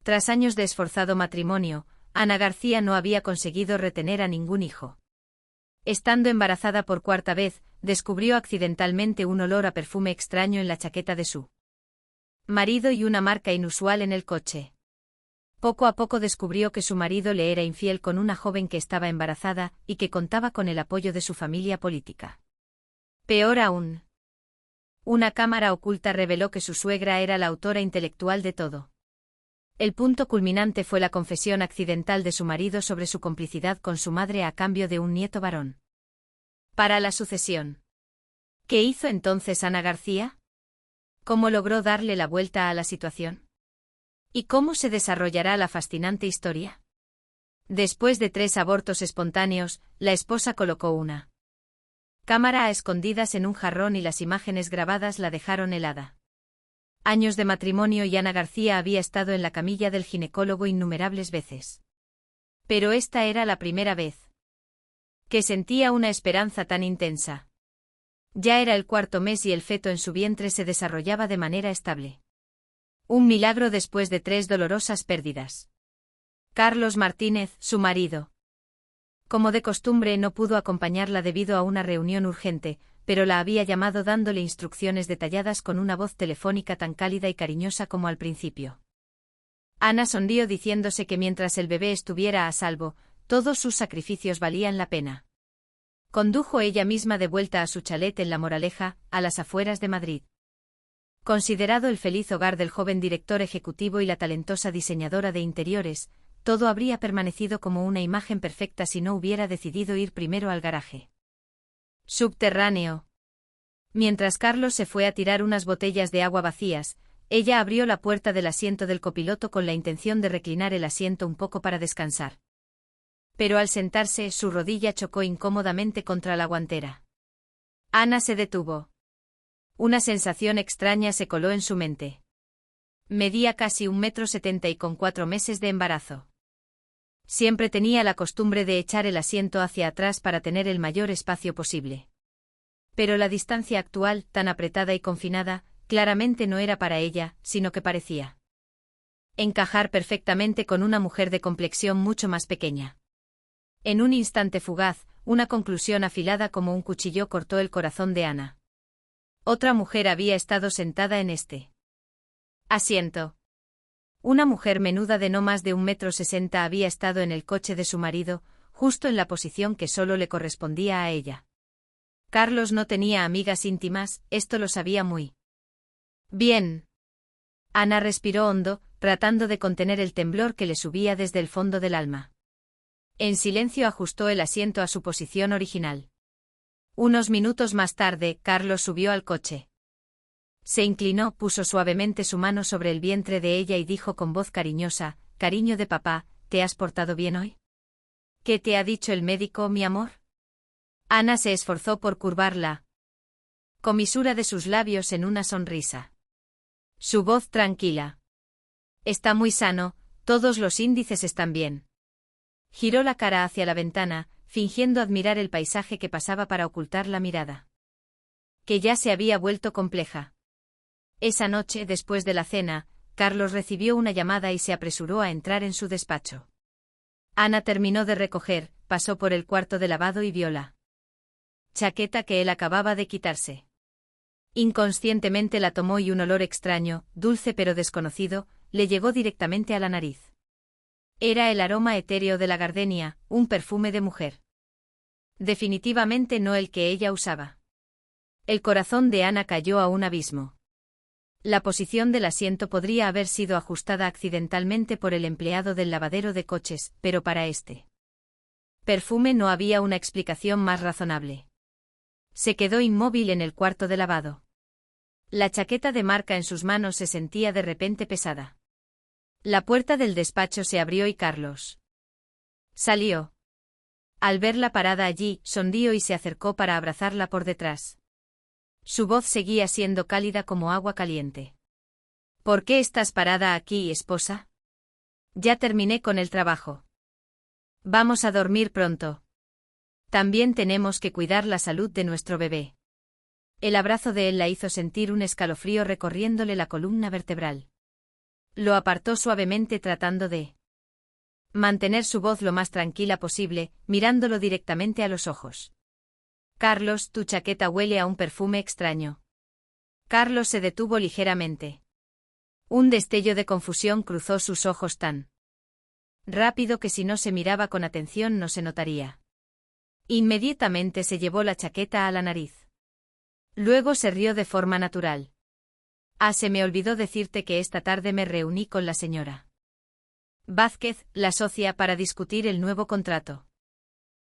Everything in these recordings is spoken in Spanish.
Tras años de esforzado matrimonio, Ana García no había conseguido retener a ningún hijo. Estando embarazada por cuarta vez, descubrió accidentalmente un olor a perfume extraño en la chaqueta de su marido y una marca inusual en el coche. Poco a poco descubrió que su marido le era infiel con una joven que estaba embarazada y que contaba con el apoyo de su familia política. Peor aún, una cámara oculta reveló que su suegra era la autora intelectual de todo. El punto culminante fue la confesión accidental de su marido sobre su complicidad con su madre a cambio de un nieto varón. Para la sucesión. ¿Qué hizo entonces Ana García? ¿Cómo logró darle la vuelta a la situación? ¿Y cómo se desarrollará la fascinante historia? Después de 3 abortos espontáneos, la esposa colocó una cámara a escondidas en un jarrón y las imágenes grabadas la dejaron helada. Años de matrimonio y Ana García había estado en la camilla del ginecólogo innumerables veces. Pero esta era la primera vez que sentía una esperanza tan intensa. Ya era el 4.º mes y el feto en su vientre se desarrollaba de manera estable. Un milagro después de 3 dolorosas pérdidas. Carlos Martínez, su marido. Como de costumbre, no pudo acompañarla debido a una reunión urgente, pero la había llamado dándole instrucciones detalladas con una voz telefónica tan cálida y cariñosa como al principio. Ana sonrió diciéndose que mientras el bebé estuviera a salvo, todos sus sacrificios valían la pena. Condujo ella misma de vuelta a su chalet en La Moraleja, a las afueras de Madrid. Considerado el feliz hogar del joven director ejecutivo y la talentosa diseñadora de interiores, todo habría permanecido como una imagen perfecta si no hubiera decidido ir primero al garaje subterráneo. Mientras Carlos se fue a tirar unas botellas de agua vacías, ella abrió la puerta del asiento del copiloto con la intención de reclinar el asiento un poco para descansar. Pero al sentarse, su rodilla chocó incómodamente contra la guantera. Ana se detuvo. Una sensación extraña se coló en su mente. Medía casi 1,70 m y con 4 meses de embarazo. Siempre tenía la costumbre de echar el asiento hacia atrás para tener el mayor espacio posible. Pero la distancia actual, tan apretada y confinada, claramente no era para ella, sino que parecía encajar perfectamente con una mujer de complexión mucho más pequeña. En un instante fugaz, una conclusión afilada como un cuchillo cortó el corazón de Ana. Otra mujer había estado sentada en este asiento. Una mujer menuda de no más de 1,60 m había estado en el coche de su marido, justo en la posición que solo le correspondía a ella. Carlos no tenía amigas íntimas, esto lo sabía muy bien. Ana respiró hondo, tratando de contener el temblor que le subía desde el fondo del alma. En silencio ajustó el asiento a su posición original. Unos minutos más tarde, Carlos subió al coche. Se inclinó, puso suavemente su mano sobre el vientre de ella y dijo con voz cariñosa: «Cariño de papá, ¿te has portado bien hoy? ¿Qué te ha dicho el médico, mi amor?» Ana se esforzó por curvar la comisura de sus labios en una sonrisa. Su voz tranquila. «Está muy sano, todos los índices están bien». Giró la cara hacia la ventana, fingiendo admirar el paisaje que pasaba para ocultar la mirada, que ya se había vuelto compleja. Esa noche, después de la cena, Carlos recibió una llamada y se apresuró a entrar en su despacho. Ana terminó de recoger, pasó por el cuarto de lavado y vio la chaqueta que él acababa de quitarse. Inconscientemente la tomó y un olor extraño, dulce pero desconocido, le llegó directamente a la nariz. Era el aroma etéreo de la gardenia, un perfume de mujer. Definitivamente no el que ella usaba. El corazón de Ana cayó a un abismo. La posición del asiento podría haber sido ajustada accidentalmente por el empleado del lavadero de coches, pero para este perfume no había una explicación más razonable. Se quedó inmóvil en el cuarto de lavado. La chaqueta de marca en sus manos se sentía de repente pesada. La puerta del despacho se abrió y Carlos salió. Al verla parada allí, sonrió y se acercó para abrazarla por detrás. Su voz seguía siendo cálida como agua caliente. «¿Por qué estás parada aquí, esposa?» «Ya terminé con el trabajo. Vamos a dormir pronto. También tenemos que cuidar la salud de nuestro bebé». El abrazo de él la hizo sentir un escalofrío recorriéndole la columna vertebral. lo apartó suavemente tratando de mantener su voz lo más tranquila posible, mirándolo directamente a los ojos. Carlos, tu chaqueta huele a un perfume extraño. Carlos se detuvo ligeramente. Un destello de confusión cruzó sus ojos tan rápido que si no se miraba con atención no se notaría. Inmediatamente se llevó la chaqueta a la nariz. Luego se rió de forma natural. Se me olvidó decirte que esta tarde me reuní con la señora Vázquez, la socia, para discutir el nuevo contrato.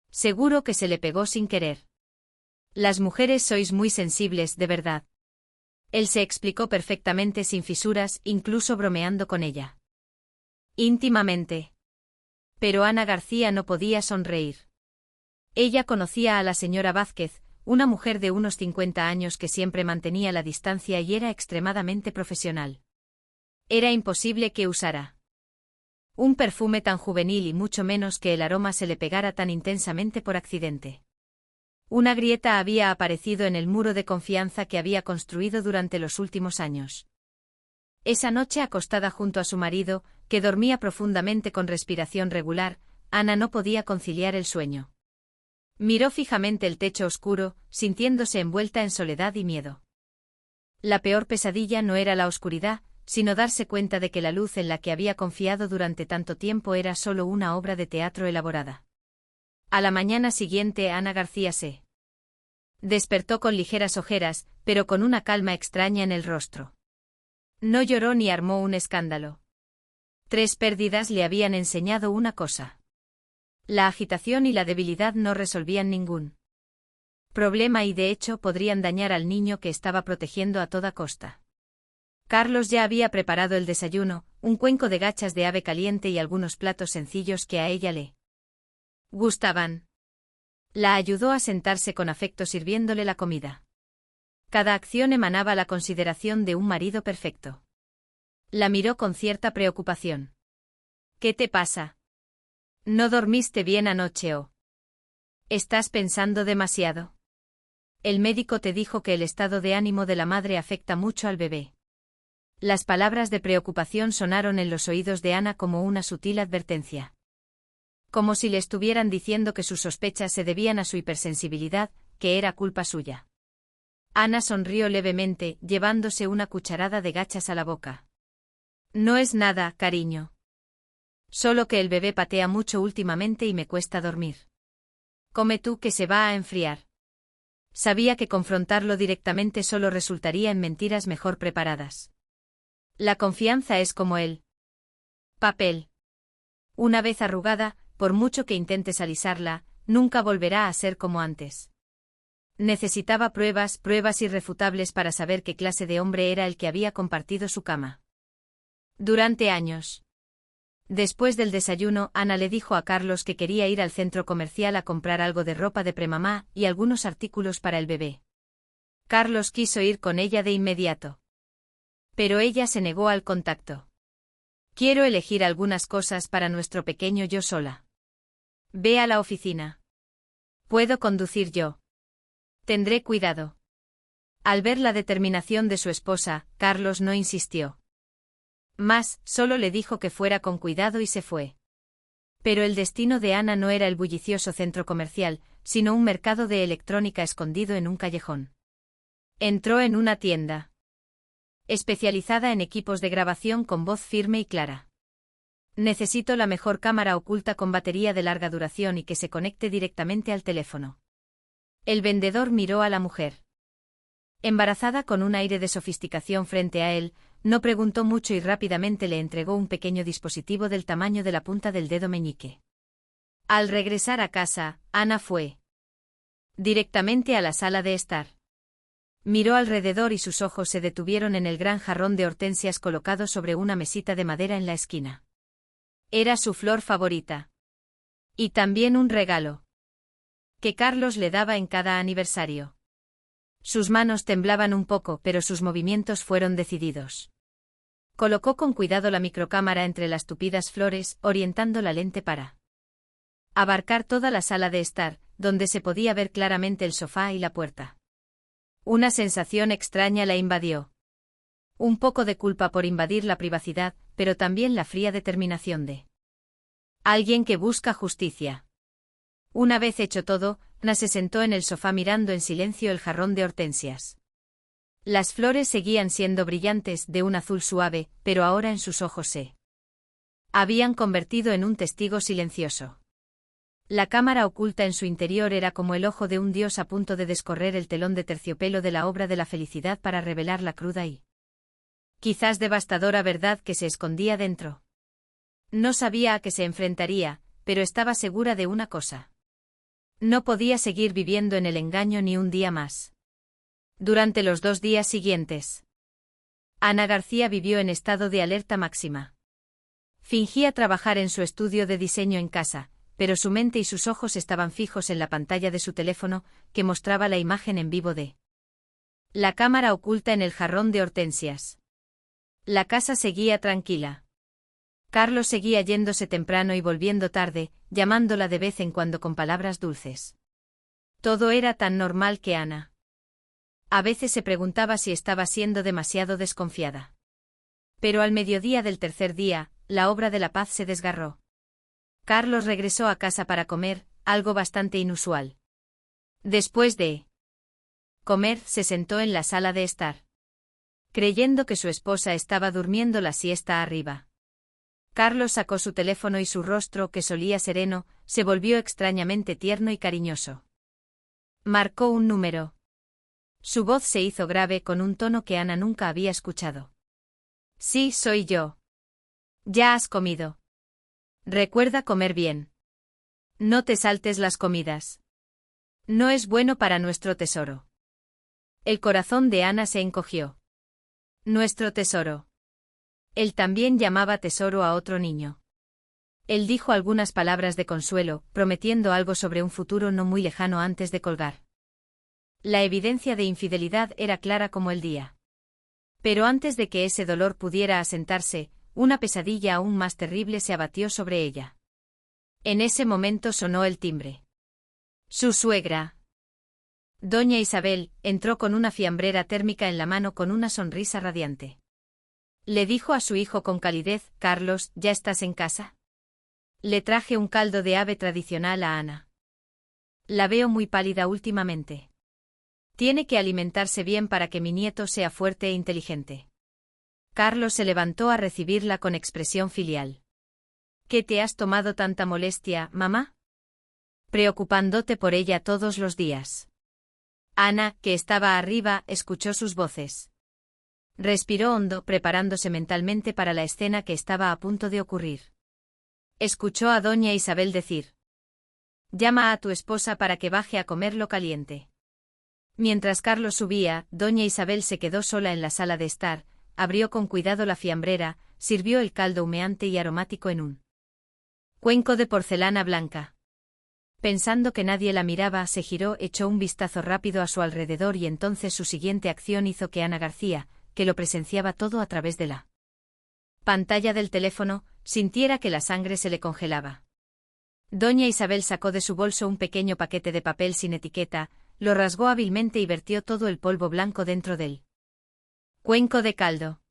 Seguro que se le pegó sin querer. Las mujeres sois muy sensibles, de verdad. Él se explicó perfectamente sin fisuras, incluso bromeando con ella. Íntimamente. Pero Ana García no podía sonreír. Ella conocía a la señora Vázquez, una mujer de unos 50 años que siempre mantenía la distancia y era extremadamente profesional. Era imposible que usara un perfume tan juvenil y mucho menos que el aroma se le pegara tan intensamente por accidente. Una grieta había aparecido en el muro de confianza que había construido durante los últimos años. Esa noche, acostada junto a su marido, que dormía profundamente con respiración regular, Ana no podía conciliar el sueño. Miró fijamente el techo oscuro, sintiéndose envuelta en soledad y miedo. La peor pesadilla no era la oscuridad, sino darse cuenta de que la luz en la que había confiado durante tanto tiempo era solo una obra de teatro elaborada. A la mañana siguiente Ana García se despertó con ligeras ojeras, pero con una calma extraña en el rostro. No lloró ni armó un escándalo. 3 pérdidas le habían enseñado una cosa. La agitación y la debilidad no resolvían ningún problema y de hecho podrían dañar al niño que estaba protegiendo a toda costa. Carlos ya había preparado el desayuno, un cuenco de gachas de ave caliente y algunos platos sencillos que a ella le gustaban. La ayudó a sentarse con afecto sirviéndole la comida. Cada acción emanaba la consideración de un marido perfecto. La miró con cierta preocupación. ¿Qué te pasa? ¿No dormiste bien anoche o estás pensando demasiado? El médico te dijo que el estado de ánimo de la madre afecta mucho al bebé. Las palabras de preocupación sonaron en los oídos de Ana como una sutil advertencia. Como si le estuvieran diciendo que sus sospechas se debían a su hipersensibilidad, que era culpa suya. Ana sonrió levemente, llevándose una cucharada de gachas a la boca. No es nada, cariño. Solo que el bebé patea mucho últimamente y me cuesta dormir. Come tú que se va a enfriar. Sabía que confrontarlo directamente solo resultaría en mentiras mejor preparadas. La confianza es como el papel. Una vez arrugada, por mucho que intentes alisarla, nunca volverá a ser como antes. Necesitaba pruebas irrefutables para saber qué clase de hombre era el que había compartido su cama durante años. Después del desayuno, Ana le dijo a Carlos que quería ir al centro comercial a comprar algo de ropa de premamá y algunos artículos para el bebé. Carlos quiso ir con ella de inmediato. Pero ella se negó al contacto. Quiero elegir algunas cosas para nuestro pequeño yo sola. Ve a la oficina. Puedo conducir yo. Tendré cuidado. Al ver la determinación de su esposa, Carlos no insistió más, solo le dijo que fuera con cuidado y se fue. Pero el destino de Ana no era el bullicioso centro comercial, sino un mercado de electrónica escondido en un callejón. Entró en una tienda especializada en equipos de grabación con voz firme y clara. Necesito la mejor cámara oculta con batería de larga duración y que se conecte directamente al teléfono. El vendedor miró a la mujer. Embarazada con un aire de sofisticación frente a él, no preguntó mucho y rápidamente le entregó un pequeño dispositivo del tamaño de la punta del dedo meñique. Al regresar a casa, Ana fue directamente a la sala de estar. Miró alrededor y sus ojos se detuvieron en el gran jarrón de hortensias colocado sobre una mesita de madera en la esquina. Era su flor favorita. Y también un regalo que Carlos le daba en cada aniversario. Sus manos temblaban un poco, pero sus movimientos fueron decididos. Colocó con cuidado la microcámara entre las tupidas flores, orientando la lente para abarcar toda la sala de estar, donde se podía ver claramente el sofá y la puerta. Una sensación extraña la invadió. Un poco de culpa por invadir la privacidad, pero también la fría determinación de alguien que busca justicia. Una vez hecho todo, Ana se sentó en el sofá mirando en silencio el jarrón de hortensias. Las flores seguían siendo brillantes, de un azul suave, pero ahora en sus ojos se habían convertido en un testigo silencioso. La cámara oculta en su interior era como el ojo de un dios a punto de descorrer el telón de terciopelo de la obra de la felicidad para revelar la cruda y quizás devastadora verdad que se escondía dentro. No sabía a qué se enfrentaría, pero estaba segura de una cosa. No podía seguir viviendo en el engaño ni un día más. Durante los 2 días siguientes, Ana García vivió en estado de alerta máxima. Fingía trabajar en su estudio de diseño en casa, pero su mente y sus ojos estaban fijos en la pantalla de su teléfono, que mostraba la imagen en vivo de la cámara oculta en el jarrón de hortensias. La casa seguía tranquila. Carlos seguía yéndose temprano y volviendo tarde, llamándola de vez en cuando con palabras dulces. Todo era tan normal que Ana a veces se preguntaba si estaba siendo demasiado desconfiada. Pero al mediodía del tercer día, la obra de la paz se desgarró. Carlos regresó a casa para comer, algo bastante inusual. Después de comer, se sentó en la sala de estar, creyendo que su esposa estaba durmiendo la siesta arriba. Carlos sacó su teléfono y su rostro, que solía sereno, se volvió extrañamente tierno y cariñoso. Marcó un número. Su voz se hizo grave con un tono que Ana nunca había escuchado. Sí, soy yo. ¿Ya has comido? Recuerda comer bien. No te saltes las comidas. No es bueno para nuestro tesoro. El corazón de Ana se encogió. Nuestro tesoro. Él también llamaba tesoro a otro niño. Él dijo algunas palabras de consuelo, prometiendo algo sobre un futuro no muy lejano antes de colgar. La evidencia de infidelidad era clara como el día. Pero antes de que ese dolor pudiera asentarse, una pesadilla aún más terrible se abatió sobre ella. En ese momento sonó el timbre. Su suegra, doña Isabel, entró con una fiambrera térmica en la mano con una sonrisa radiante. Le dijo a su hijo con calidez: «Carlos, ¿ya estás en casa? Le traje un caldo de ave tradicional a Ana. La veo muy pálida últimamente. Tiene que alimentarse bien para que mi nieto sea fuerte e inteligente». Carlos se levantó a recibirla con expresión filial. ¿Qué te has tomado tanta molestia, mamá? Preocupándote por ella todos los días. Ana, que estaba arriba, escuchó sus voces. Respiró hondo, preparándose mentalmente para la escena que estaba a punto de ocurrir. Escuchó a doña Isabel decir: «Llama a tu esposa para que baje a comerlo caliente». Mientras Carlos subía, doña Isabel se quedó sola en la sala de estar, abrió con cuidado la fiambrera, sirvió el caldo humeante y aromático en un cuenco de porcelana blanca. Pensando que nadie la miraba, se giró, echó un vistazo rápido a su alrededor y entonces su siguiente acción hizo que Ana García, que lo presenciaba todo a través de la pantalla del teléfono, sintiera que la sangre se le congelaba. Doña Isabel sacó de su bolso un pequeño paquete de papel sin etiqueta, lo rasgó hábilmente y vertió todo el polvo blanco dentro del cuenco de caldo.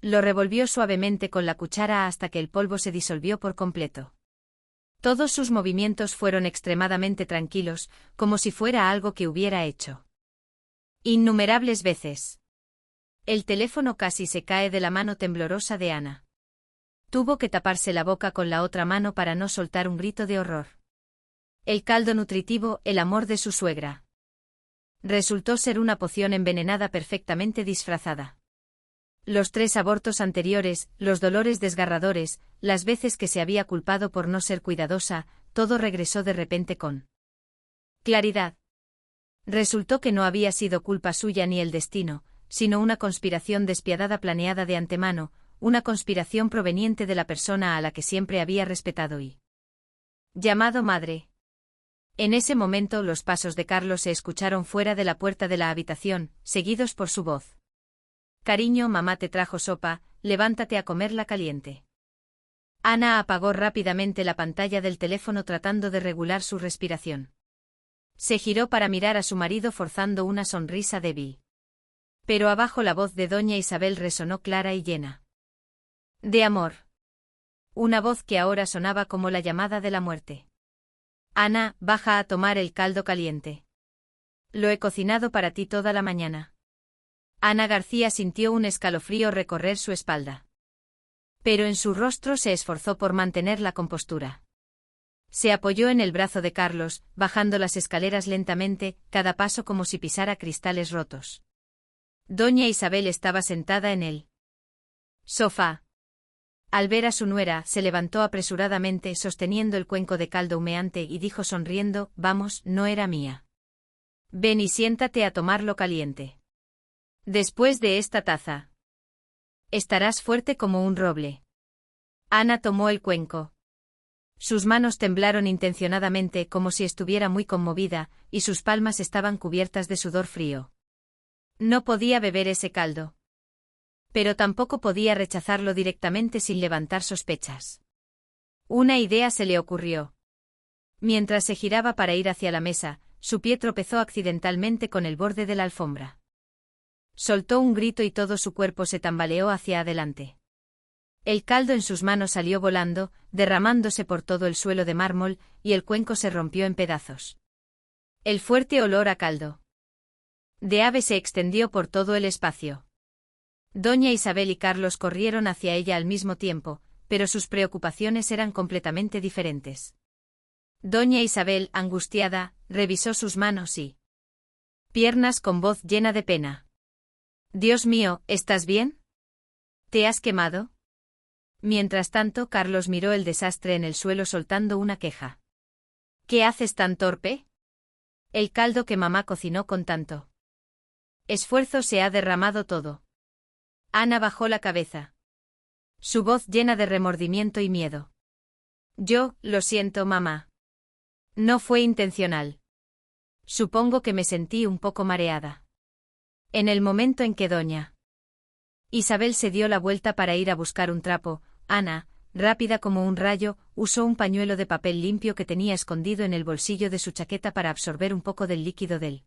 Lo revolvió suavemente con la cuchara hasta que el polvo se disolvió por completo. Todos sus movimientos fueron extremadamente tranquilos, como si fuera algo que hubiera hecho innumerables veces. El teléfono casi se cae de la mano temblorosa de Ana. Tuvo que taparse la boca con la otra mano para no soltar un grito de horror. El caldo nutritivo, el amor de su suegra. Resultó ser una poción envenenada perfectamente disfrazada. Los 3 abortos anteriores, los dolores desgarradores, las veces que se había culpado por no ser cuidadosa, todo regresó de repente con claridad. Resultó que no había sido culpa suya ni el destino, sino una conspiración despiadada planeada de antemano, una conspiración proveniente de la persona a la que siempre había respetado y llamado madre. En ese momento los pasos de Carlos se escucharon fuera de la puerta de la habitación, seguidos por su voz. «Cariño, mamá te trajo sopa, levántate a comerla caliente». Ana apagó rápidamente la pantalla del teléfono tratando de regular su respiración. Se giró para mirar a su marido forzando una sonrisa débil. Pero abajo la voz de doña Isabel resonó clara y llena de amor. Una voz que ahora sonaba como la llamada de la muerte. Ana, baja a tomar el caldo caliente. Lo he cocinado para ti toda la mañana. Ana García sintió un escalofrío recorrer su espalda. Pero en su rostro se esforzó por mantener la compostura. Se apoyó en el brazo de Carlos, bajando las escaleras lentamente, cada paso como si pisara cristales rotos. Doña Isabel estaba sentada en el sofá. Al ver a su nuera, se levantó apresuradamente sosteniendo el cuenco de caldo humeante y dijo sonriendo: «Vamos, no era mía. Ven y siéntate a tomarlo caliente. Después de esta taza, estarás fuerte como un roble». Ana tomó el cuenco. Sus manos temblaron intencionadamente como si estuviera muy conmovida, y sus palmas estaban cubiertas de sudor frío. No podía beber ese caldo. Pero tampoco podía rechazarlo directamente sin levantar sospechas. Una idea se le ocurrió. Mientras se giraba para ir hacia la mesa, su pie tropezó accidentalmente con el borde de la alfombra. Soltó un grito y todo su cuerpo se tambaleó hacia adelante. El caldo en sus manos salió volando, derramándose por todo el suelo de mármol, y el cuenco se rompió en pedazos. El fuerte olor a caldo de ave se extendió por todo el espacio. Doña Isabel y Carlos corrieron hacia ella al mismo tiempo, pero sus preocupaciones eran completamente diferentes. Doña Isabel, angustiada, revisó sus manos y piernas con voz llena de pena. «Dios mío, ¿estás bien? ¿Te has quemado?» Mientras tanto, Carlos miró el desastre en el suelo soltando una queja. «¿Qué haces tan torpe? El caldo que mamá cocinó con tanto esfuerzo se ha derramado todo». Ana bajó la cabeza. Su voz llena de remordimiento y miedo. «Yo, lo siento, mamá. No fue intencional. Supongo que me sentí un poco mareada». En el momento en que doña Isabel se dio la vuelta para ir a buscar un trapo, Ana, rápida como un rayo, usó un pañuelo de papel limpio que tenía escondido en el bolsillo de su chaqueta para absorber un poco del líquido del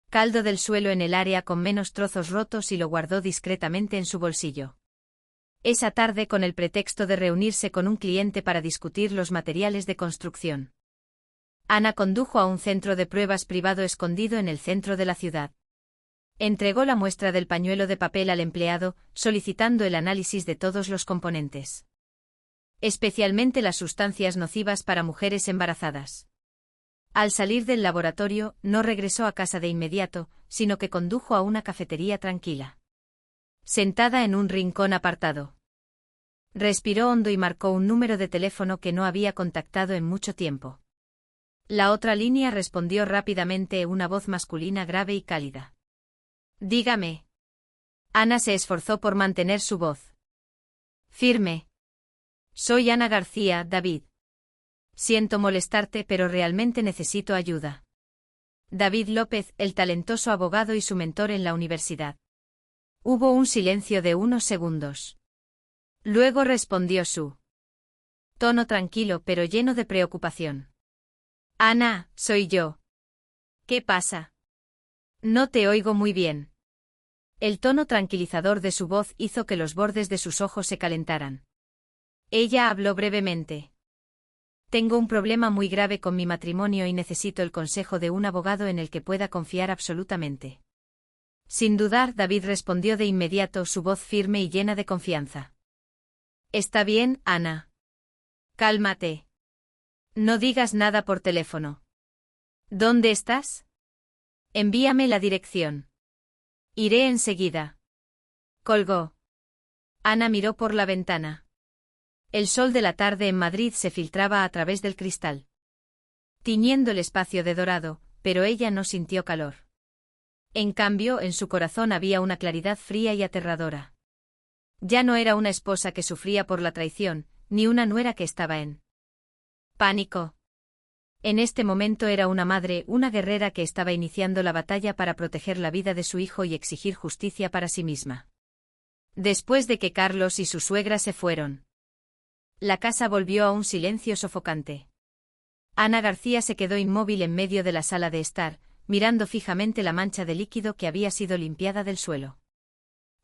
caldo del suelo en el área con menos trozos rotos y lo guardó discretamente en su bolsillo. Esa tarde, con el pretexto de reunirse con un cliente para discutir los materiales de construcción, Ana condujo a un centro de pruebas privado escondido en el centro de la ciudad. Entregó la muestra del pañuelo de papel al empleado, solicitando el análisis de todos los componentes, especialmente las sustancias nocivas para mujeres embarazadas. Al salir del laboratorio, no regresó a casa de inmediato, sino que condujo a una cafetería tranquila. Sentada en un rincón apartado, respiró hondo y marcó un número de teléfono que no había contactado en mucho tiempo. La otra línea respondió rápidamente una voz masculina grave y cálida. «Dígame». Ana se esforzó por mantener su voz firme. «Soy Ana García, David. Siento molestarte, pero realmente necesito ayuda». David López, el talentoso abogado y su mentor en la universidad. Hubo un silencio de unos segundos. Luego respondió su tono tranquilo pero lleno de preocupación. «Ana, soy yo. ¿Qué pasa? No te oigo muy bien». El tono tranquilizador de su voz hizo que los bordes de sus ojos se calentaran. Ella habló brevemente. «Tengo un problema muy grave con mi matrimonio y necesito el consejo de un abogado en el que pueda confiar absolutamente». Sin dudar, David respondió de inmediato, su voz firme y llena de confianza. «Está bien, Ana. Cálmate. No digas nada por teléfono. ¿Dónde estás? Envíame la dirección. Iré enseguida». Colgó. Ana miró por la ventana. El sol de la tarde en Madrid se filtraba a través del cristal, tiñendo el espacio de dorado, pero ella no sintió calor. En cambio, en su corazón había una claridad fría y aterradora. Ya no era una esposa que sufría por la traición, ni una nuera que estaba en pánico. En este momento era una madre, una guerrera que estaba iniciando la batalla para proteger la vida de su hijo y exigir justicia para sí misma. Después de que Carlos y su suegra se fueron, la casa volvió a un silencio sofocante. Ana García se quedó inmóvil en medio de la sala de estar, mirando fijamente la mancha de líquido que había sido limpiada del suelo.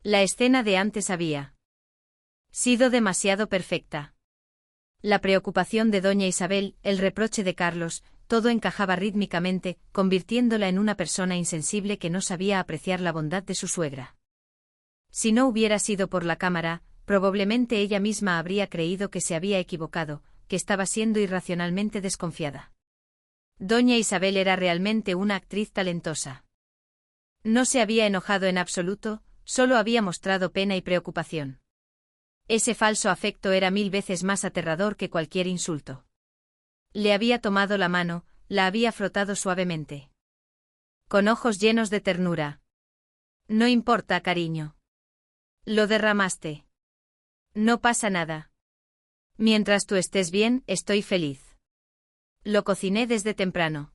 La escena de antes había sido demasiado perfecta. La preocupación de doña Isabel, el reproche de Carlos, todo encajaba rítmicamente, convirtiéndola en una persona insensible que no sabía apreciar la bondad de su suegra. Si no hubiera sido por la cámara, probablemente ella misma habría creído que se había equivocado, que estaba siendo irracionalmente desconfiada. Doña Isabel era realmente una actriz talentosa. No se había enojado en absoluto, solo había mostrado pena y preocupación. Ese falso afecto era 1000 veces más aterrador que cualquier insulto. Le había tomado la mano, la había frotado suavemente. Con ojos llenos de ternura. No importa, cariño. Lo derramaste. No pasa nada. Mientras tú estés bien, estoy feliz. Lo cociné desde temprano.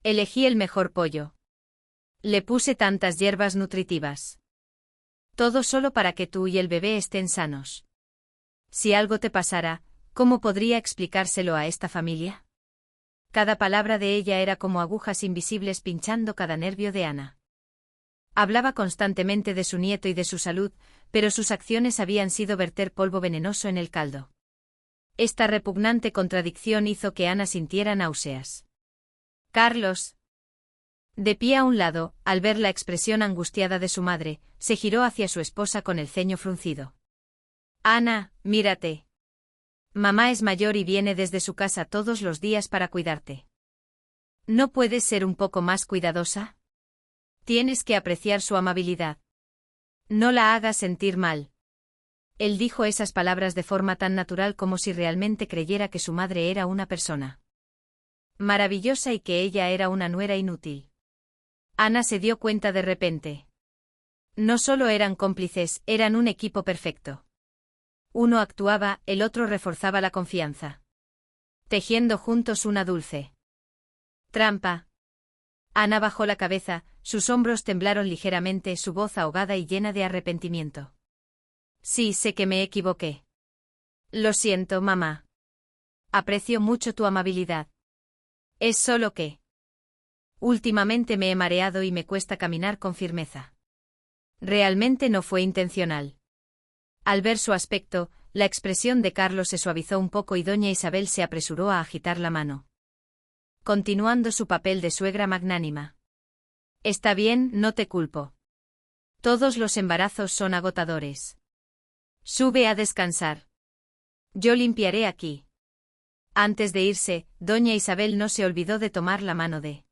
Elegí el mejor pollo. Le puse tantas hierbas nutritivas. Todo solo para que tú y el bebé estén sanos. Si algo te pasara, ¿cómo podría explicárselo a esta familia? Cada palabra de ella era como agujas invisibles pinchando cada nervio de Ana. Hablaba constantemente de su nieto y de su salud, pero sus acciones habían sido verter polvo venenoso en el caldo. Esta repugnante contradicción hizo que Ana sintiera náuseas. Carlos, de pie a un lado, al ver la expresión angustiada de su madre, se giró hacia su esposa con el ceño fruncido. Ana, mírate. Mamá es mayor y viene desde su casa todos los días para cuidarte. ¿No puedes ser un poco más cuidadosa? Tienes que apreciar su amabilidad. No la hagas sentir mal. Él dijo esas palabras de forma tan natural como si realmente creyera que su madre era una persona maravillosa y que ella era una nuera inútil. Ana se dio cuenta de repente. No solo eran cómplices, eran un equipo perfecto. Uno actuaba, el otro reforzaba la confianza. Tejiendo juntos una dulce trampa. Ana bajó la cabeza, sus hombros temblaron ligeramente, su voz ahogada y llena de arrepentimiento. Sí, sé que me equivoqué. Lo siento, mamá. Aprecio mucho tu amabilidad. Es solo que últimamente me he mareado y me cuesta caminar con firmeza. Realmente no fue intencional. Al ver su aspecto, la expresión de Carlos se suavizó un poco y doña Isabel se apresuró a agitar la mano, continuando su papel de suegra magnánima. Está bien, no te culpo. Todos los embarazos son agotadores. Sube a descansar. Yo limpiaré aquí. Antes de irse, doña Isabel no se olvidó de tomar la mano de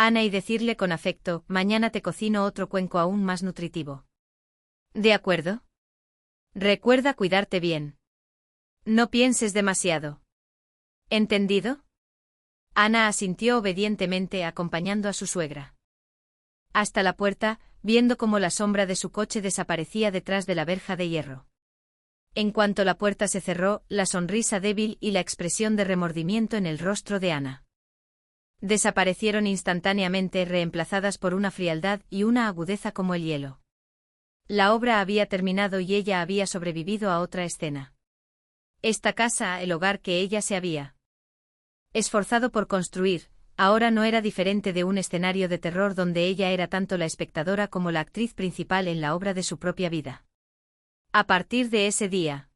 Ana y decirle con afecto, mañana te cocino otro cuenco aún más nutritivo. ¿De acuerdo? Recuerda cuidarte bien. No pienses demasiado. ¿Entendido? Ana asintió obedientemente acompañando a su suegra hasta la puerta, viendo cómo la sombra de su coche desaparecía detrás de la verja de hierro. En cuanto la puerta se cerró, la sonrisa débil y la expresión de remordimiento en el rostro de Ana desaparecieron instantáneamente, reemplazadas por una frialdad y una agudeza como el hielo. La obra había terminado y ella había sobrevivido a otra escena. Esta casa, el hogar que ella se había esforzado por construir, ahora no era diferente de un escenario de terror donde ella era tanto la espectadora como la actriz principal en la obra de su propia vida. A partir de ese día,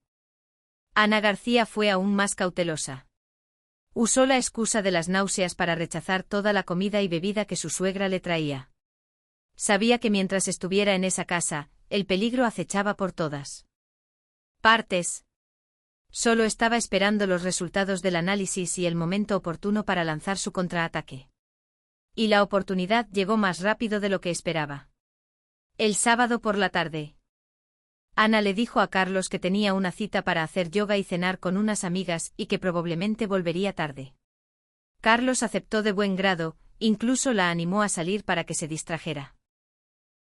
Ana García fue aún más cautelosa. Usó la excusa de las náuseas para rechazar toda la comida y bebida que su suegra le traía. Sabía que mientras estuviera en esa casa, el peligro acechaba por todas partes. Solo estaba esperando los resultados del análisis y el momento oportuno para lanzar su contraataque. Y la oportunidad llegó más rápido de lo que esperaba. El sábado por la tarde, Ana le dijo a Carlos que tenía una cita para hacer yoga y cenar con unas amigas y que probablemente volvería tarde. Carlos aceptó de buen grado, incluso la animó a salir para que se distrajera.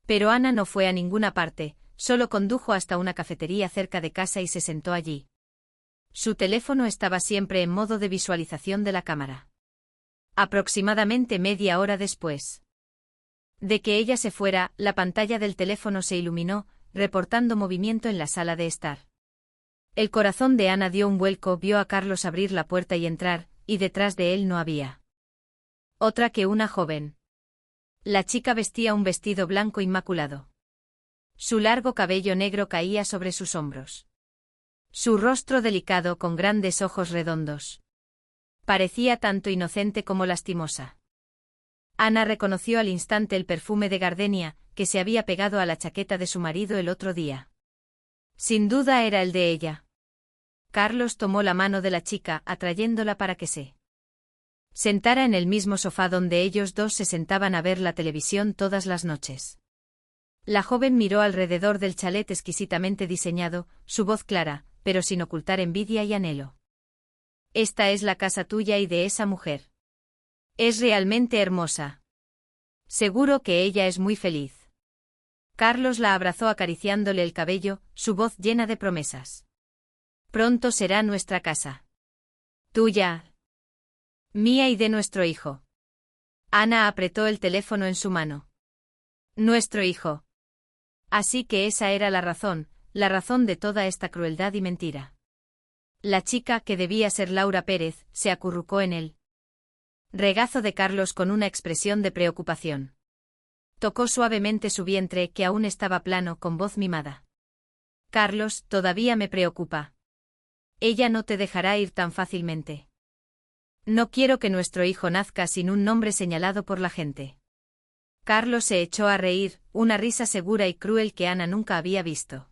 Pero Ana no fue a ninguna parte, solo condujo hasta una cafetería cerca de casa y se sentó allí. Su teléfono estaba siempre en modo de visualización de la cámara. Aproximadamente media hora después de que ella se fuera, la pantalla del teléfono se iluminó, reportando movimiento en la sala de estar. El corazón de Ana dio un vuelco, vio a Carlos abrir la puerta y entrar, y detrás de él no había Otra que una joven. La chica vestía un vestido blanco inmaculado. Su largo cabello negro caía sobre sus hombros. Su rostro delicado con grandes ojos redondos. Parecía tanto inocente como lastimosa. Ana reconoció al instante el perfume de gardenia, que se había pegado a la chaqueta de su marido el otro día. Sin duda era el de ella. Carlos tomó la mano de la chica, atrayéndola para que se sentara en el mismo sofá donde ellos dos se sentaban a ver la televisión todas las noches. La joven miró alrededor del chalet exquisitamente diseñado, su voz clara, pero sin ocultar envidia y anhelo. Esta es la casa tuya y de esa mujer. Es realmente hermosa. Seguro que ella es muy feliz. Carlos la abrazó acariciándole el cabello, su voz llena de promesas. Pronto será nuestra casa. Tuya. Mía y de nuestro hijo. Ana apretó el teléfono en su mano. Nuestro hijo. Así que esa era la razón de toda esta crueldad y mentira. La chica, que debía ser Laura Pérez, se acurrucó en el regazo de Carlos con una expresión de preocupación. Tocó suavemente su vientre, que aún estaba plano, con voz mimada. Carlos, todavía me preocupa. Ella no te dejará ir tan fácilmente. No quiero que nuestro hijo nazca sin un nombre señalado por la gente. Carlos se echó a reír, una risa segura y cruel que Ana nunca había visto.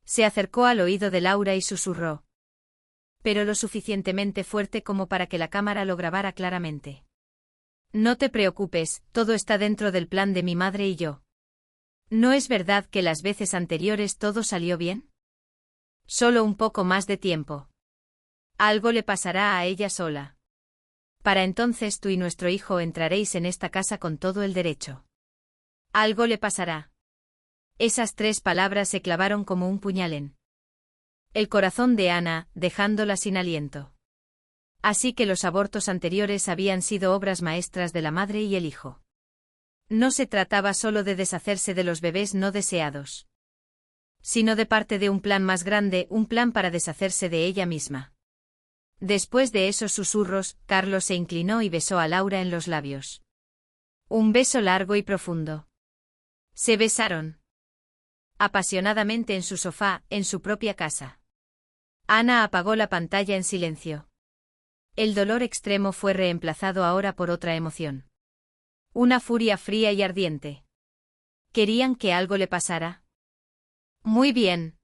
Se acercó al oído de Laura y susurró. Pero lo suficientemente fuerte como para que la cámara lo grabara claramente. No te preocupes, todo está dentro del plan de mi madre y yo. ¿No es verdad que las veces anteriores todo salió bien? Solo un poco más de tiempo. Algo le pasará a ella sola. Para entonces tú y nuestro hijo entraréis en esta casa con todo el derecho. Algo le pasará. Esas 3 palabras se clavaron como un puñal en el corazón de Ana, dejándola sin aliento. Así que los abortos anteriores habían sido obras maestras de la madre y el hijo. No se trataba solo de deshacerse de los bebés no deseados, sino de parte de un plan más grande, un plan para deshacerse de ella misma. Después de esos susurros, Carlos se inclinó y besó a Laura en los labios. Un beso largo y profundo. Se besaron apasionadamente en su sofá, en su propia casa. Ana apagó la pantalla en silencio. El dolor extremo fue reemplazado ahora por otra emoción. Una furia fría y ardiente. ¿Querían que algo le pasara? Muy bien.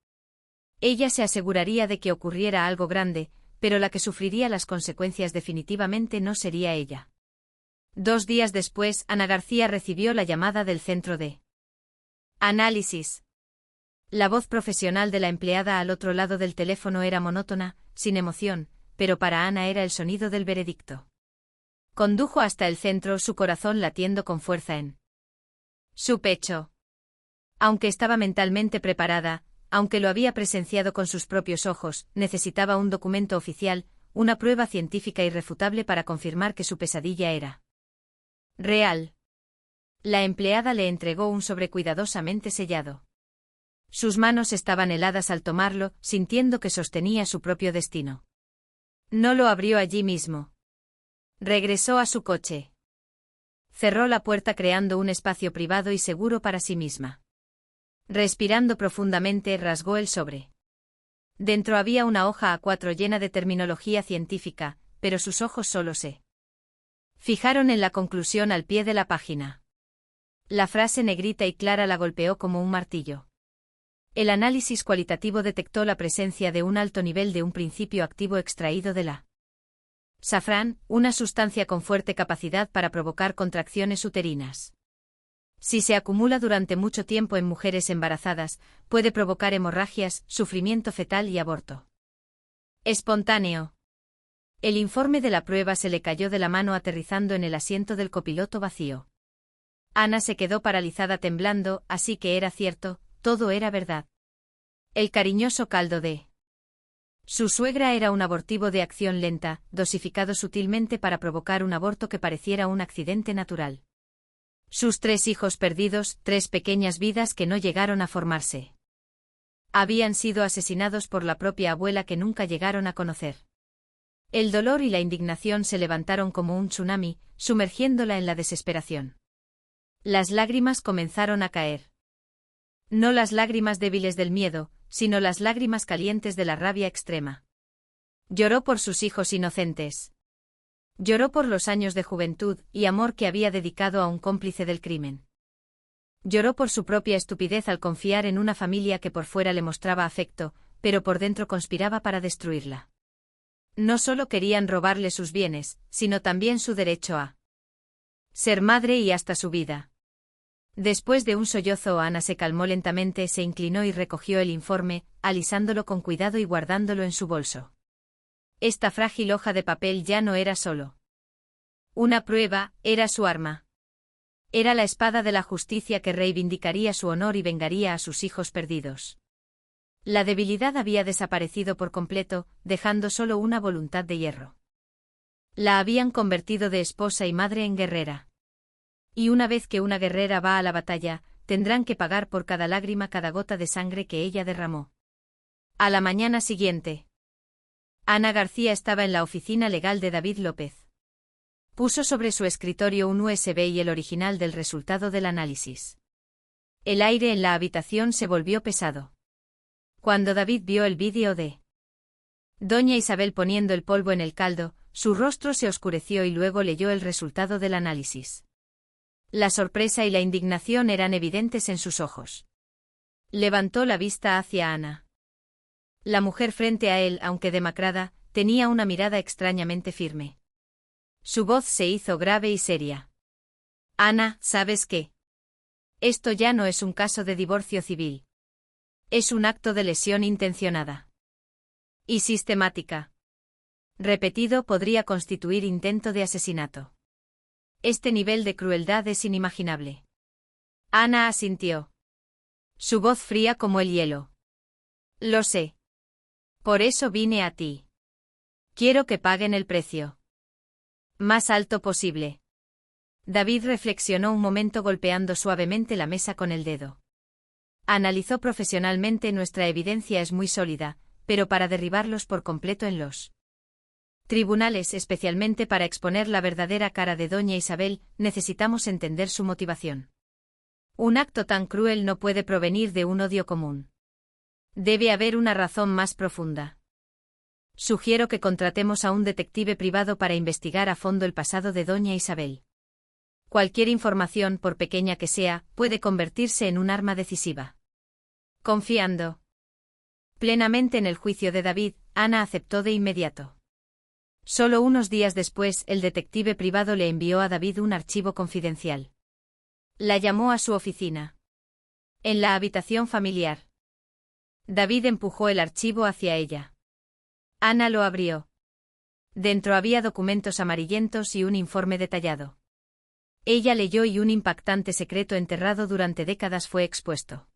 Ella se aseguraría de que ocurriera algo grande, pero la que sufriría las consecuencias definitivamente no sería ella. 2 días después, Ana García recibió la llamada del centro de análisis. La voz profesional de la empleada al otro lado del teléfono era monótona, sin emoción, pero para Ana era el sonido del veredicto. Condujo hasta el centro, su corazón latiendo con fuerza en su pecho. Aunque estaba mentalmente preparada, aunque lo había presenciado con sus propios ojos, necesitaba un documento oficial, una prueba científica irrefutable para confirmar que su pesadilla era real. La empleada le entregó un sobre cuidadosamente sellado. Sus manos estaban heladas al tomarlo, sintiendo que sostenía su propio destino. No lo abrió allí mismo. Regresó a su coche. Cerró la puerta creando un espacio privado y seguro para sí misma. Respirando profundamente, rasgó el sobre. Dentro había una hoja A4 llena de terminología científica, pero sus ojos solo se fijaron en la conclusión al pie de la página. La frase negrita y clara la golpeó como un martillo. El análisis cualitativo detectó la presencia de un alto nivel de un principio activo extraído de la safrán, una sustancia con fuerte capacidad para provocar contracciones uterinas. Si se acumula durante mucho tiempo en mujeres embarazadas, puede provocar hemorragias, sufrimiento fetal y aborto espontáneo. El informe de la prueba se le cayó de la mano aterrizando en el asiento del copiloto vacío. Ana se quedó paralizada temblando, así que era cierto, todo era verdad. El cariñoso caldo de su suegra era un abortivo de acción lenta, dosificado sutilmente para provocar un aborto que pareciera un accidente natural. Sus 3 hijos perdidos, 3 pequeñas vidas que no llegaron a formarse. Habían sido asesinados por la propia abuela que nunca llegaron a conocer. El dolor y la indignación se levantaron como un tsunami, sumergiéndola en la desesperación. Las lágrimas comenzaron a caer. No las lágrimas débiles del miedo, sino las lágrimas calientes de la rabia extrema. Lloró por sus hijos inocentes. Lloró por los años de juventud y amor que había dedicado a un cómplice del crimen. Lloró por su propia estupidez al confiar en una familia que por fuera le mostraba afecto, pero por dentro conspiraba para destruirla. No solo querían robarle sus bienes, sino también su derecho a ser madre y hasta su vida. Después de un sollozo, Ana se calmó lentamente, se inclinó y recogió el informe, alisándolo con cuidado y guardándolo en su bolso. Esta frágil hoja de papel ya no era solo una prueba, era su arma. Era la espada de la justicia que reivindicaría su honor y vengaría a sus hijos perdidos. La debilidad había desaparecido por completo, dejando solo una voluntad de hierro. La habían convertido de esposa y madre en guerrera. Y una vez que una guerrera va a la batalla, tendrán que pagar por cada lágrima, cada gota de sangre que ella derramó. A la mañana siguiente, Ana García estaba en la oficina legal de David López. Puso sobre su escritorio un USB y el original del resultado del análisis. El aire en la habitación se volvió pesado. Cuando David vio el vídeo de Doña Isabel poniendo el polvo en el caldo, su rostro se oscureció y luego leyó el resultado del análisis. La sorpresa y la indignación eran evidentes en sus ojos. Levantó la vista hacia Ana. La mujer frente a él, aunque demacrada, tenía una mirada extrañamente firme. Su voz se hizo grave y seria. Ana, ¿sabes qué? Esto ya no es un caso de divorcio civil. Es un acto de lesión intencionada. Y sistemática. Repetido, podría constituir intento de asesinato. Este nivel de crueldad es inimaginable. Ana asintió. Su voz fría como el hielo. Lo sé. Por eso vine a ti. Quiero que paguen el precio más alto posible. David reflexionó un momento golpeando suavemente la mesa con el dedo. Analizó profesionalmente: nuestra evidencia es muy sólida, pero para derribarlos por completo en los tribunales, especialmente para exponer la verdadera cara de Doña Isabel, necesitamos entender su motivación. Un acto tan cruel no puede provenir de un odio común. Debe haber una razón más profunda. Sugiero que contratemos a un detective privado para investigar a fondo el pasado de Doña Isabel. Cualquier información, por pequeña que sea, puede convertirse en un arma decisiva. Confiando plenamente en el juicio de David, Ana aceptó de inmediato. Solo unos días después, el detective privado le envió a David un archivo confidencial. La llamó a su oficina. En la habitación familiar. David empujó el archivo hacia ella. Ana lo abrió. Dentro había documentos amarillentos y un informe detallado. Ella leyó y un impactante secreto enterrado durante décadas fue expuesto.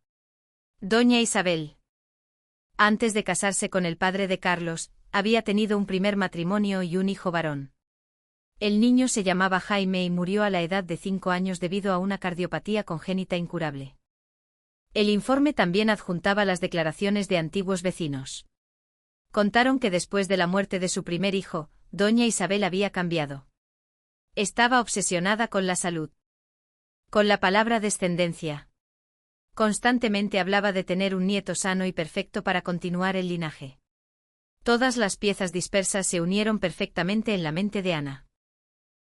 Doña Isabel, antes de casarse con el padre de Carlos, había tenido un primer matrimonio y un hijo varón. El niño se llamaba Jaime y murió a la edad de 5 años debido a una cardiopatía congénita incurable. El informe también adjuntaba las declaraciones de antiguos vecinos. Contaron que después de la muerte de su primer hijo, Doña Isabel había cambiado. Estaba obsesionada con la salud. Con la palabra descendencia. Constantemente hablaba de tener un nieto sano y perfecto para continuar el linaje. Todas las piezas dispersas se unieron perfectamente en la mente de Ana.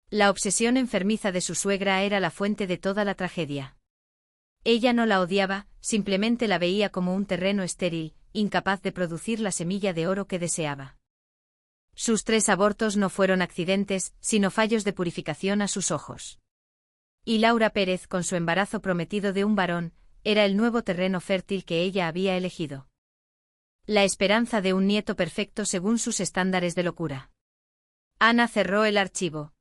La obsesión enfermiza de su suegra era la fuente de toda la tragedia. Ella no la odiaba, simplemente la veía como un terreno estéril, incapaz de producir la semilla de oro que deseaba. Sus 3 abortos no fueron accidentes, sino fallos de purificación a sus ojos. Y Laura Pérez, con su embarazo prometido de un varón, era el nuevo terreno fértil que ella había elegido. La esperanza de un nieto perfecto según sus estándares de locura. Ana cerró el archivo.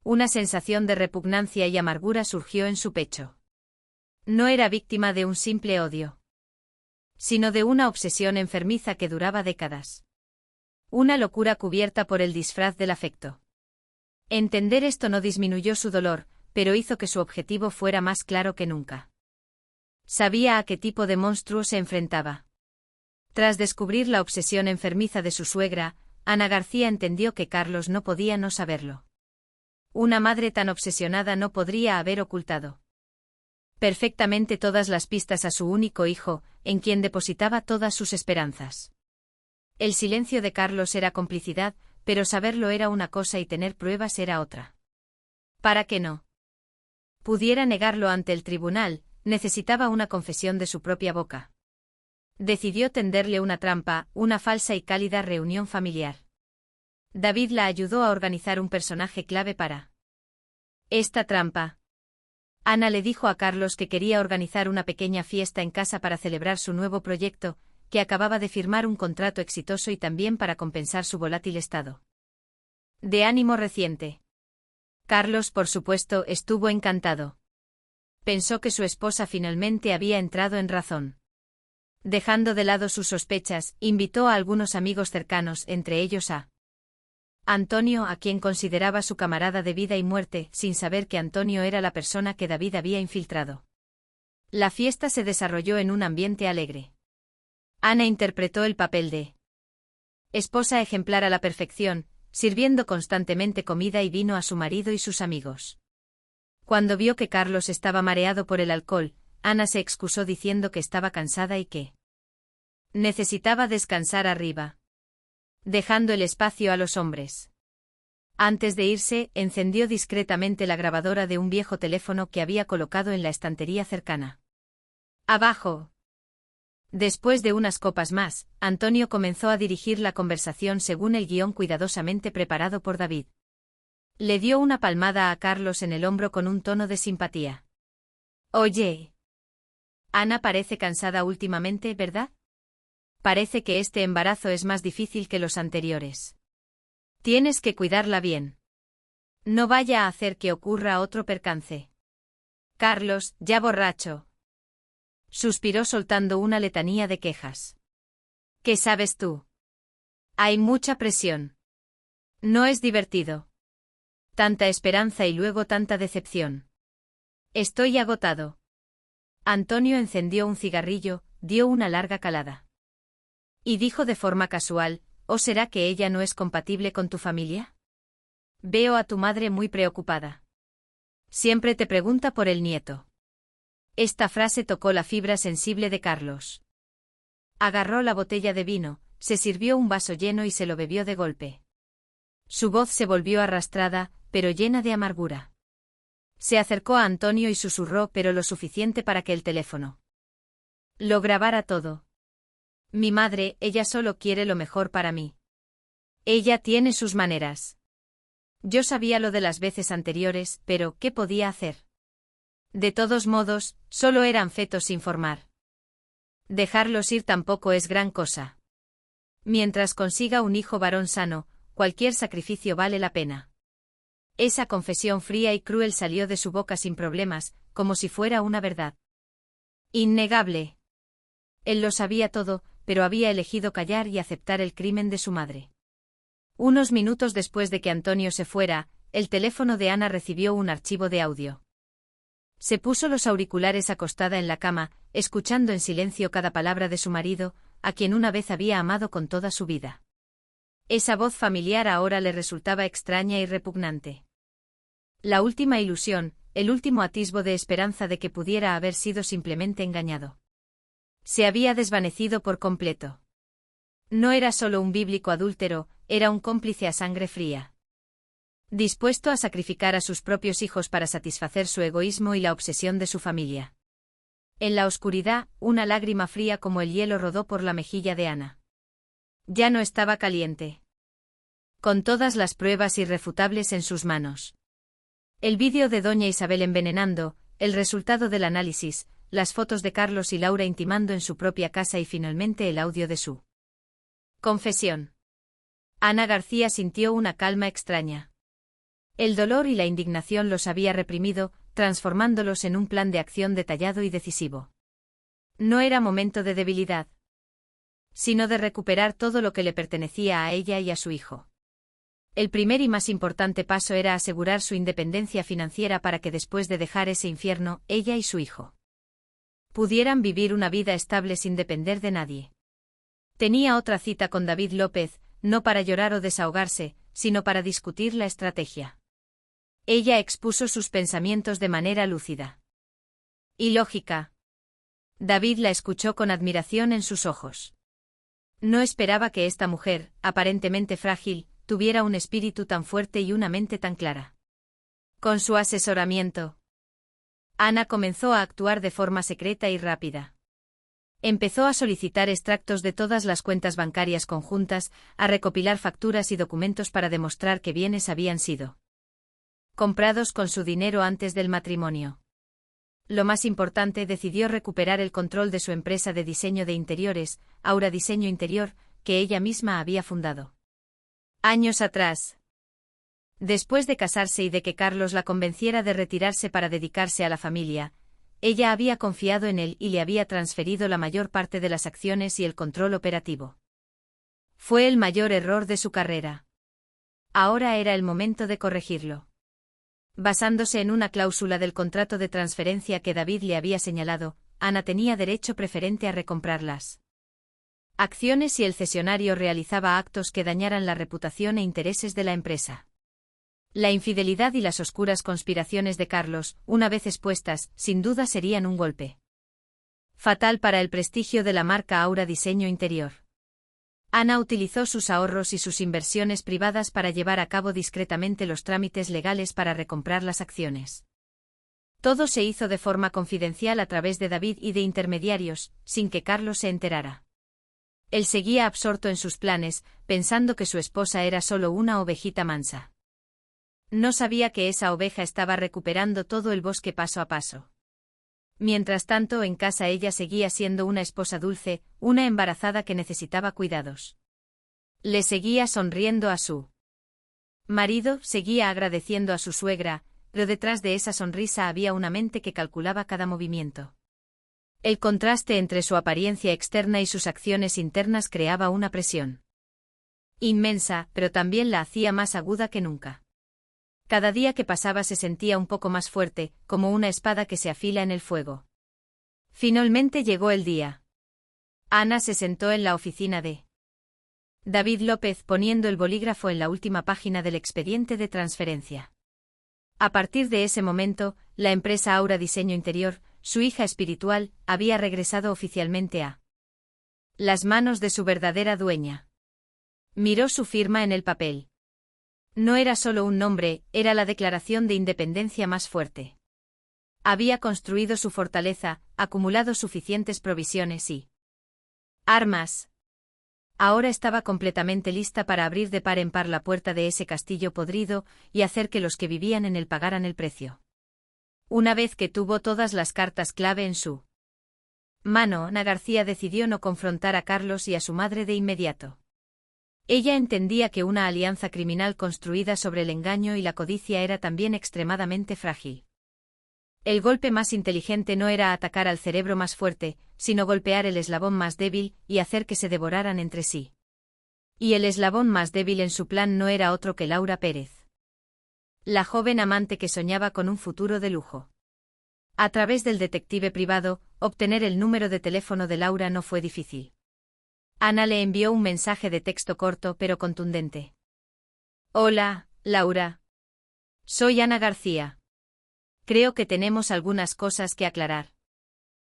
Una sensación de repugnancia y amargura surgió en su pecho. No era víctima de un simple odio, sino de una obsesión enfermiza que duraba décadas. Una locura cubierta por el disfraz del afecto. Entender esto no disminuyó su dolor, pero hizo que su objetivo fuera más claro que nunca. Sabía a qué tipo de monstruo se enfrentaba. Tras descubrir la obsesión enfermiza de su suegra, Ana García entendió que Carlos no podía no saberlo. Una madre tan obsesionada no podría haber ocultado perfectamente todas las pistas a su único hijo, en quien depositaba todas sus esperanzas. El silencio de Carlos era complicidad, pero saberlo era una cosa y tener pruebas era otra. Para que no pudiera negarlo ante el tribunal, necesitaba una confesión de su propia boca. Decidió tenderle una trampa, una falsa y cálida reunión familiar. David la ayudó a organizar un personaje clave para esta trampa. Ana le dijo a Carlos que quería organizar una pequeña fiesta en casa para celebrar su nuevo proyecto, que acababa de firmar un contrato exitoso y también para compensar su volátil estado de ánimo reciente. Carlos, por supuesto, estuvo encantado. Pensó que su esposa finalmente había entrado en razón. Dejando de lado sus sospechas, invitó a algunos amigos cercanos, entre ellos a Antonio, a quien consideraba su camarada de vida y muerte, sin saber que Antonio era la persona que David había infiltrado. La fiesta se desarrolló en un ambiente alegre. Ana interpretó el papel de esposa ejemplar a la perfección, sirviendo constantemente comida y vino a su marido y sus amigos. Cuando vio que Carlos estaba mareado por el alcohol, Ana se excusó diciendo que estaba cansada y que necesitaba descansar arriba, dejando el espacio a los hombres. Antes de irse, encendió discretamente la grabadora de un viejo teléfono que había colocado en la estantería cercana. Abajo. Después de unas copas más, Antonio comenzó a dirigir la conversación según el guión cuidadosamente preparado por David. Le dio una palmada a Carlos en el hombro con un tono de simpatía. Oye. Ana parece cansada últimamente, ¿verdad? Parece que este embarazo es más difícil que los anteriores. Tienes que cuidarla bien. No vaya a hacer que ocurra otro percance. Carlos, ya borracho. Suspiró soltando una letanía de quejas. ¿Qué sabes tú? Hay mucha presión. No es divertido. Tanta esperanza y luego tanta decepción. Estoy agotado. Antonio encendió un cigarrillo, dio una larga calada. Y dijo de forma casual, ¿o será que ella no es compatible con tu familia? Veo a tu madre muy preocupada. Siempre te pregunta por el nieto. Esta frase tocó la fibra sensible de Carlos. Agarró la botella de vino, se sirvió un vaso lleno y se lo bebió de golpe. Su voz se volvió arrastrada, pero llena de amargura. Se acercó a Antonio y susurró, pero lo suficiente para que el teléfono lo grabara todo. Mi madre, ella solo quiere lo mejor para mí. Ella tiene sus maneras. Yo sabía lo de las veces anteriores, pero ¿qué podía hacer? De todos modos, solo eran fetos sin formar. Dejarlos ir tampoco es gran cosa. Mientras consiga un hijo varón sano, cualquier sacrificio vale la pena. Esa confesión fría y cruel salió de su boca sin problemas, como si fuera una verdad innegable. Él lo sabía todo, pero había elegido callar y aceptar el crimen de su madre. Unos minutos después de que Antonio se fuera, el teléfono de Ana recibió un archivo de audio. Se puso los auriculares acostada en la cama, escuchando en silencio cada palabra de su marido, a quien una vez había amado con toda su vida. Esa voz familiar ahora le resultaba extraña y repugnante. La última ilusión, el último atisbo de esperanza de que pudiera haber sido simplemente engañado, se había desvanecido por completo. No era solo un bíblico adúltero, era un cómplice a sangre fría, dispuesto a sacrificar a sus propios hijos para satisfacer su egoísmo y la obsesión de su familia. En la oscuridad, una lágrima fría como el hielo rodó por la mejilla de Ana. Ya no estaba caliente. Con todas las pruebas irrefutables en sus manos. El vídeo de doña Isabel envenenando, el resultado del análisis, las fotos de Carlos y Laura intimando en su propia casa y finalmente el audio de su confesión. Ana García sintió una calma extraña. El dolor y la indignación los había reprimido, transformándolos en un plan de acción detallado y decisivo. No era momento de debilidad, sino de recuperar todo lo que le pertenecía a ella y a su hijo. El primer y más importante paso era asegurar su independencia financiera para que después de dejar ese infierno, ella y su hijo pudieran vivir una vida estable sin depender de nadie. Tenía otra cita con David López, no para llorar o desahogarse, sino para discutir la estrategia. Ella expuso sus pensamientos de manera lúcida y lógica. David la escuchó con admiración en sus ojos. No esperaba que esta mujer, aparentemente frágil, tuviera un espíritu tan fuerte y una mente tan clara. Con su asesoramiento, Ana comenzó a actuar de forma secreta y rápida. Empezó a solicitar extractos de todas las cuentas bancarias conjuntas, a recopilar facturas y documentos para demostrar que bienes habían sido comprados con su dinero antes del matrimonio. Lo más importante, decidió recuperar el control de su empresa de diseño de interiores, Aura Diseño Interior, que ella misma había fundado años atrás. Después de casarse y de que Carlos la convenciera de retirarse para dedicarse a la familia, ella había confiado en él y le había transferido la mayor parte de las acciones y el control operativo. Fue el mayor error de su carrera. Ahora era el momento de corregirlo. Basándose en una cláusula del contrato de transferencia que David le había señalado, Ana tenía derecho preferente a recomprar las acciones si el cesionario realizaba actos que dañaran la reputación e intereses de la empresa. La infidelidad y las oscuras conspiraciones de Carlos, una vez expuestas, sin duda serían un golpe fatal para el prestigio de la marca Aura Diseño Interior. Ana utilizó sus ahorros y sus inversiones privadas para llevar a cabo discretamente los trámites legales para recomprar las acciones. Todo se hizo de forma confidencial a través de David y de intermediarios, sin que Carlos se enterara. Él seguía absorto en sus planes, pensando que su esposa era solo una ovejita mansa. No sabía que esa oveja estaba recuperando todo el bosque paso a paso. Mientras tanto, en casa ella seguía siendo una esposa dulce, una embarazada que necesitaba cuidados. Le seguía sonriendo a su marido, seguía agradeciendo a su suegra, pero detrás de esa sonrisa había una mente que calculaba cada movimiento. El contraste entre su apariencia externa y sus acciones internas creaba una presión inmensa, pero también la hacía más aguda que nunca. Cada día que pasaba se sentía un poco más fuerte, como una espada que se afila en el fuego. Finalmente llegó el día. Ana se sentó en la oficina de David López poniendo el bolígrafo en la última página del expediente de transferencia. A partir de ese momento, la empresa Aura Diseño Interior, su hija espiritual, había regresado oficialmente a las manos de su verdadera dueña. Miró su firma en el papel. No era solo un nombre, era la declaración de independencia más fuerte. Había construido su fortaleza, acumulado suficientes provisiones y armas. Ahora estaba completamente lista para abrir de par en par la puerta de ese castillo podrido y hacer que los que vivían en él pagaran el precio. Una vez que tuvo todas las cartas clave en su mano, Ana García decidió no confrontar a Carlos y a su madre de inmediato. Ella entendía que una alianza criminal construida sobre el engaño y la codicia era también extremadamente frágil. El golpe más inteligente no era atacar al cerebro más fuerte, sino golpear el eslabón más débil y hacer que se devoraran entre sí. Y el eslabón más débil en su plan no era otro que Laura Pérez, la joven amante que soñaba con un futuro de lujo. A través del detective privado, obtener el número de teléfono de Laura no fue difícil. Ana le envió un mensaje de texto corto pero contundente. Hola, Laura. Soy Ana García. Creo que tenemos algunas cosas que aclarar.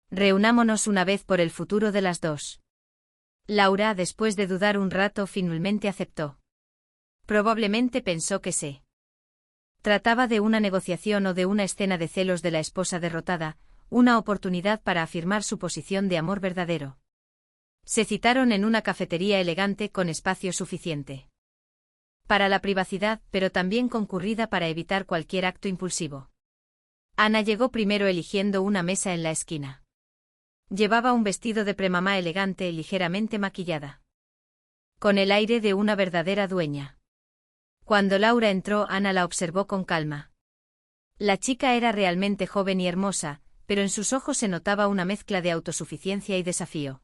Reunámonos una vez por el futuro de las dos. Laura, después de dudar un rato, finalmente aceptó. Probablemente pensó que se trataba de una negociación o de una escena de celos de la esposa derrotada, una oportunidad para afirmar su posición de amor verdadero. Se citaron en una cafetería elegante con espacio suficiente para la privacidad, pero también concurrida para evitar cualquier acto impulsivo. Ana llegó primero eligiendo una mesa en la esquina. Llevaba un vestido de premamá elegante y ligeramente maquillada, con el aire de una verdadera dueña. Cuando Laura entró, Ana la observó con calma. La chica era realmente joven y hermosa, pero en sus ojos se notaba una mezcla de autosuficiencia y desafío.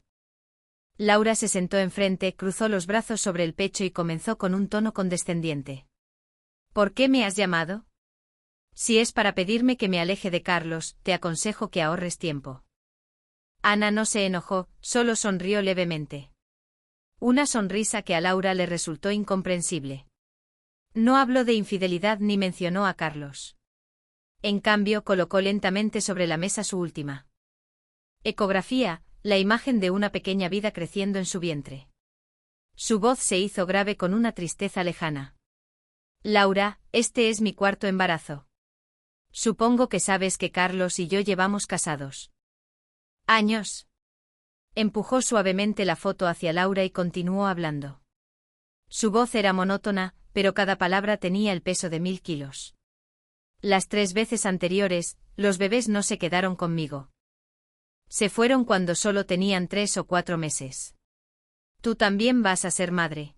Laura se sentó enfrente, cruzó los brazos sobre el pecho y comenzó con un tono condescendiente. ¿Por qué me has llamado? Si es para pedirme que me aleje de Carlos, te aconsejo que ahorres tiempo. Ana no se enojó, solo sonrió levemente. Una sonrisa que a Laura le resultó incomprensible. No habló de infidelidad ni mencionó a Carlos. En cambio, colocó lentamente sobre la mesa su última ecografía, la imagen de una pequeña vida creciendo en su vientre. Su voz se hizo grave con una tristeza lejana. Laura, este es mi cuarto embarazo. Supongo que sabes que Carlos y yo llevamos casados años. Empujó suavemente la foto hacia Laura y continuó hablando. Su voz era monótona, pero cada palabra tenía el peso de 1000 kilos. Las 3 veces anteriores, los bebés no se quedaron conmigo. Se fueron cuando solo tenían 3 o 4 meses. Tú también vas a ser madre.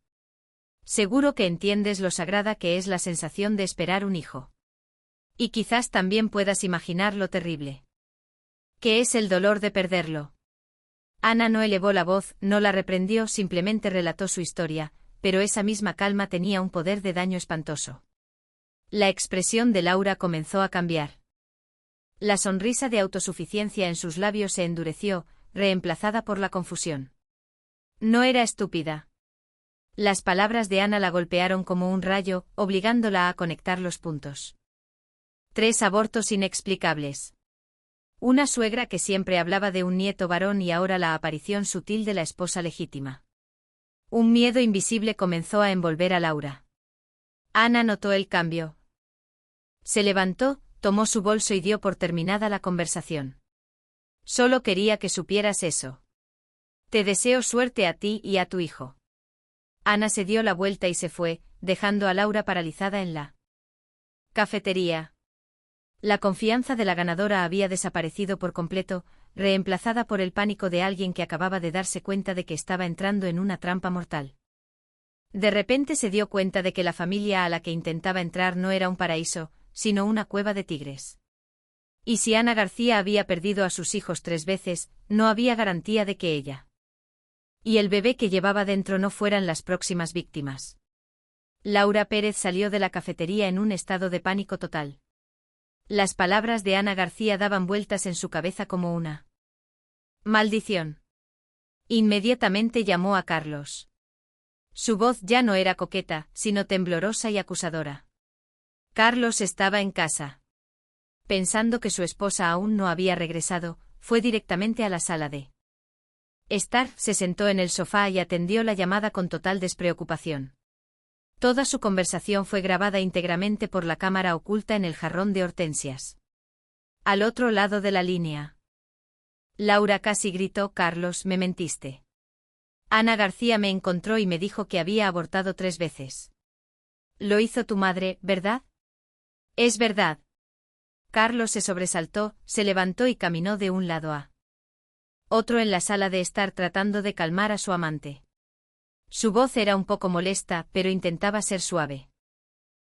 Seguro que entiendes lo sagrada que es la sensación de esperar un hijo. Y quizás también puedas imaginar lo terrible que es el dolor de perderlo. Ana no elevó la voz, no la reprendió, simplemente relató su historia, pero esa misma calma tenía un poder de daño espantoso. La expresión de Laura comenzó a cambiar. La sonrisa de autosuficiencia en sus labios se endureció, reemplazada por la confusión. No era estúpida. Las palabras de Ana la golpearon como un rayo, obligándola a conectar los puntos. 3 abortos inexplicables. Una suegra que siempre hablaba de un nieto varón y ahora la aparición sutil de la esposa legítima. Un miedo invisible comenzó a envolver a Laura. Ana notó el cambio. Se levantó, tomó su bolso y dio por terminada la conversación. Solo quería que supieras eso. Te deseo suerte a ti y a tu hijo. Ana se dio la vuelta y se fue, dejando a Laura paralizada en la cafetería. La confianza de la ganadora había desaparecido por completo, reemplazada por el pánico de alguien que acababa de darse cuenta de que estaba entrando en una trampa mortal. De repente se dio cuenta de que la familia a la que intentaba entrar no era un paraíso, sino una cueva de tigres. Y si Ana García había perdido a sus hijos 3 veces, no había garantía de que ella y el bebé que llevaba dentro no fueran las próximas víctimas. Laura Pérez salió de la cafetería en un estado de pánico total. Las palabras de Ana García daban vueltas en su cabeza como una maldición. Inmediatamente llamó a Carlos. Su voz ya no era coqueta, sino temblorosa y acusadora. Carlos estaba en casa. Pensando que su esposa aún no había regresado, fue directamente a la sala de estar, se sentó en el sofá y atendió la llamada con total despreocupación. Toda su conversación fue grabada íntegramente por la cámara oculta en el jarrón de hortensias. Al otro lado de la línea. Laura casi gritó: Carlos, me mentiste. Ana García me encontró y me dijo que había abortado 3 veces. Lo hizo tu madre, ¿verdad? Es verdad. Carlos se sobresaltó, se levantó y caminó de un lado a otro en la sala de estar tratando de calmar a su amante. Su voz era un poco molesta, pero intentaba ser suave.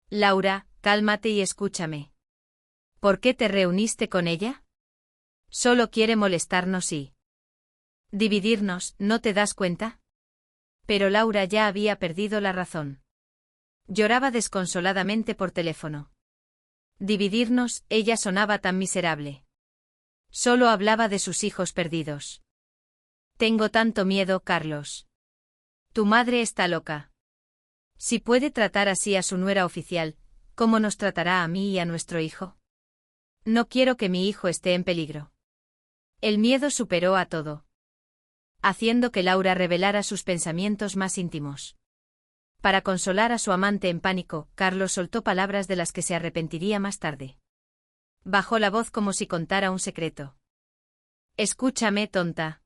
Laura, cálmate y escúchame. ¿Por qué te reuniste con ella? Solo quiere molestarnos y dividirnos, ¿no te das cuenta? Pero Laura ya había perdido la razón. Lloraba desconsoladamente por teléfono. Dividirnos, ella sonaba tan miserable. Solo hablaba de sus hijos perdidos. Tengo tanto miedo, Carlos. Tu madre está loca. Si puede tratar así a su nuera oficial, ¿cómo nos tratará a mí y a nuestro hijo? No quiero que mi hijo esté en peligro. El miedo superó a todo, haciendo que Laura revelara sus pensamientos más íntimos. Para consolar a su amante en pánico, Carlos soltó palabras de las que se arrepentiría más tarde. Bajó la voz como si contara un secreto. Escúchame, tonta.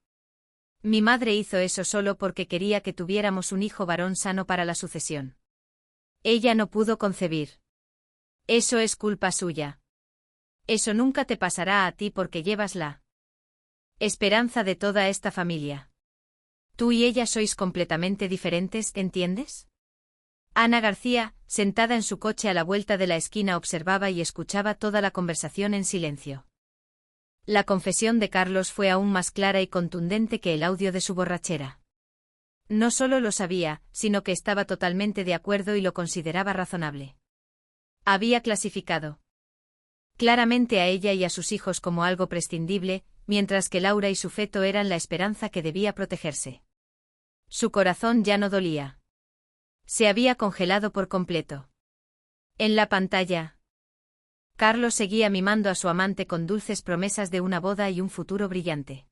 Mi madre hizo eso solo porque quería que tuviéramos un hijo varón sano para la sucesión. Ella no pudo concebir. Eso es culpa suya. Eso nunca te pasará a ti porque llevas la esperanza de toda esta familia. Tú y ella sois completamente diferentes, ¿entiendes? Ana García, sentada en su coche a la vuelta de la esquina, observaba y escuchaba toda la conversación en silencio. La confesión de Carlos fue aún más clara y contundente que el audio de su borrachera. No solo lo sabía, sino que estaba totalmente de acuerdo y lo consideraba razonable. Había clasificado claramente a ella y a sus hijos como algo prescindible, mientras que Laura y su feto eran la esperanza que debía protegerse. Su corazón ya no dolía. Se había congelado por completo. En la pantalla, Carlos seguía mimando a su amante con dulces promesas de una boda y un futuro brillante.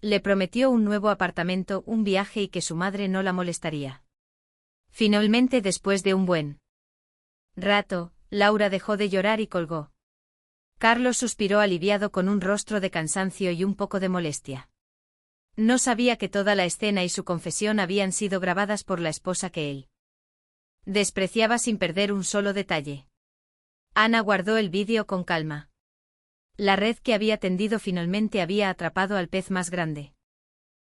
Le prometió un nuevo apartamento, un viaje y que su madre no la molestaría. Finalmente, después de un buen rato, Laura dejó de llorar y colgó. Carlos suspiró aliviado con un rostro de cansancio y un poco de molestia. No sabía que toda la escena y su confesión habían sido grabadas por la esposa que él despreciaba sin perder un solo detalle. Ana guardó el vídeo con calma. La red que había tendido finalmente había atrapado al pez más grande.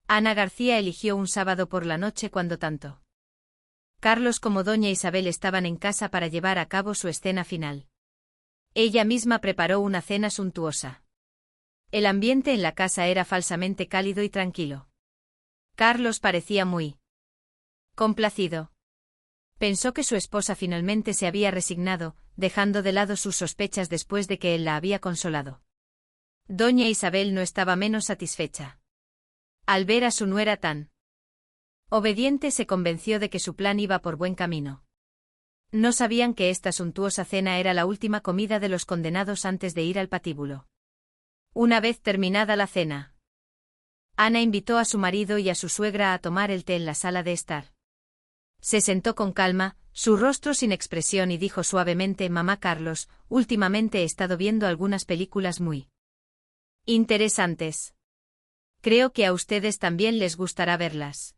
Ana García eligió un sábado por la noche cuando tanto Carlos como doña Isabel estaban en casa para llevar a cabo su escena final. Ella misma preparó una cena suntuosa. El ambiente en la casa era falsamente cálido y tranquilo. Carlos parecía muy complacido. Pensó que su esposa finalmente se había resignado, dejando de lado sus sospechas después de que él la había consolado. Doña Isabel no estaba menos satisfecha. Al ver a su nuera tan obediente, se convenció de que su plan iba por buen camino. No sabían que esta suntuosa cena era la última comida de los condenados antes de ir al patíbulo. Una vez terminada la cena, Ana invitó a su marido y a su suegra a tomar el té en la sala de estar. Se sentó con calma, su rostro sin expresión, y dijo suavemente: «Mamá Carlos, últimamente he estado viendo algunas películas muy interesantes. Creo que a ustedes también les gustará verlas».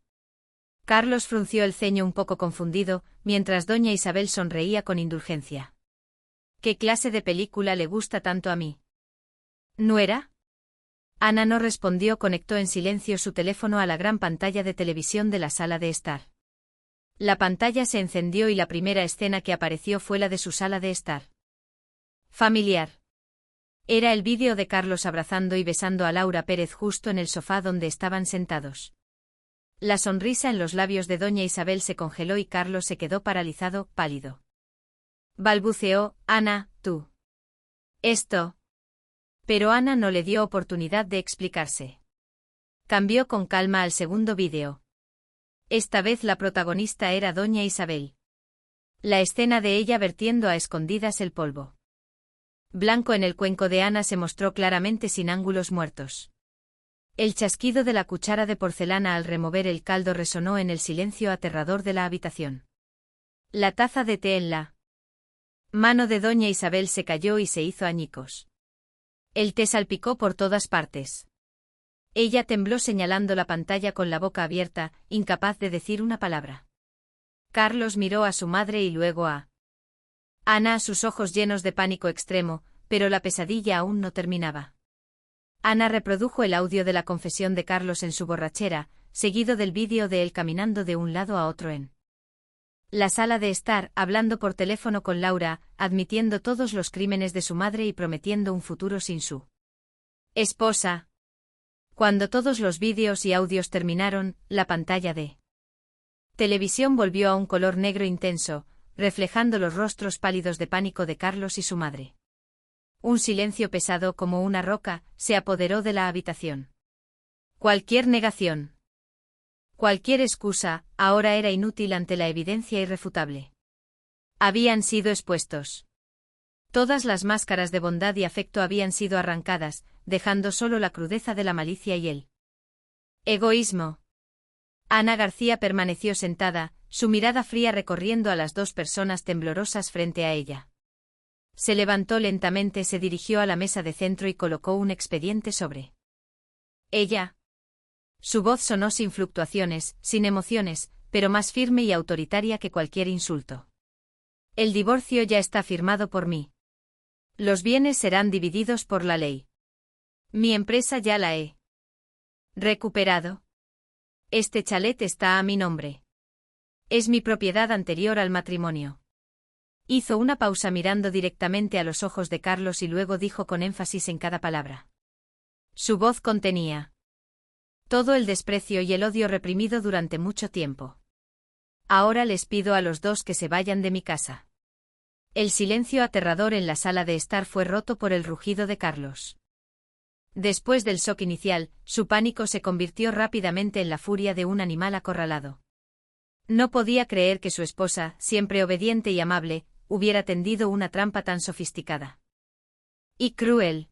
Carlos frunció el ceño un poco confundido, mientras doña Isabel sonreía con indulgencia. «¿Qué clase de película le gusta tanto a mí, nuera?». Ana no respondió. Conectó en silencio su teléfono a la gran pantalla de televisión de la sala de estar. La pantalla se encendió y la primera escena que apareció fue la de su sala de estar familiar. Era el vídeo de Carlos abrazando y besando a Laura Pérez justo en el sofá donde estaban sentados. La sonrisa en los labios de doña Isabel se congeló y Carlos se quedó paralizado, pálido. Balbuceó: «Ana, tú. Esto». Pero Ana no le dio oportunidad de explicarse. Cambió con calma al segundo vídeo. Esta vez la protagonista era doña Isabel. La escena de ella vertiendo a escondidas el polvo blanco en el cuenco de Ana se mostró claramente sin ángulos muertos. El chasquido de la cuchara de porcelana al remover el caldo resonó en el silencio aterrador de la habitación. La taza de té en la mano de doña Isabel se cayó y se hizo añicos. El té salpicó por todas partes. Ella tembló señalando la pantalla con la boca abierta, incapaz de decir una palabra. Carlos miró a su madre y luego a Ana, sus ojos llenos de pánico extremo, pero la pesadilla aún no terminaba. Ana reprodujo el audio de la confesión de Carlos en su borrachera, seguido del vídeo de él caminando de un lado a otro en la sala de estar, hablando por teléfono con Laura, admitiendo todos los crímenes de su madre y prometiendo un futuro sin su esposa. Cuando todos los vídeos y audios terminaron, la pantalla de televisión volvió a un color negro intenso, reflejando los rostros pálidos de pánico de Carlos y su madre. Un silencio pesado como una roca se apoderó de la habitación. Cualquier negación, cualquier excusa, ahora era inútil ante la evidencia irrefutable. Habían sido expuestos. Todas las máscaras de bondad y afecto habían sido arrancadas, dejando solo la crudeza de la malicia y el egoísmo. Ana García permaneció sentada, su mirada fría recorriendo a las dos personas temblorosas frente a ella. Se levantó lentamente, se dirigió a la mesa de centro y colocó un expediente sobre ella. Su voz sonó sin fluctuaciones, sin emociones, pero más firme y autoritaria que cualquier insulto. El divorcio ya está firmado por mí. Los bienes serán divididos por la ley. Mi empresa ya la he recuperado. Este chalet está a mi nombre. Es mi propiedad anterior al matrimonio. Hizo una pausa mirando directamente a los ojos de Carlos y luego dijo con énfasis en cada palabra. Su voz contenía todo el desprecio y el odio reprimido durante mucho tiempo. Ahora les pido a los dos que se vayan de mi casa. El silencio aterrador en la sala de estar fue roto por el rugido de Carlos. Después del shock inicial, su pánico se convirtió rápidamente en la furia de un animal acorralado. No podía creer que su esposa, siempre obediente y amable, hubiera tendido una trampa tan sofisticada. Y cruel.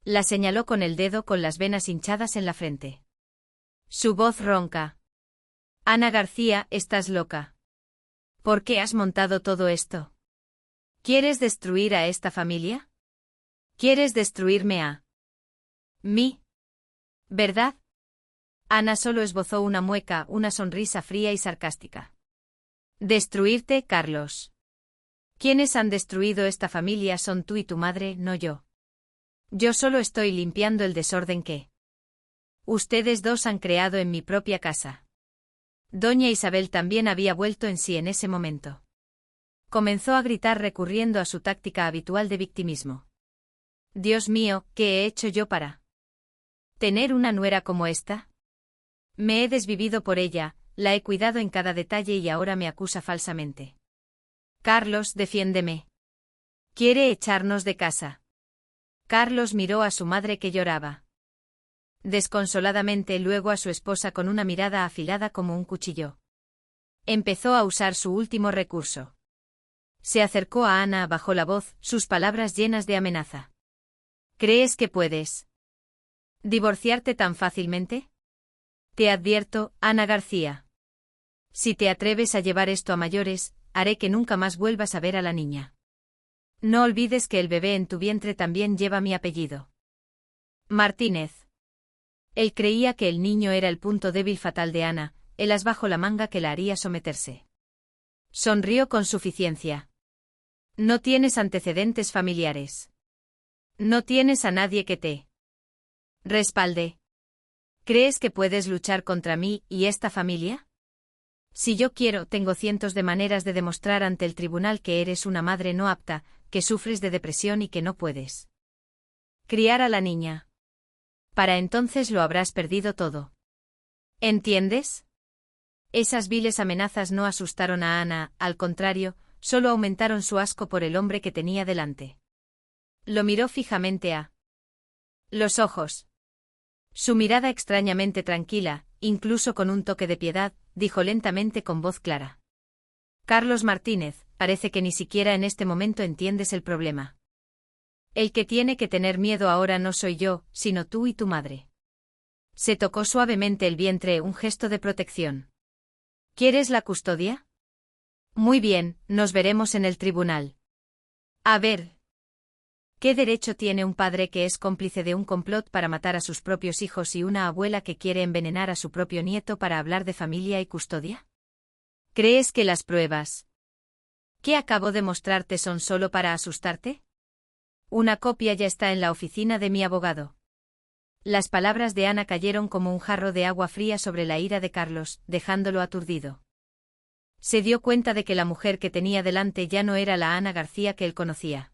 La señaló con el dedo con las venas hinchadas en la frente. Su voz ronca. Ana García, estás loca. ¿Por qué has montado todo esto? ¿Quieres destruir a esta familia? ¿Quieres destruirme a mí? ¿Verdad? Ana solo esbozó una mueca, una sonrisa fría y sarcástica. ¿Destruirte, Carlos? Quienes han destruido esta familia son tú y tu madre, no yo. Yo solo estoy limpiando el desorden que ustedes dos han creado en mi propia casa. Doña Isabel también había vuelto en sí en ese momento. Comenzó a gritar recurriendo a su táctica habitual de victimismo. Dios mío, ¿qué he hecho yo para tener una nuera como esta? Me he desvivido por ella, la he cuidado en cada detalle y ahora me acusa falsamente. Carlos, defiéndeme. Quiere echarnos de casa. Carlos miró a su madre que lloraba desconsoladamente, luego a su esposa con una mirada afilada como un cuchillo. Empezó a usar su último recurso. Se acercó a Ana, bajó la voz, sus palabras llenas de amenaza. ¿Crees que puedes divorciarte tan fácilmente? Te advierto, Ana García. Si te atreves a llevar esto a mayores, haré que nunca más vuelvas a ver a la niña. No olvides que el bebé en tu vientre también lleva mi apellido. Martínez. Él creía que el niño era el punto débil fatal de Ana, el as bajo la manga que la haría someterse. Sonrió con suficiencia. No tienes antecedentes familiares. No tienes a nadie que te respalde. ¿Crees que puedes luchar contra mí y esta familia? Si yo quiero, tengo cientos de maneras de demostrar ante el tribunal que eres una madre no apta, que sufres de depresión y que no puedes criar a la niña. Para entonces lo habrás perdido todo. ¿Entiendes? Esas viles amenazas no asustaron a Ana, al contrario, solo aumentaron su asco por el hombre que tenía delante. Lo miró fijamente a los ojos. Su mirada extrañamente tranquila, incluso con un toque de piedad, dijo lentamente con voz clara. Carlos Martínez, parece que ni siquiera en este momento entiendes el problema. El que tiene que tener miedo ahora no soy yo, sino tú y tu madre. Se tocó suavemente el vientre, un gesto de protección. ¿Quieres la custodia? Muy bien, nos veremos en el tribunal. A ver. ¿Qué derecho tiene un padre que es cómplice de un complot para matar a sus propios hijos y una abuela que quiere envenenar a su propio nieto para hablar de familia y custodia? ¿Crees que las pruebas que acabo de mostrarte son solo para asustarte? Una copia ya está en la oficina de mi abogado. Las palabras de Ana cayeron como un jarro de agua fría sobre la ira de Carlos, dejándolo aturdido. Se dio cuenta de que la mujer que tenía delante ya no era la Ana García que él conocía.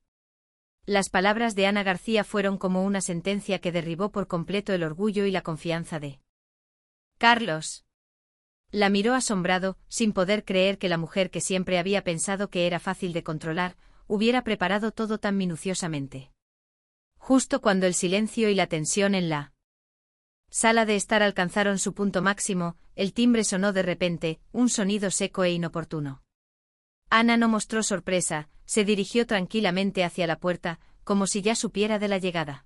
Las palabras de Ana García fueron como una sentencia que derribó por completo el orgullo y la confianza de Carlos. La miró asombrado, sin poder creer que la mujer que siempre había pensado que era fácil de controlar, hubiera preparado todo tan minuciosamente. Justo cuando el silencio y la tensión en la sala de estar alcanzaron su punto máximo, el timbre sonó de repente, un sonido seco e inoportuno. Ana no mostró sorpresa, se dirigió tranquilamente hacia la puerta, como si ya supiera de la llegada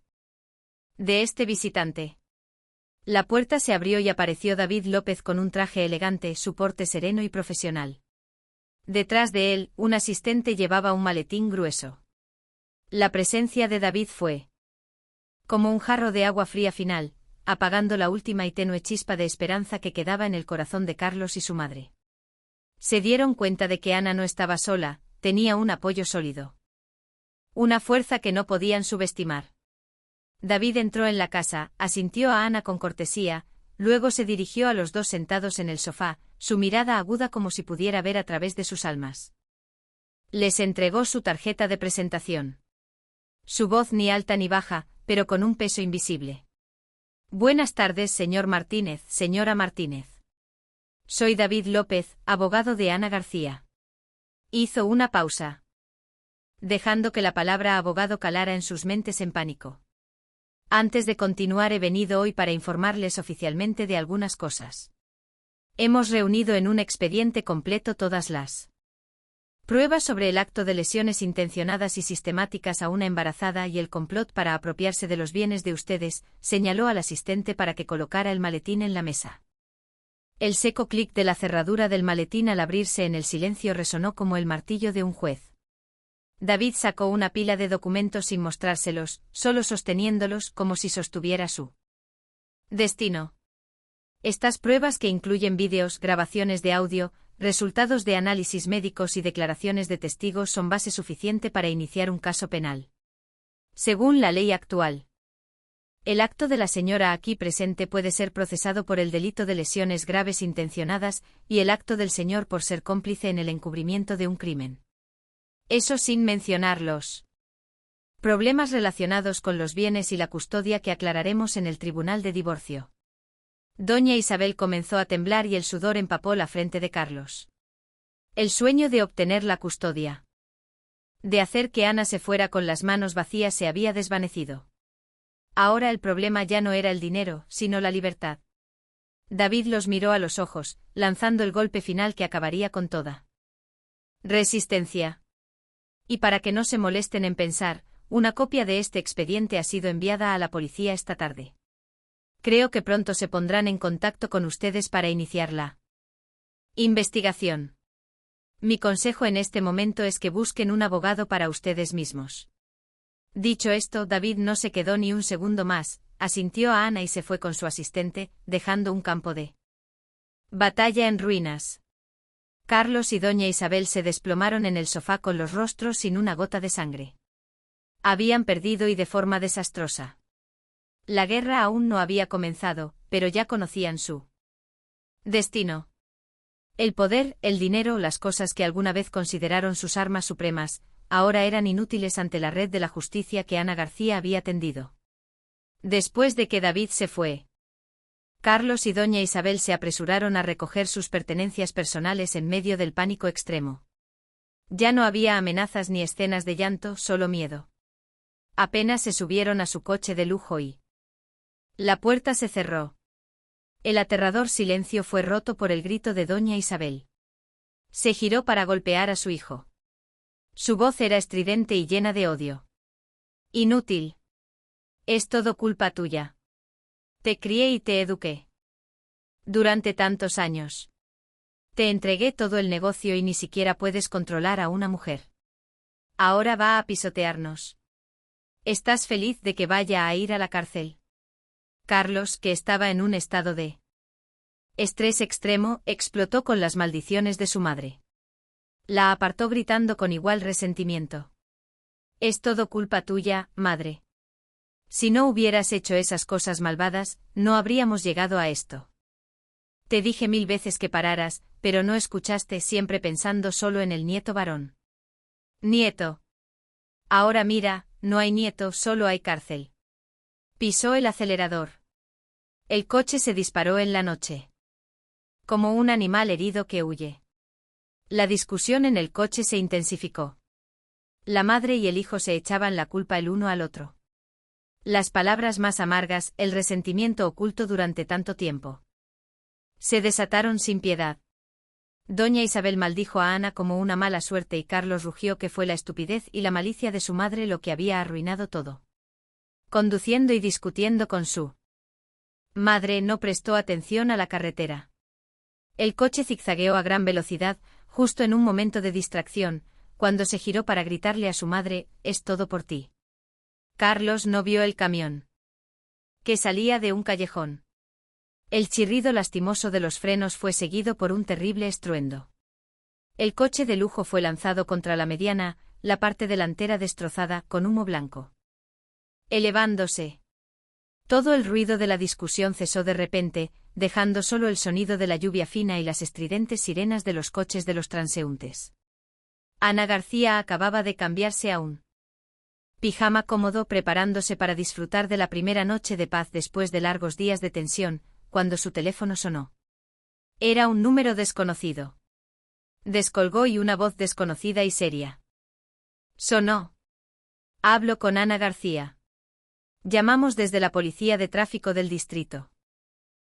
de este visitante. La puerta se abrió y apareció David López con un traje elegante, su porte sereno y profesional. Detrás de él, un asistente llevaba un maletín grueso. La presencia de David fue como un jarro de agua fría final, apagando la última y tenue chispa de esperanza que quedaba en el corazón de Carlos y su madre. Se dieron cuenta de que Ana no estaba sola, tenía un apoyo sólido. Una fuerza que no podían subestimar. David entró en la casa, asintió a Ana con cortesía, luego se dirigió a los dos sentados en el sofá, su mirada aguda como si pudiera ver a través de sus almas. Les entregó su tarjeta de presentación. Su voz ni alta ni baja, pero con un peso invisible. Buenas tardes, señor Martínez, señora Martínez. Soy David López, abogado de Ana García. Hizo una pausa, dejando que la palabra abogado calara en sus mentes en pánico. Antes de continuar he venido hoy para informarles oficialmente de algunas cosas. Hemos reunido en un expediente completo todas las pruebas sobre el acto de lesiones intencionadas y sistemáticas a una embarazada y el complot para apropiarse de los bienes de ustedes, señaló al asistente para que colocara el maletín en la mesa. El seco clic de la cerradura del maletín al abrirse en el silencio resonó como el martillo de un juez. David sacó una pila de documentos sin mostrárselos, solo sosteniéndolos como si sostuviera su destino. Estas pruebas, que incluyen vídeos, grabaciones de audio, resultados de análisis médicos y declaraciones de testigos, son base suficiente para iniciar un caso penal. Según la ley actual, el acto de la señora aquí presente puede ser procesado por el delito de lesiones graves intencionadas y el acto del señor por ser cómplice en el encubrimiento de un crimen. Eso sin mencionar los problemas relacionados con los bienes y la custodia que aclararemos en el tribunal de divorcio. Doña Isabel comenzó a temblar y el sudor empapó la frente de Carlos. El sueño de obtener la custodia, de hacer que Ana se fuera con las manos vacías, se había desvanecido. Ahora el problema ya no era el dinero, sino la libertad. David los miró a los ojos, lanzando el golpe final que acabaría con toda resistencia. Y para que no se molesten en pensar, una copia de este expediente ha sido enviada a la policía esta tarde. Creo que pronto se pondrán en contacto con ustedes para iniciar la investigación. Mi consejo en este momento es que busquen un abogado para ustedes mismos. Dicho esto, David no se quedó ni un segundo más, asintió a Ana y se fue con su asistente, dejando un campo de batalla en ruinas. Carlos y doña Isabel se desplomaron en el sofá con los rostros sin una gota de sangre. Habían perdido y de forma desastrosa. La guerra aún no había comenzado, pero ya conocían su destino. El poder, el dinero, las cosas que alguna vez consideraron sus armas supremas, ahora eran inútiles ante la red de la justicia que Ana García había tendido. Después de que David se fue, Carlos y doña Isabel se apresuraron a recoger sus pertenencias personales en medio del pánico extremo. Ya no había amenazas ni escenas de llanto, solo miedo. Apenas se subieron a su coche de lujo y la puerta se cerró. El aterrador silencio fue roto por el grito de doña Isabel. Se giró para golpear a su hijo. Su voz era estridente y llena de odio. Inútil. Es todo culpa tuya. Te crié y te eduqué. Durante tantos años. Te entregué todo el negocio y ni siquiera puedes controlar a una mujer. Ahora va a pisotearnos. ¿Estás feliz de que vaya a ir a la cárcel? Carlos, que estaba en un estado de estrés extremo, explotó con las maldiciones de su madre. La apartó gritando con igual resentimiento. Es todo culpa tuya, madre. Si no hubieras hecho esas cosas malvadas, no habríamos llegado a esto. Te dije 1000 veces que pararas, pero no escuchaste, siempre pensando solo en el nieto varón. Nieto. Ahora mira, no hay nieto, solo hay cárcel. Pisó el acelerador. El coche se disparó en la noche. Como un animal herido que huye. La discusión en el coche se intensificó. La madre y el hijo se echaban la culpa el uno al otro. Las palabras más amargas, el resentimiento oculto durante tanto tiempo. Se desataron sin piedad. Doña Isabel maldijo a Ana como una mala suerte y Carlos rugió que fue la estupidez y la malicia de su madre lo que había arruinado todo. Conduciendo y discutiendo con su madre, no prestó atención a la carretera. El coche zigzagueó a gran velocidad, justo en un momento de distracción, cuando se giró para gritarle a su madre, «Es todo por ti». Carlos no vio el camión, que salía de un callejón. El chirrido lastimoso de los frenos fue seguido por un terrible estruendo. El coche de lujo fue lanzado contra la mediana, la parte delantera destrozada, con humo blanco elevándose. Todo el ruido de la discusión cesó de repente, dejando solo el sonido de la lluvia fina y las estridentes sirenas de los coches de los transeúntes. Ana García acababa de cambiarse a un pijama cómodo, preparándose para disfrutar de la primera noche de paz después de largos días de tensión, cuando su teléfono sonó. Era un número desconocido. Descolgó y una voz desconocida y seria. Sonó. Hablo con Ana García. Llamamos desde la policía de tráfico del distrito.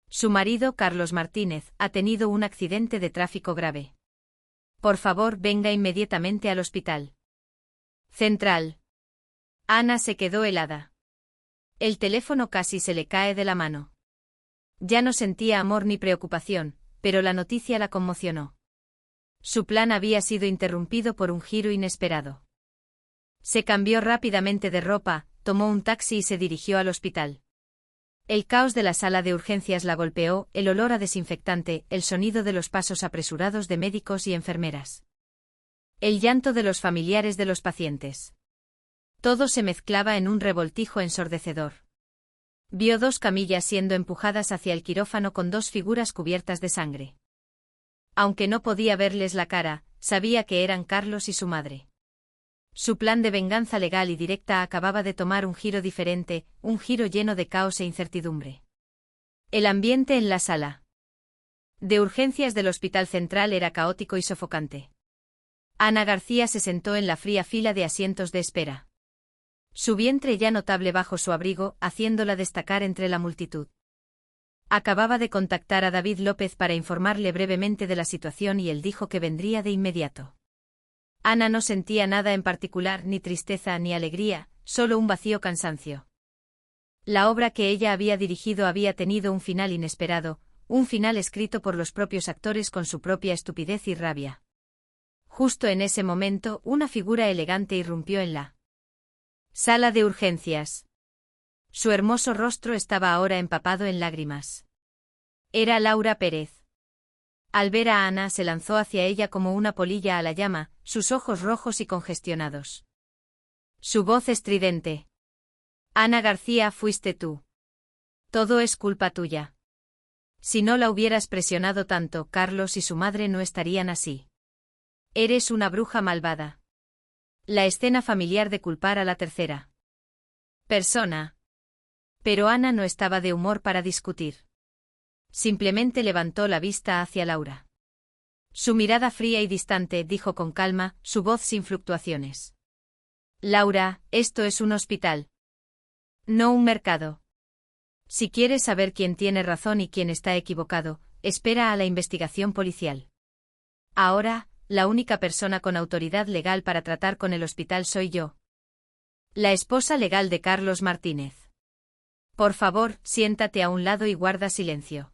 Su marido, Carlos Martínez, ha tenido un accidente de tráfico grave. Por favor, venga inmediatamente al hospital. Central. Ana se quedó helada. El teléfono casi se le cae de la mano. Ya no sentía amor ni preocupación, pero la noticia la conmocionó. Su plan había sido interrumpido por un giro inesperado. Se cambió rápidamente de ropa, tomó un taxi y se dirigió al hospital. El caos de la sala de urgencias la golpeó, el olor a desinfectante, el sonido de los pasos apresurados de médicos y enfermeras. El llanto de los familiares de los pacientes. Todo se mezclaba en un revoltijo ensordecedor. Vio 2 camillas siendo empujadas hacia el quirófano con 2 figuras cubiertas de sangre. Aunque no podía verles la cara, sabía que eran Carlos y su madre. Su plan de venganza legal y directa acababa de tomar un giro diferente, un giro lleno de caos e incertidumbre. El ambiente en la sala de urgencias del Hospital Central era caótico y sofocante. Ana García se sentó en la fría fila de asientos de espera. Su vientre ya notable bajo su abrigo, haciéndola destacar entre la multitud. Acababa de contactar a David López para informarle brevemente de la situación y él dijo que vendría de inmediato. Ana no sentía nada en particular, ni tristeza ni alegría, solo un vacío cansancio. La obra que ella había dirigido había tenido un final inesperado, un final escrito por los propios actores con su propia estupidez y rabia. Justo en ese momento, una figura elegante irrumpió en la sala de urgencias. Su hermoso rostro estaba ahora empapado en lágrimas. Era Laura Pérez. Al ver a Ana se lanzó hacia ella como una polilla a la llama, sus ojos rojos y congestionados. Su voz estridente. Ana García, fuiste tú. Todo es culpa tuya. Si no la hubieras presionado tanto, Carlos y su madre no estarían así. Eres una bruja malvada. La escena familiar de culpar a la tercera persona. Pero Ana no estaba de humor para discutir. Simplemente levantó la vista hacia Laura. Su mirada fría y distante dijo con calma, su voz sin fluctuaciones. Laura, esto es un hospital. No un mercado. Si quieres saber quién tiene razón y quién está equivocado, espera a la investigación policial. Ahora, la única persona con autoridad legal para tratar con el hospital soy yo. La esposa legal de Carlos Martínez. Por favor, siéntate a un lado y guarda silencio.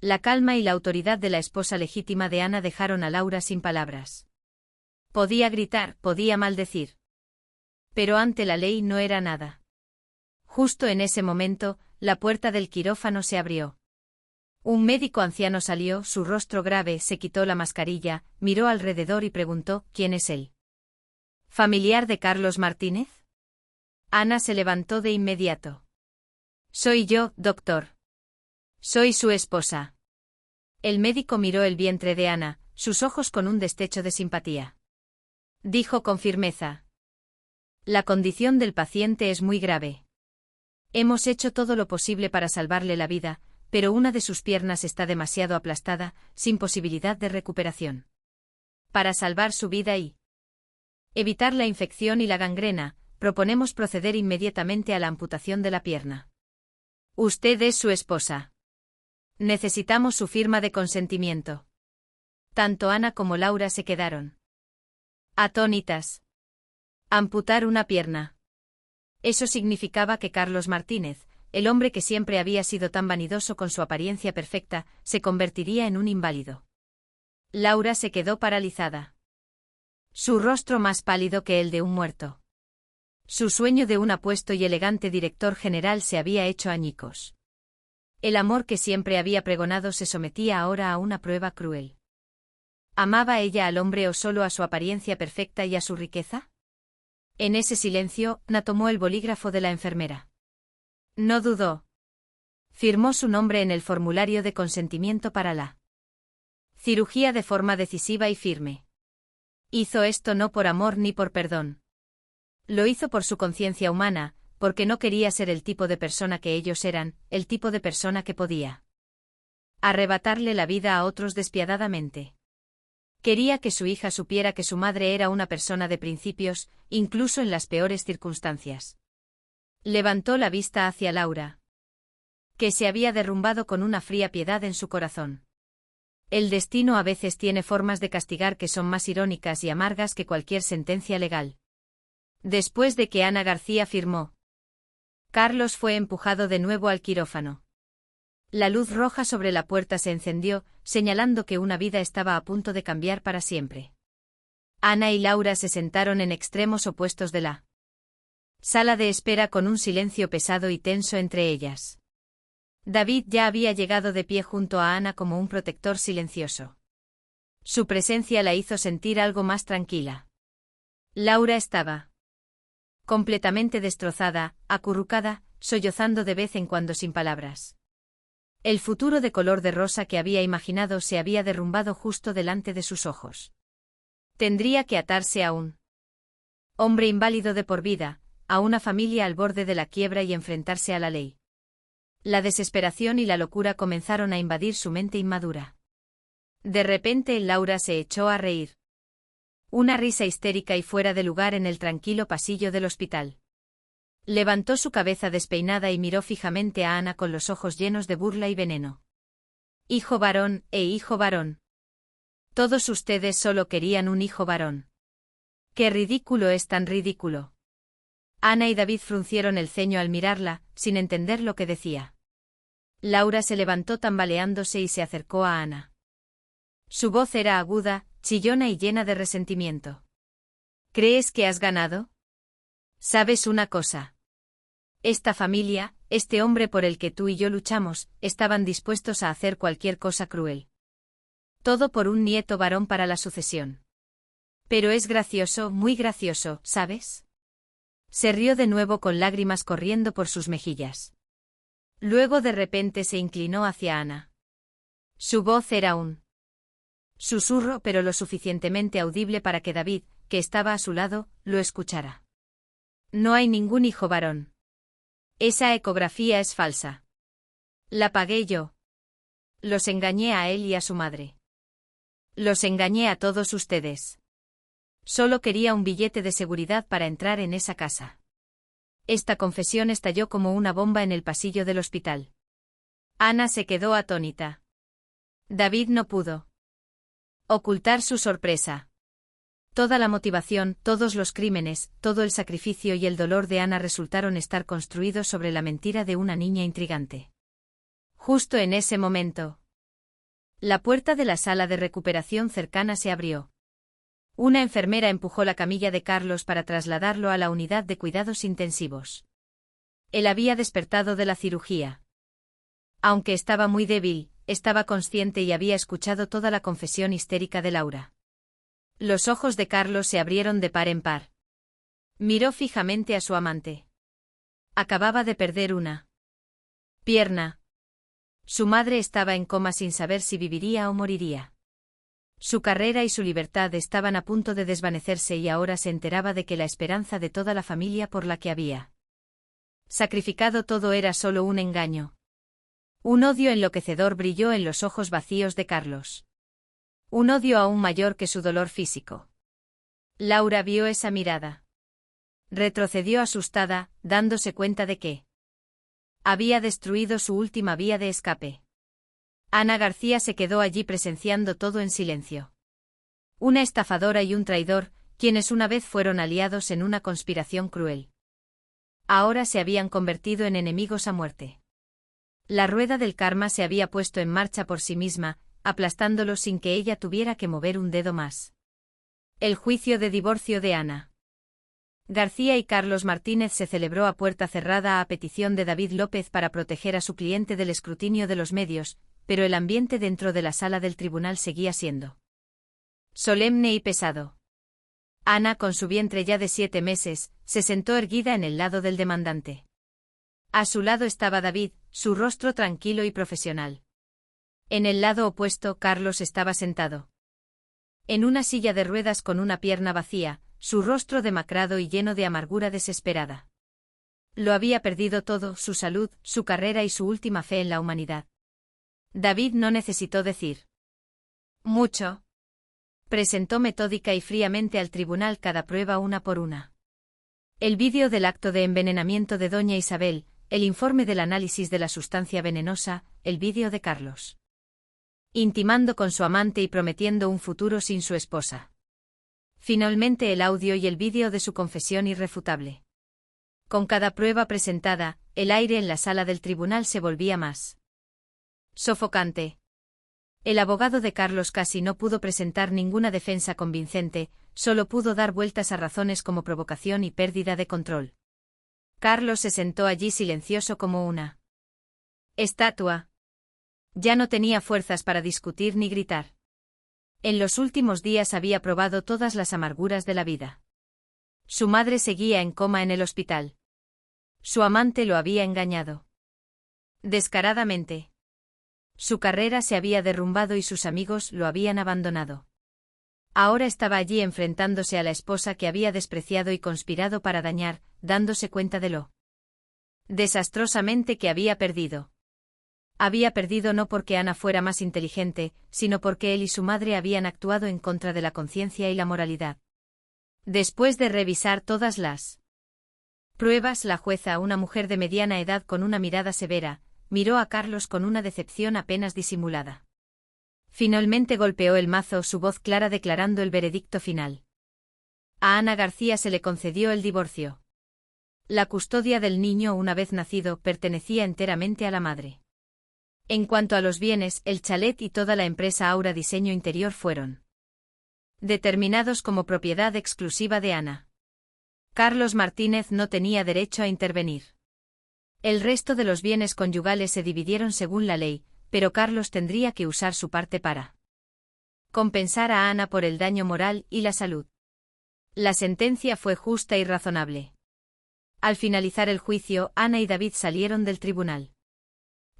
La calma y la autoridad de la esposa legítima de Ana dejaron a Laura sin palabras. Podía gritar, podía maldecir. Pero ante la ley no era nada. Justo en ese momento, la puerta del quirófano se abrió. Un médico anciano salió, su rostro grave, se quitó la mascarilla, miró alrededor y preguntó, ¿quién es él? ¿Familiar de Carlos Martínez? Ana se levantó de inmediato. Soy yo, doctor. Soy su esposa. El médico miró el vientre de Ana, sus ojos con un destello de simpatía. Dijo con firmeza. La condición del paciente es muy grave. Hemos hecho todo lo posible para salvarle la vida, pero una de sus piernas está demasiado aplastada, sin posibilidad de recuperación. Para salvar su vida y evitar la infección y la gangrena, proponemos proceder inmediatamente a la amputación de la pierna. Usted es su esposa. Necesitamos su firma de consentimiento. Tanto Ana como Laura se quedaron atónitas. Amputar una pierna. Eso significaba que Carlos Martínez, el hombre que siempre había sido tan vanidoso con su apariencia perfecta, se convertiría en un inválido. Laura se quedó paralizada. Su rostro más pálido que el de un muerto. Su sueño de un apuesto y elegante director general se había hecho añicos. El amor que siempre había pregonado se sometía ahora a una prueba cruel. ¿Amaba ella al hombre o solo a su apariencia perfecta y a su riqueza? En ese silencio, Ana tomó el bolígrafo de la enfermera. No dudó. Firmó su nombre en el formulario de consentimiento para la cirugía de forma decisiva y firme. Hizo esto no por amor ni por perdón. Lo hizo por su conciencia humana, porque no quería ser el tipo de persona que ellos eran, el tipo de persona que podía arrebatarle la vida a otros despiadadamente. Quería que su hija supiera que su madre era una persona de principios, incluso en las peores circunstancias. Levantó la vista hacia Laura, que se había derrumbado con una fría piedad en su corazón. El destino a veces tiene formas de castigar que son más irónicas y amargas que cualquier sentencia legal. Después de que Ana García firmó, Carlos fue empujado de nuevo al quirófano. La luz roja sobre la puerta se encendió, señalando que una vida estaba a punto de cambiar para siempre. Ana y Laura se sentaron en extremos opuestos de la sala de espera con un silencio pesado y tenso entre ellas. David ya había llegado de pie junto a Ana como un protector silencioso. Su presencia la hizo sentir algo más tranquila. Laura estaba completamente destrozada, acurrucada, sollozando de vez en cuando sin palabras. El futuro de color de rosa que había imaginado se había derrumbado justo delante de sus ojos. Tendría que atarse a un hombre inválido de por vida, a una familia al borde de la quiebra y enfrentarse a la ley. La desesperación y la locura comenzaron a invadir su mente inmadura. De repente Laura se echó a reír. Una risa histérica y fuera de lugar en el tranquilo pasillo del hospital. Levantó su cabeza despeinada y miró fijamente a Ana con los ojos llenos de burla y veneno. Hijo varón, hijo varón. Todos ustedes solo querían un hijo varón. ¡Qué ridículo es tan ridículo! Ana y David fruncieron el ceño al mirarla, sin entender lo que decía. Laura se levantó tambaleándose y se acercó a Ana. Su voz era aguda, chillona y llena de resentimiento. ¿Crees que has ganado? ¿Sabes una cosa? Esta familia, este hombre por el que tú y yo luchamos, estaban dispuestos a hacer cualquier cosa cruel. Todo por un nieto varón para la sucesión. Pero es gracioso, muy gracioso, ¿sabes? Se rió de nuevo con lágrimas corriendo por sus mejillas. Luego de repente se inclinó hacia Ana. Su voz era un susurro, pero lo suficientemente audible para que David, que estaba a su lado, lo escuchara. No hay ningún hijo varón. Esa ecografía es falsa. La pagué yo. Los engañé a él y a su madre. Los engañé a todos ustedes. Solo quería un billete de seguridad para entrar en esa casa. Esta confesión estalló como una bomba en el pasillo del hospital. Ana se quedó atónita. David no pudo ocultar su sorpresa. Toda la motivación, todos los crímenes, todo el sacrificio y el dolor de Ana resultaron estar construidos sobre la mentira de una niña intrigante. Justo en ese momento, la puerta de la sala de recuperación cercana se abrió. Una enfermera empujó la camilla de Carlos para trasladarlo a la unidad de cuidados intensivos. Él había despertado de la cirugía. Aunque estaba muy débil, estaba consciente y había escuchado toda la confesión histérica de Laura. Los ojos de Carlos se abrieron de par en par. Miró fijamente a su amante. Acababa de perder una pierna. Su madre estaba en coma sin saber si viviría o moriría. Su carrera y su libertad estaban a punto de desvanecerse y ahora se enteraba de que la esperanza de toda la familia por la que había sacrificado todo era solo un engaño. Un odio enloquecedor brilló en los ojos vacíos de Carlos. Un odio aún mayor que su dolor físico. Laura vio esa mirada. Retrocedió asustada, dándose cuenta de que había destruido su última vía de escape. Ana García se quedó allí presenciando todo en silencio. Una estafadora y un traidor, quienes una vez fueron aliados en una conspiración cruel. Ahora se habían convertido en enemigos a muerte. La rueda del karma se había puesto en marcha por sí misma, aplastándolo sin que ella tuviera que mover un dedo más. El juicio de divorcio de Ana García y Carlos Martínez se celebró a puerta cerrada a petición de David López para proteger a su cliente del escrutinio de los medios, pero el ambiente dentro de la sala del tribunal seguía siendo solemne y pesado. Ana, con su vientre ya de 7 meses, se sentó erguida en el lado del demandante. A su lado estaba David, su rostro tranquilo y profesional. En el lado opuesto, Carlos estaba sentado en una silla de ruedas con una pierna vacía, su rostro demacrado y lleno de amargura desesperada. Lo había perdido todo, su salud, su carrera y su última fe en la humanidad. David no necesitó decir mucho. Presentó metódica y fríamente al tribunal cada prueba una por una. El vídeo del acto de envenenamiento de doña Isabel, el informe del análisis de la sustancia venenosa, el vídeo de Carlos intimando con su amante y prometiendo un futuro sin su esposa. Finalmente el audio y el vídeo de su confesión irrefutable. Con cada prueba presentada, el aire en la sala del tribunal se volvía más sofocante. El abogado de Carlos casi no pudo presentar ninguna defensa convincente, solo pudo dar vueltas a razones como provocación y pérdida de control. Carlos se sentó allí silencioso como una estatua. Ya no tenía fuerzas para discutir ni gritar. En los últimos días había probado todas las amarguras de la vida. Su madre seguía en coma en el hospital. Su amante lo había engañado descaradamente. Su carrera se había derrumbado y sus amigos lo habían abandonado. Ahora estaba allí enfrentándose a la esposa que había despreciado y conspirado para dañar, dándose cuenta de lo desastrosamente que había perdido. Había perdido no porque Ana fuera más inteligente, sino porque él y su madre habían actuado en contra de la conciencia y la moralidad. Después de revisar todas las pruebas, la jueza, una mujer de mediana edad con una mirada severa, miró a Carlos con una decepción apenas disimulada. Finalmente golpeó el mazo, su voz clara declarando el veredicto final. A Ana García se le concedió el divorcio. La custodia del niño, una vez nacido, pertenecía enteramente a la madre. En cuanto a los bienes, el chalet y toda la empresa Aura Diseño Interior fueron determinados como propiedad exclusiva de Ana. Carlos Martínez no tenía derecho a intervenir. El resto de los bienes conyugales se dividieron según la ley, pero Carlos tendría que usar su parte para compensar a Ana por el daño moral y la salud. La sentencia fue justa y razonable. Al finalizar el juicio, Ana y David salieron del tribunal.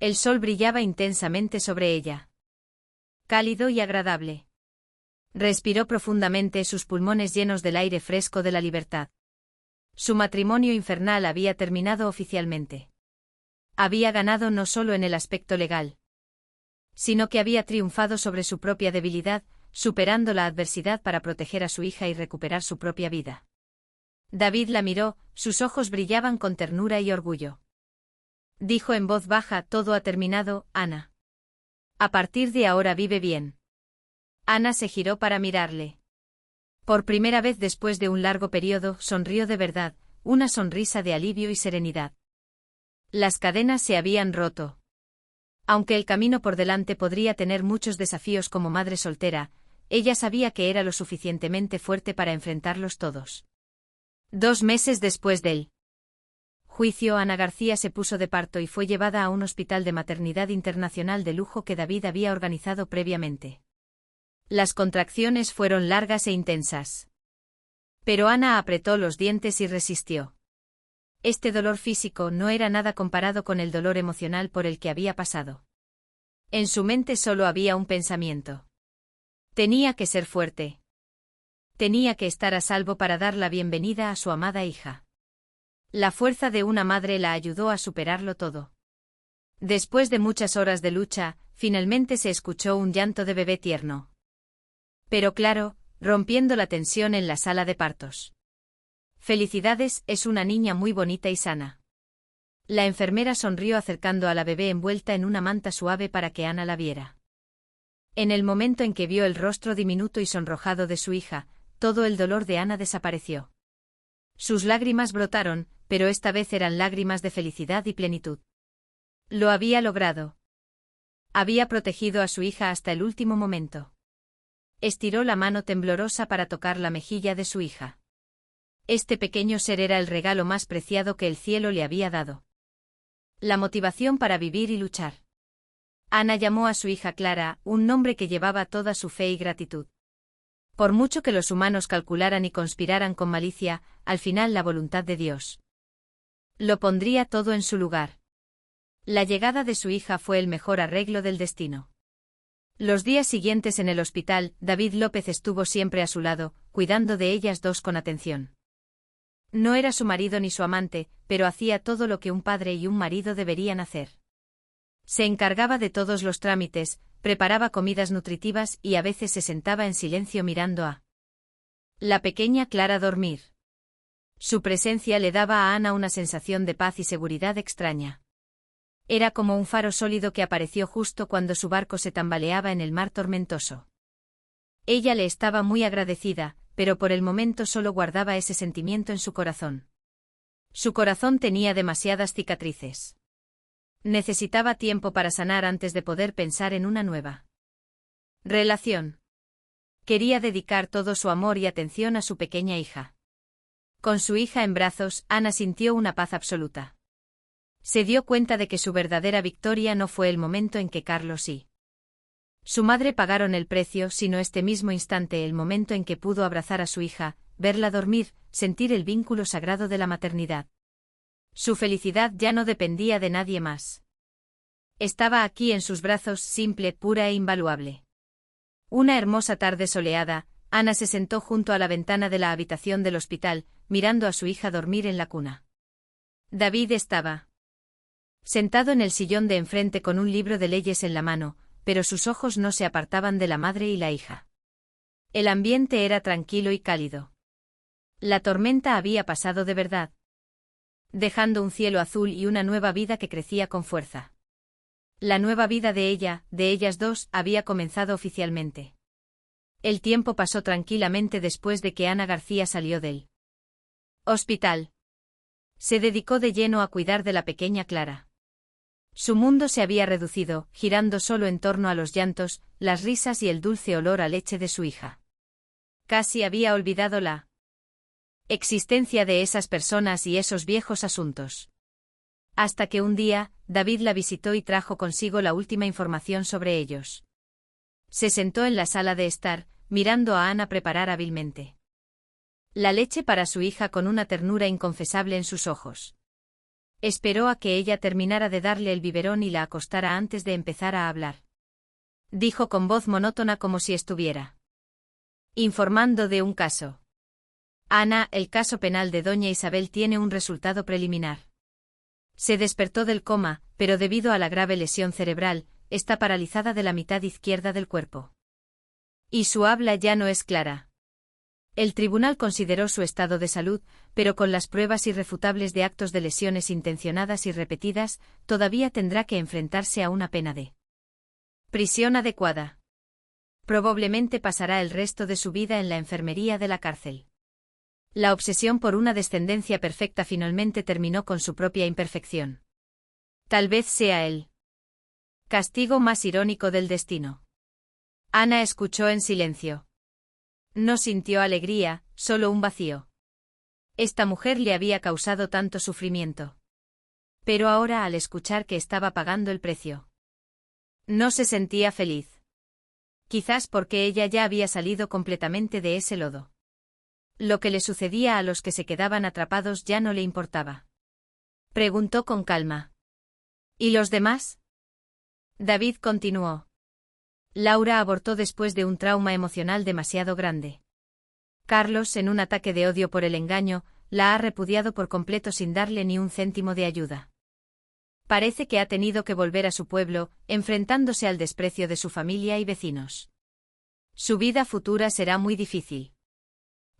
El sol brillaba intensamente sobre ella. Cálido y agradable. Respiró profundamente, sus pulmones llenos del aire fresco de la libertad. Su matrimonio infernal había terminado oficialmente. Había ganado no solo en el aspecto legal, sino que había triunfado sobre su propia debilidad, superando la adversidad para proteger a su hija y recuperar su propia vida. David la miró, sus ojos brillaban con ternura y orgullo. Dijo en voz baja: todo ha terminado, Ana. A partir de ahora vive bien. Ana se giró para mirarle. Por primera vez después de un largo periodo, sonrió de verdad, una sonrisa de alivio y serenidad. Las cadenas se habían roto. Aunque el camino por delante podría tener muchos desafíos como madre soltera, ella sabía que era lo suficientemente fuerte para enfrentarlos todos. 2 meses después del juicio, Ana García se puso de parto y fue llevada a un hospital de maternidad internacional de lujo que David había organizado previamente. Las contracciones fueron largas e intensas. Pero Ana apretó los dientes y resistió. Este dolor físico no era nada comparado con el dolor emocional por el que había pasado. En su mente solo había un pensamiento. Tenía que ser fuerte. Tenía que estar a salvo para dar la bienvenida a su amada hija. La fuerza de una madre la ayudó a superarlo todo. Después de muchas horas de lucha, finalmente se escuchó un llanto de bebé tierno, pero claro, rompiendo la tensión en la sala de partos. Felicidades, es una niña muy bonita y sana. La enfermera sonrió acercando a la bebé envuelta en una manta suave para que Ana la viera. En el momento en que vio el rostro diminuto y sonrojado de su hija, todo el dolor de Ana desapareció. Sus lágrimas brotaron, pero esta vez eran lágrimas de felicidad y plenitud. Lo había logrado. Había protegido a su hija hasta el último momento. Estiró la mano temblorosa para tocar la mejilla de su hija. Este pequeño ser era el regalo más preciado que el cielo le había dado. La motivación para vivir y luchar. Ana llamó a su hija Clara, un nombre que llevaba toda su fe y gratitud. Por mucho que los humanos calcularan y conspiraran con malicia, al final la voluntad de Dios lo pondría todo en su lugar. La llegada de su hija fue el mejor arreglo del destino. Los días siguientes en el hospital, David López estuvo siempre a su lado, cuidando de ellas dos con atención. No era su marido ni su amante, pero hacía todo lo que un padre y un marido deberían hacer. Se encargaba de todos los trámites, preparaba comidas nutritivas y a veces se sentaba en silencio mirando a la pequeña Clara dormir. Su presencia le daba a Ana una sensación de paz y seguridad extraña. Era como un faro sólido que apareció justo cuando su barco se tambaleaba en el mar tormentoso. Ella le estaba muy agradecida, pero por el momento solo guardaba ese sentimiento en su corazón. Su corazón tenía demasiadas cicatrices. Necesitaba tiempo para sanar antes de poder pensar en una nueva relación. Quería dedicar todo su amor y atención a su pequeña hija. Con su hija en brazos, Ana sintió una paz absoluta. Se dio cuenta de que su verdadera victoria no fue el momento en que Carlos y su madre pagaron el precio, sino este mismo instante, el momento en que pudo abrazar a su hija, verla dormir, sentir el vínculo sagrado de la maternidad. Su felicidad ya no dependía de nadie más. Estaba aquí en sus brazos, simple, pura e invaluable. Una hermosa tarde soleada, Ana se sentó junto a la ventana de la habitación del hospital, mirando a su hija dormir en la cuna. David estaba sentado en el sillón de enfrente con un libro de leyes en la mano, pero sus ojos no se apartaban de la madre y la hija. El ambiente era tranquilo y cálido. La tormenta había pasado de verdad, dejando un cielo azul y una nueva vida que crecía con fuerza. La nueva vida de ella, de ellas dos, había comenzado oficialmente. El tiempo pasó tranquilamente después de que Ana García salió del hospital. Se dedicó de lleno a cuidar de la pequeña Clara. Su mundo se había reducido, girando solo en torno a los llantos, las risas y el dulce olor a leche de su hija. Casi había olvidado la existencia de esas personas y esos viejos asuntos. Hasta que un día, David la visitó y trajo consigo la última información sobre ellos. Se sentó en la sala de estar, mirando a Ana preparar hábilmente la leche para su hija con una ternura inconfesable en sus ojos. Esperó a que ella terminara de darle el biberón y la acostara antes de empezar a hablar. Dijo con voz monótona como si estuviera informando de un caso. Ana, el caso penal de doña Isabel tiene un resultado preliminar. Se despertó del coma, pero debido a la grave lesión cerebral, está paralizada de la mitad izquierda del cuerpo. Y su habla ya no es clara. El tribunal consideró su estado de salud, pero con las pruebas irrefutables de actos de lesiones intencionadas y repetidas, todavía tendrá que enfrentarse a una pena de prisión adecuada. Probablemente pasará el resto de su vida en la enfermería de la cárcel. La obsesión por una descendencia perfecta finalmente terminó con su propia imperfección. Tal vez sea el castigo más irónico del destino. Ana escuchó en silencio. No sintió alegría, solo un vacío. Esta mujer le había causado tanto sufrimiento. Pero ahora, al escuchar que estaba pagando el precio, no se sentía feliz. Quizás porque ella ya había salido completamente de ese lodo. Lo que le sucedía a los que se quedaban atrapados ya no le importaba. Preguntó con calma. ¿Y los demás? David continuó. Laura abortó después de un trauma emocional demasiado grande. Carlos, en un ataque de odio por el engaño, la ha repudiado por completo sin darle ni un céntimo de ayuda. Parece que ha tenido que volver a su pueblo, enfrentándose al desprecio de su familia y vecinos. Su vida futura será muy difícil.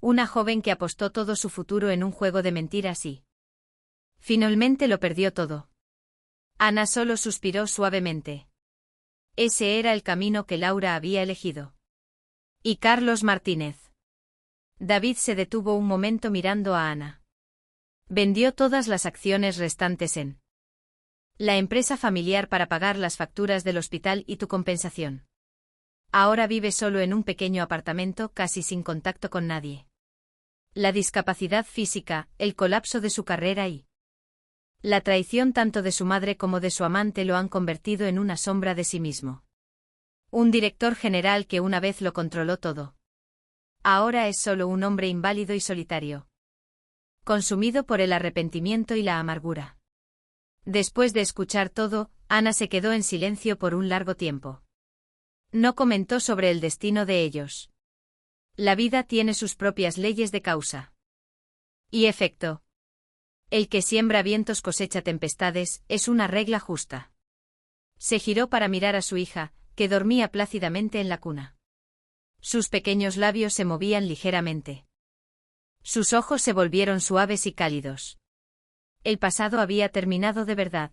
Una joven que apostó todo su futuro en un juego de mentiras y finalmente lo perdió todo. Ana solo suspiró suavemente. Ese era el camino que Laura había elegido. ¿Y Carlos Martínez? David se detuvo un momento mirando a Ana. Vendió todas las acciones restantes en la empresa familiar para pagar las facturas del hospital y tu compensación. Ahora vive solo en un pequeño apartamento, casi sin contacto con nadie. La discapacidad física, el colapso de su carrera y la traición tanto de su madre como de su amante lo han convertido en una sombra de sí mismo. Un director general que una vez lo controló todo. Ahora es solo un hombre inválido y solitario. Consumido por el arrepentimiento y la amargura. Después de escuchar todo, Ana se quedó en silencio por un largo tiempo. No comentó sobre el destino de ellos. La vida tiene sus propias leyes de causa y efecto. El que siembra vientos cosecha tempestades, es una regla justa. Se giró para mirar a su hija, que dormía plácidamente en la cuna. Sus pequeños labios se movían ligeramente. Sus ojos se volvieron suaves y cálidos. El pasado había terminado de verdad.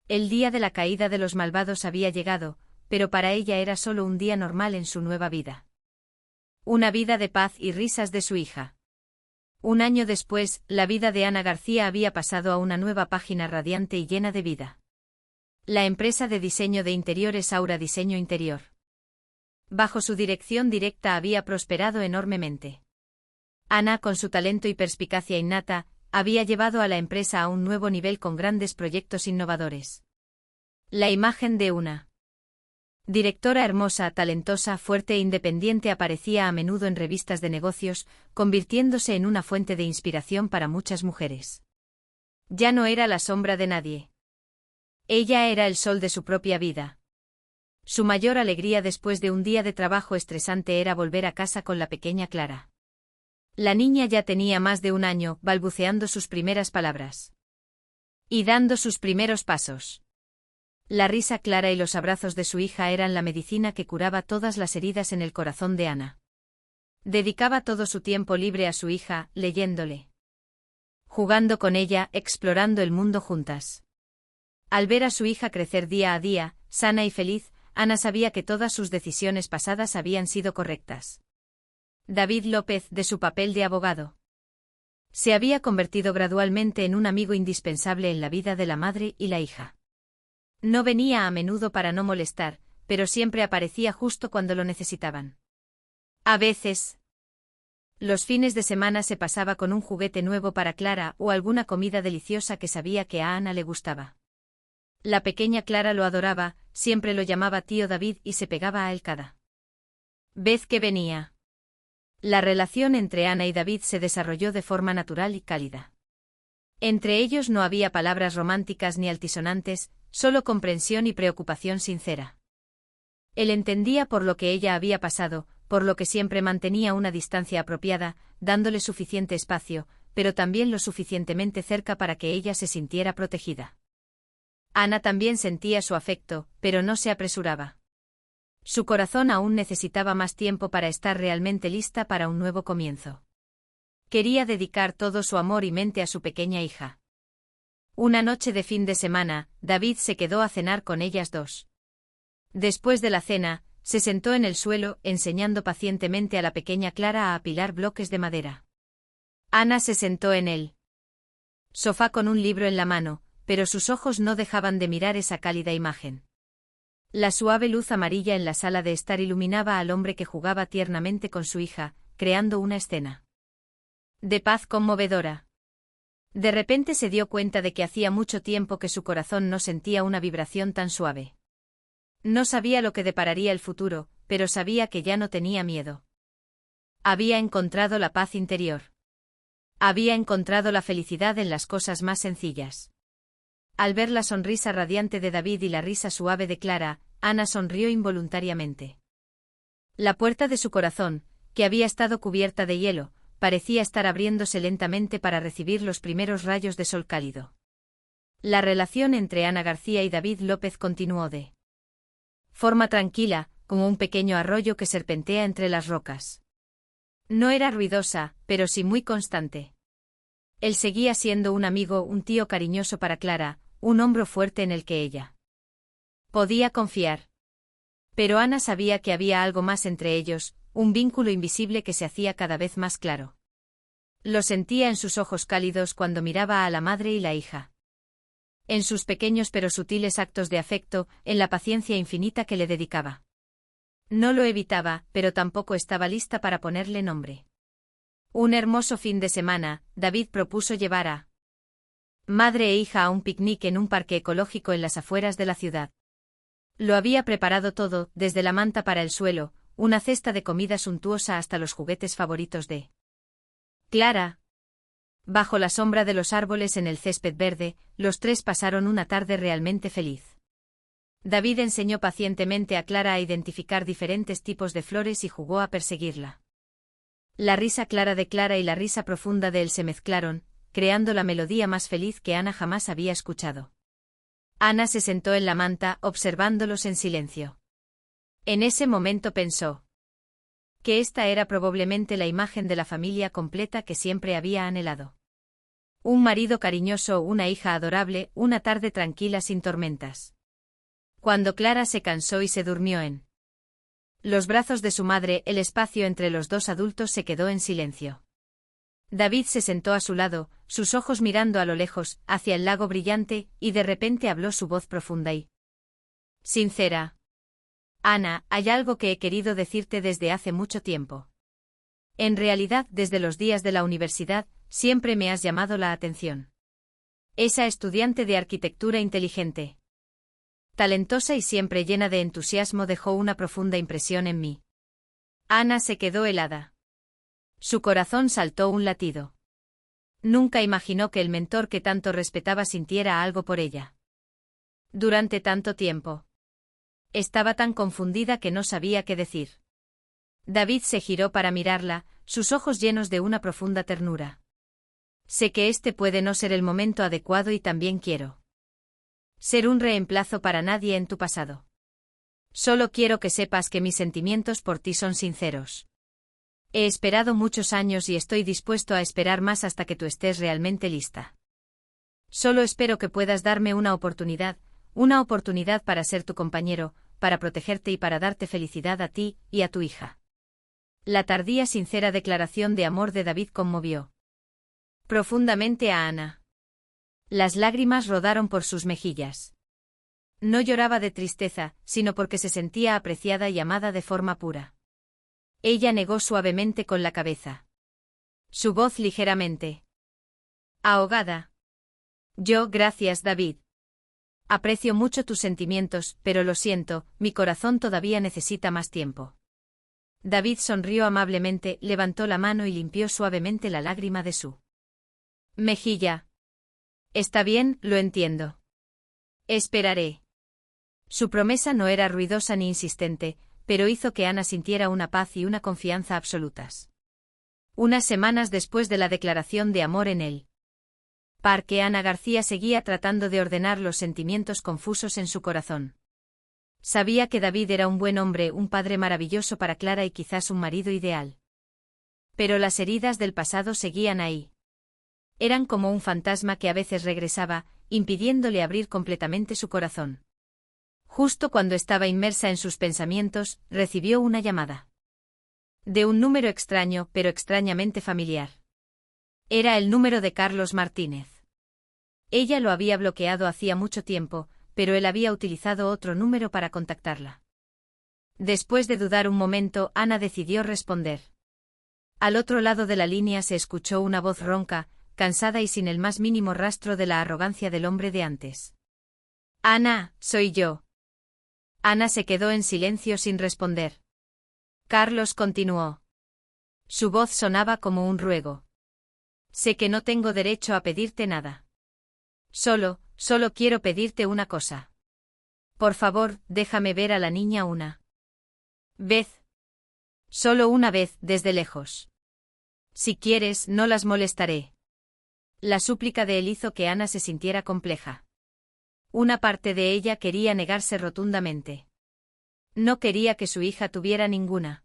El día de la caída de los malvados había llegado, pero para ella era solo un día normal en su nueva vida. Una vida de paz y risas de su hija. Un año después, la vida de Ana García había pasado a una nueva página radiante y llena de vida. La empresa de diseño de interiores Aura Diseño Interior. Bajo su dirección directa había prosperado enormemente. Ana, con su talento y perspicacia innata, había llevado a la empresa a un nuevo nivel con grandes proyectos innovadores. La imagen de una directora hermosa, talentosa, fuerte e independiente aparecía a menudo en revistas de negocios, convirtiéndose en una fuente de inspiración para muchas mujeres. Ya no era la sombra de nadie. Ella era el sol de su propia vida. Su mayor alegría después de un día de trabajo estresante era volver a casa con la pequeña Clara. La niña ya tenía más de un año, balbuceando sus primeras palabras. Y dando sus primeros pasos. La risa clara y los abrazos de su hija eran la medicina que curaba todas las heridas en el corazón de Ana. Dedicaba todo su tiempo libre a su hija, leyéndole, jugando con ella, explorando el mundo juntas. Al ver a su hija crecer día a día, sana y feliz, Ana sabía que todas sus decisiones pasadas habían sido correctas. David López, de su papel de abogado, se había convertido gradualmente en un amigo indispensable en la vida de la madre y la hija. No venía a menudo para no molestar, pero siempre aparecía justo cuando lo necesitaban. A veces, los fines de semana se pasaba con un juguete nuevo para Clara o alguna comida deliciosa que sabía que a Ana le gustaba. La pequeña Clara lo adoraba, siempre lo llamaba tío David y se pegaba a él cada vez que venía. La relación entre Ana y David se desarrolló de forma natural y cálida. Entre ellos no había palabras románticas ni altisonantes, solo comprensión y preocupación sincera. Él entendía por lo que ella había pasado, por lo que siempre mantenía una distancia apropiada, dándole suficiente espacio, pero también lo suficientemente cerca para que ella se sintiera protegida. Ana también sentía su afecto, pero no se apresuraba. Su corazón aún necesitaba más tiempo para estar realmente lista para un nuevo comienzo. Quería dedicar todo su amor y mente a su pequeña hija. Una noche de fin de semana, David se quedó a cenar con ellas dos. Después de la cena, se sentó en el suelo, enseñando pacientemente a la pequeña Clara a apilar bloques de madera. Ana se sentó en el sofá con un libro en la mano, pero sus ojos no dejaban de mirar esa cálida imagen. La suave luz amarilla en la sala de estar iluminaba al hombre que jugaba tiernamente con su hija, creando una escena de paz conmovedora. De repente se dio cuenta de que hacía mucho tiempo que su corazón no sentía una vibración tan suave. No sabía lo que depararía el futuro, pero sabía que ya no tenía miedo. Había encontrado la paz interior. Había encontrado la felicidad en las cosas más sencillas. Al ver la sonrisa radiante de David y la risa suave de Clara, Ana sonrió involuntariamente. La puerta de su corazón, que había estado cubierta de hielo, parecía estar abriéndose lentamente para recibir los primeros rayos de sol cálido. La relación entre Ana García y David López continuó de forma tranquila, como un pequeño arroyo que serpentea entre las rocas. No era ruidosa, pero sí muy constante. Él seguía siendo un amigo, un tío cariñoso para Clara, un hombro fuerte en el que ella podía confiar. Pero Ana sabía que había algo más entre ellos, un vínculo invisible que se hacía cada vez más claro. Lo sentía en sus ojos cálidos cuando miraba a la madre y la hija. En sus pequeños pero sutiles actos de afecto, en la paciencia infinita que le dedicaba. No lo evitaba, pero tampoco estaba lista para ponerle nombre. Un hermoso fin de semana, David propuso llevar a madre e hija a un picnic en un parque ecológico en las afueras de la ciudad. Lo había preparado todo, desde la manta para el suelo, una cesta de comida suntuosa hasta los juguetes favoritos de Clara. Bajo la sombra de los árboles en el césped verde, los tres pasaron una tarde realmente feliz. David enseñó pacientemente a Clara a identificar diferentes tipos de flores y jugó a perseguirla. La risa clara de Clara y la risa profunda de él se mezclaron, creando la melodía más feliz que Ana jamás había escuchado. Ana se sentó en la manta, observándolos en silencio. En ese momento pensó: Que esta era probablemente la imagen de la familia completa que siempre había anhelado. Un marido cariñoso, una hija adorable, una tarde tranquila sin tormentas. Cuando Clara se cansó y se durmió en los brazos de su madre, el espacio entre los dos adultos se quedó en silencio. David se sentó a su lado, sus ojos mirando a lo lejos, hacia el lago brillante, y de repente habló su voz profunda y sincera. Ana, hay algo que he querido decirte desde hace mucho tiempo. En realidad, desde los días de la universidad, siempre me has llamado la atención. Esa estudiante de arquitectura inteligente, talentosa y siempre llena de entusiasmo dejó una profunda impresión en mí. Ana se quedó helada. Su corazón saltó un latido. Nunca imaginó que el mentor que tanto respetaba sintiera algo por ella. Durante tanto tiempo. Estaba tan confundida que no sabía qué decir. David se giró para mirarla, sus ojos llenos de una profunda ternura. Sé que este puede no ser el momento adecuado y también quiero ser un reemplazo para nadie en tu pasado. Solo quiero que sepas que mis sentimientos por ti son sinceros. He esperado muchos años y estoy dispuesto a esperar más hasta que tú estés realmente lista. Solo espero que puedas darme una oportunidad para ser tu compañero, para protegerte y para darte felicidad a ti y a tu hija. La tardía sincera declaración de amor de David conmovió profundamente a Ana. Las lágrimas rodaron por sus mejillas. No lloraba de tristeza, sino porque se sentía apreciada y amada de forma pura. Ella negó suavemente con la cabeza. Su voz ligeramente ahogada. Gracias, David. Aprecio mucho tus sentimientos, pero lo siento, mi corazón todavía necesita más tiempo. David sonrió amablemente, levantó la mano y limpió suavemente la lágrima de su mejilla. Está bien, lo entiendo. Esperaré. Su promesa no era ruidosa ni insistente, pero hizo que Ana sintiera una paz y una confianza absolutas. Unas semanas después de la declaración de amor en el parque, Ana García seguía tratando de ordenar los sentimientos confusos en su corazón. Sabía que David era un buen hombre, un padre maravilloso para Clara y quizás un marido ideal. Pero las heridas del pasado seguían ahí. Eran como un fantasma que a veces regresaba, impidiéndole abrir completamente su corazón. Justo cuando estaba inmersa en sus pensamientos, recibió una llamada. De un número extraño, pero extrañamente familiar. Era el número de Carlos Martínez. Ella lo había bloqueado hacía mucho tiempo, pero él había utilizado otro número para contactarla. Después de dudar un momento, Ana decidió responder. Al otro lado de la línea se escuchó una voz ronca, cansada y sin el más mínimo rastro de la arrogancia del hombre de antes. Ana, soy yo. Ana se quedó en silencio sin responder. Carlos continuó. Su voz sonaba como un ruego. Sé que no tengo derecho a pedirte nada. Solo quiero pedirte una cosa. Por favor, déjame ver a la niña una vez. Solo una vez, desde lejos. Si quieres, no las molestaré. La súplica de él hizo que Ana se sintiera compleja. Una parte de ella quería negarse rotundamente. No quería que su hija tuviera ninguna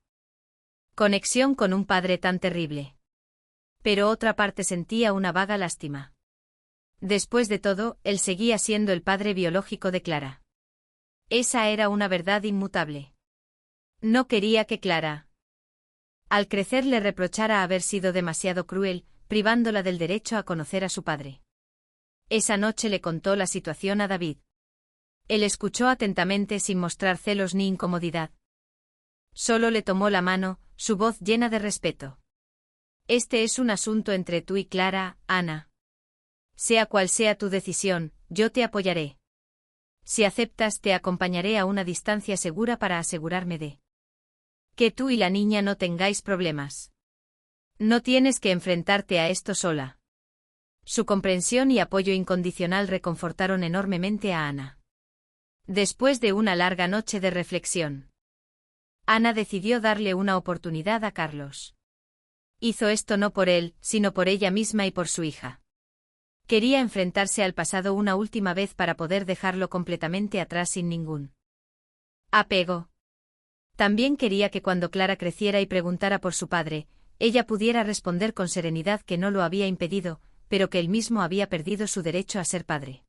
conexión con un padre tan terrible. Pero otra parte sentía una vaga lástima. Después de todo, él seguía siendo el padre biológico de Clara. Esa era una verdad inmutable. No quería que Clara, al crecer, le reprochara haber sido demasiado cruel, privándola del derecho a conocer a su padre. Esa noche le contó la situación a David. Él escuchó atentamente sin mostrar celos ni incomodidad. Solo le tomó la mano, su voz llena de respeto. Este es un asunto entre tú y Clara, Ana. Sea cual sea tu decisión, yo te apoyaré. Si aceptas, te acompañaré a una distancia segura para asegurarme de que tú y la niña no tengáis problemas. No tienes que enfrentarte a esto sola. Su comprensión y apoyo incondicional reconfortaron enormemente a Ana. Después de una larga noche de reflexión, Ana decidió darle una oportunidad a Carlos. Hizo esto no por él, sino por ella misma y por su hija. Quería enfrentarse al pasado una última vez para poder dejarlo completamente atrás sin ningún apego. También quería que cuando Clara creciera y preguntara por su padre, ella pudiera responder con serenidad que no lo había impedido, pero que él mismo había perdido su derecho a ser padre.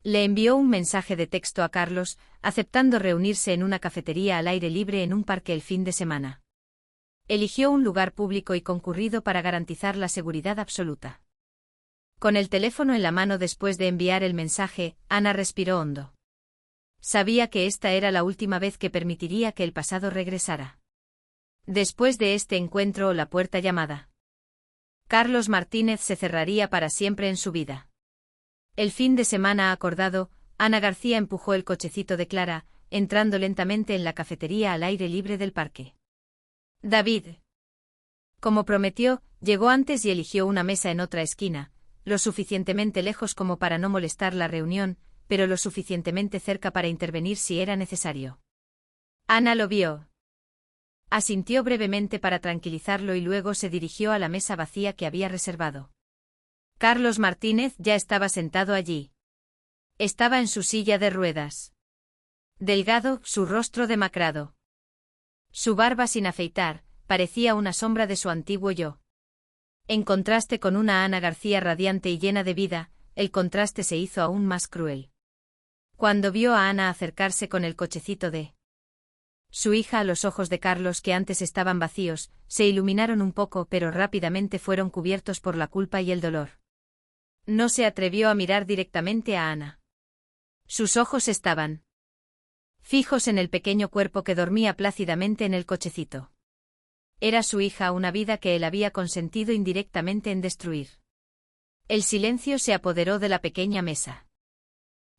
Le envió un mensaje de texto a Carlos, aceptando reunirse en una cafetería al aire libre en un parque el fin de semana. Eligió un lugar público y concurrido para garantizar la seguridad absoluta. Con el teléfono en la mano después de enviar el mensaje, Ana respiró hondo. Sabía que esta era la última vez que permitiría que el pasado regresara. Después de este encuentro, la puerta llamada. Carlos Martínez se cerraría para siempre en su vida. El fin de semana acordado, Ana García empujó el cochecito de Clara, entrando lentamente en la cafetería al aire libre del parque. David. Como prometió, llegó antes y eligió una mesa en otra esquina, lo suficientemente lejos como para no molestar la reunión, pero lo suficientemente cerca para intervenir si era necesario. Ana lo vio. Asintió brevemente para tranquilizarlo y luego se dirigió a la mesa vacía que había reservado. Carlos Martínez ya estaba sentado allí. Estaba en su silla de ruedas. Delgado, su rostro demacrado. Su barba sin afeitar, parecía una sombra de su antiguo yo. En contraste con una Ana García radiante y llena de vida, el contraste se hizo aún más cruel. Cuando vio a Ana acercarse con el cochecito de su hija, los ojos de Carlos, que antes estaban vacíos, se iluminaron un poco pero rápidamente fueron cubiertos por la culpa y el dolor. No se atrevió a mirar directamente a Ana. Sus ojos estaban fijos en el pequeño cuerpo que dormía plácidamente en el cochecito. Era su hija, una vida que él había consentido indirectamente en destruir. El silencio se apoderó de la pequeña mesa.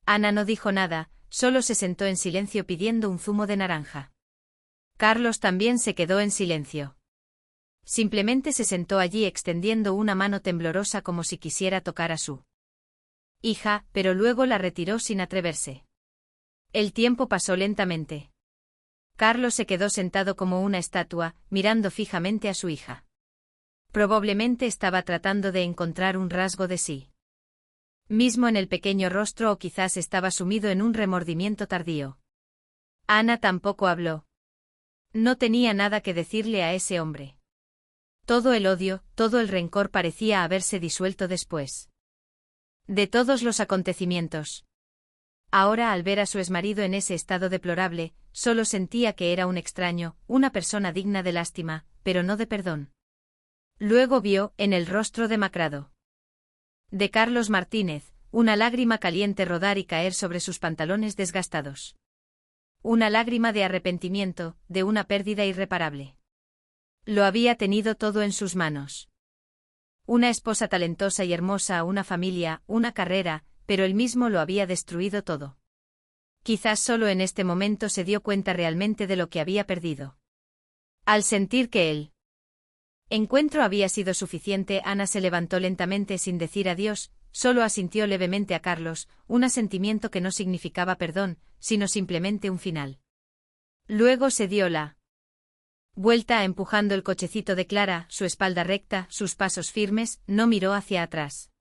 Ana no dijo nada, solo se sentó en silencio pidiendo un zumo de naranja. Carlos también se quedó en silencio. Simplemente se sentó allí extendiendo una mano temblorosa como si quisiera tocar a su hija, pero luego la retiró sin atreverse. El tiempo pasó lentamente. Carlos se quedó sentado como una estatua, mirando fijamente a su hija. Probablemente estaba tratando de encontrar un rasgo de sí mismo en el pequeño rostro o quizás estaba sumido en un remordimiento tardío. Ana tampoco habló. No tenía nada que decirle a ese hombre. Todo el odio, todo el rencor parecía haberse disuelto después de todos los acontecimientos. Ahora, al ver a su exmarido en ese estado deplorable, solo sentía que era un extraño, una persona digna de lástima, pero no de perdón. Luego vio, en el rostro demacrado de Carlos Martínez, una lágrima caliente rodar y caer sobre sus pantalones desgastados. Una lágrima de arrepentimiento, de una pérdida irreparable. Lo había tenido todo en sus manos. Una esposa talentosa y hermosa, una familia, una carrera, pero él mismo lo había destruido todo. Quizás solo en este momento se dio cuenta realmente de lo que había perdido. Al sentir que el encuentro había sido suficiente, Ana se levantó lentamente sin decir adiós, solo asintió levemente a Carlos, un asentimiento que no significaba perdón, sino simplemente un final. Luego se dio la vuelta empujando el cochecito de Clara, su espalda recta, sus pasos firmes, no miró hacia atrás.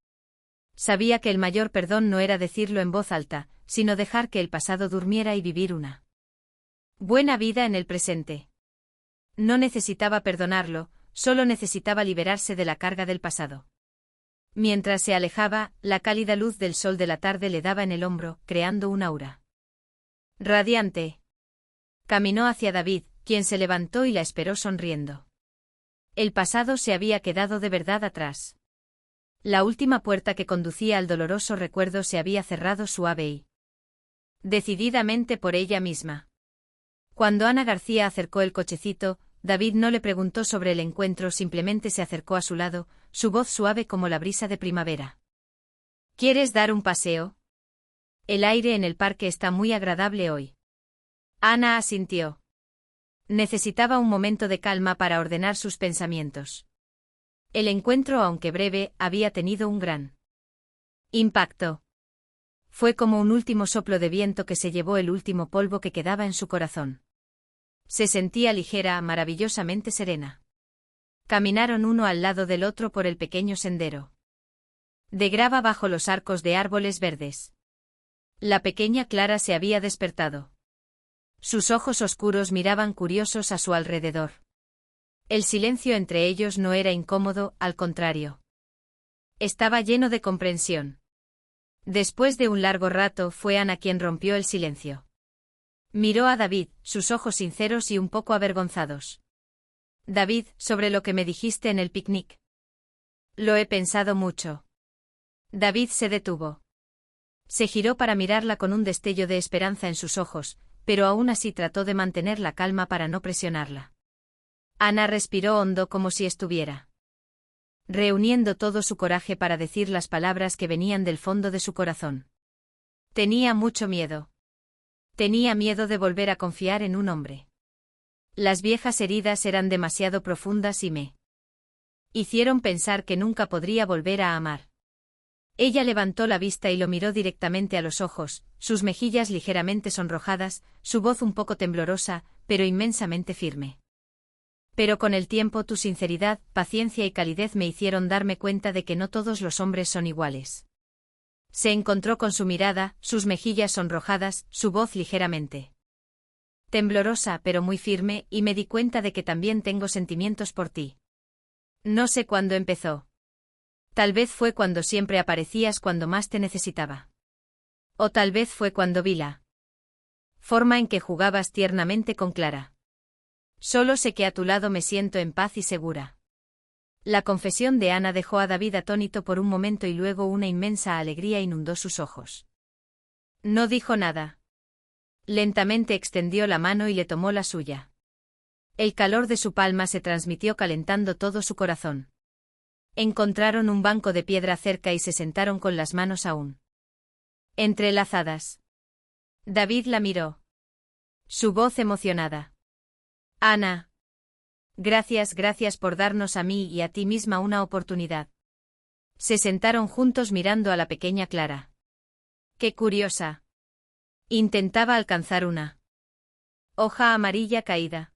Sabía que el mayor perdón no era decirlo en voz alta, sino dejar que el pasado durmiera y vivir una buena vida en el presente. No necesitaba perdonarlo, solo necesitaba liberarse de la carga del pasado. Mientras se alejaba, la cálida luz del sol de la tarde le daba en el hombro, creando un aura radiante. Caminó hacia David, quien se levantó y la esperó sonriendo. El pasado se había quedado de verdad atrás. La última puerta que conducía al doloroso recuerdo se había cerrado suave y decididamente por ella misma. Cuando Ana García acercó el cochecito, David no le preguntó sobre el encuentro, simplemente se acercó a su lado, su voz suave como la brisa de primavera. ¿Quieres dar un paseo? El aire en el parque está muy agradable hoy. Ana asintió. Necesitaba un momento de calma para ordenar sus pensamientos. El encuentro, aunque breve, había tenido un gran impacto. Fue como un último soplo de viento que se llevó el último polvo que quedaba en su corazón. Se sentía ligera, maravillosamente serena. Caminaron uno al lado del otro por el pequeño sendero de grava bajo los arcos de árboles verdes. La pequeña Clara se había despertado. Sus ojos oscuros miraban curiosos a su alrededor. El silencio entre ellos no era incómodo, al contrario. Estaba lleno de comprensión. Después de un largo rato fue Ana quien rompió el silencio. Miró a David, sus ojos sinceros y un poco avergonzados. David, sobre lo que me dijiste en el picnic. Lo he pensado mucho. David se detuvo. Se giró para mirarla con un destello de esperanza en sus ojos, pero aún así trató de mantener la calma para no presionarla. Ana respiró hondo como si estuviera reuniendo todo su coraje para decir las palabras que venían del fondo de su corazón. Tenía mucho miedo. Tenía miedo de volver a confiar en un hombre. Las viejas heridas eran demasiado profundas y me hicieron pensar que nunca podría volver a amar. Ella levantó la vista y lo miró directamente a los ojos, sus mejillas ligeramente sonrojadas, su voz un poco temblorosa, pero inmensamente firme. Pero con el tiempo tu sinceridad, paciencia y calidez me hicieron darme cuenta de que no todos los hombres son iguales. Se encontró con su mirada, sus mejillas sonrojadas, su voz ligeramente temblorosa pero muy firme, y me di cuenta de que también tengo sentimientos por ti. No sé cuándo empezó. Tal vez fue cuando siempre aparecías cuando más te necesitaba. O tal vez fue cuando vi la forma en que jugabas tiernamente con Clara. Solo sé que a tu lado me siento en paz y segura. La confesión de Ana dejó a David atónito por un momento y luego una inmensa alegría inundó sus ojos. No dijo nada. Lentamente extendió la mano y le tomó la suya. El calor de su palma se transmitió calentando todo su corazón. Encontraron un banco de piedra cerca y se sentaron con las manos aún entrelazadas. David la miró. Su voz emocionada. Ana. Gracias por darnos a mí y a ti misma una oportunidad. Se sentaron juntos mirando a la pequeña Clara. Qué curiosa. Intentaba alcanzar una hoja amarilla caída.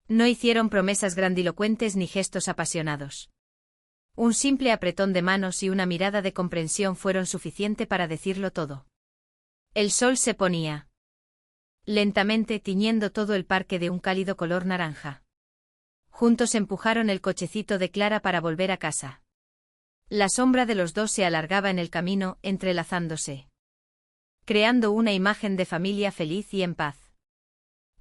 No hicieron promesas grandilocuentes ni gestos apasionados. Un simple apretón de manos y una mirada de comprensión fueron suficiente para decirlo todo. El sol se ponía lentamente tiñendo todo el parque de un cálido color naranja. Juntos empujaron el cochecito de Clara para volver a casa. La sombra de los dos se alargaba en el camino, entrelazándose, creando una imagen de familia feliz y en paz.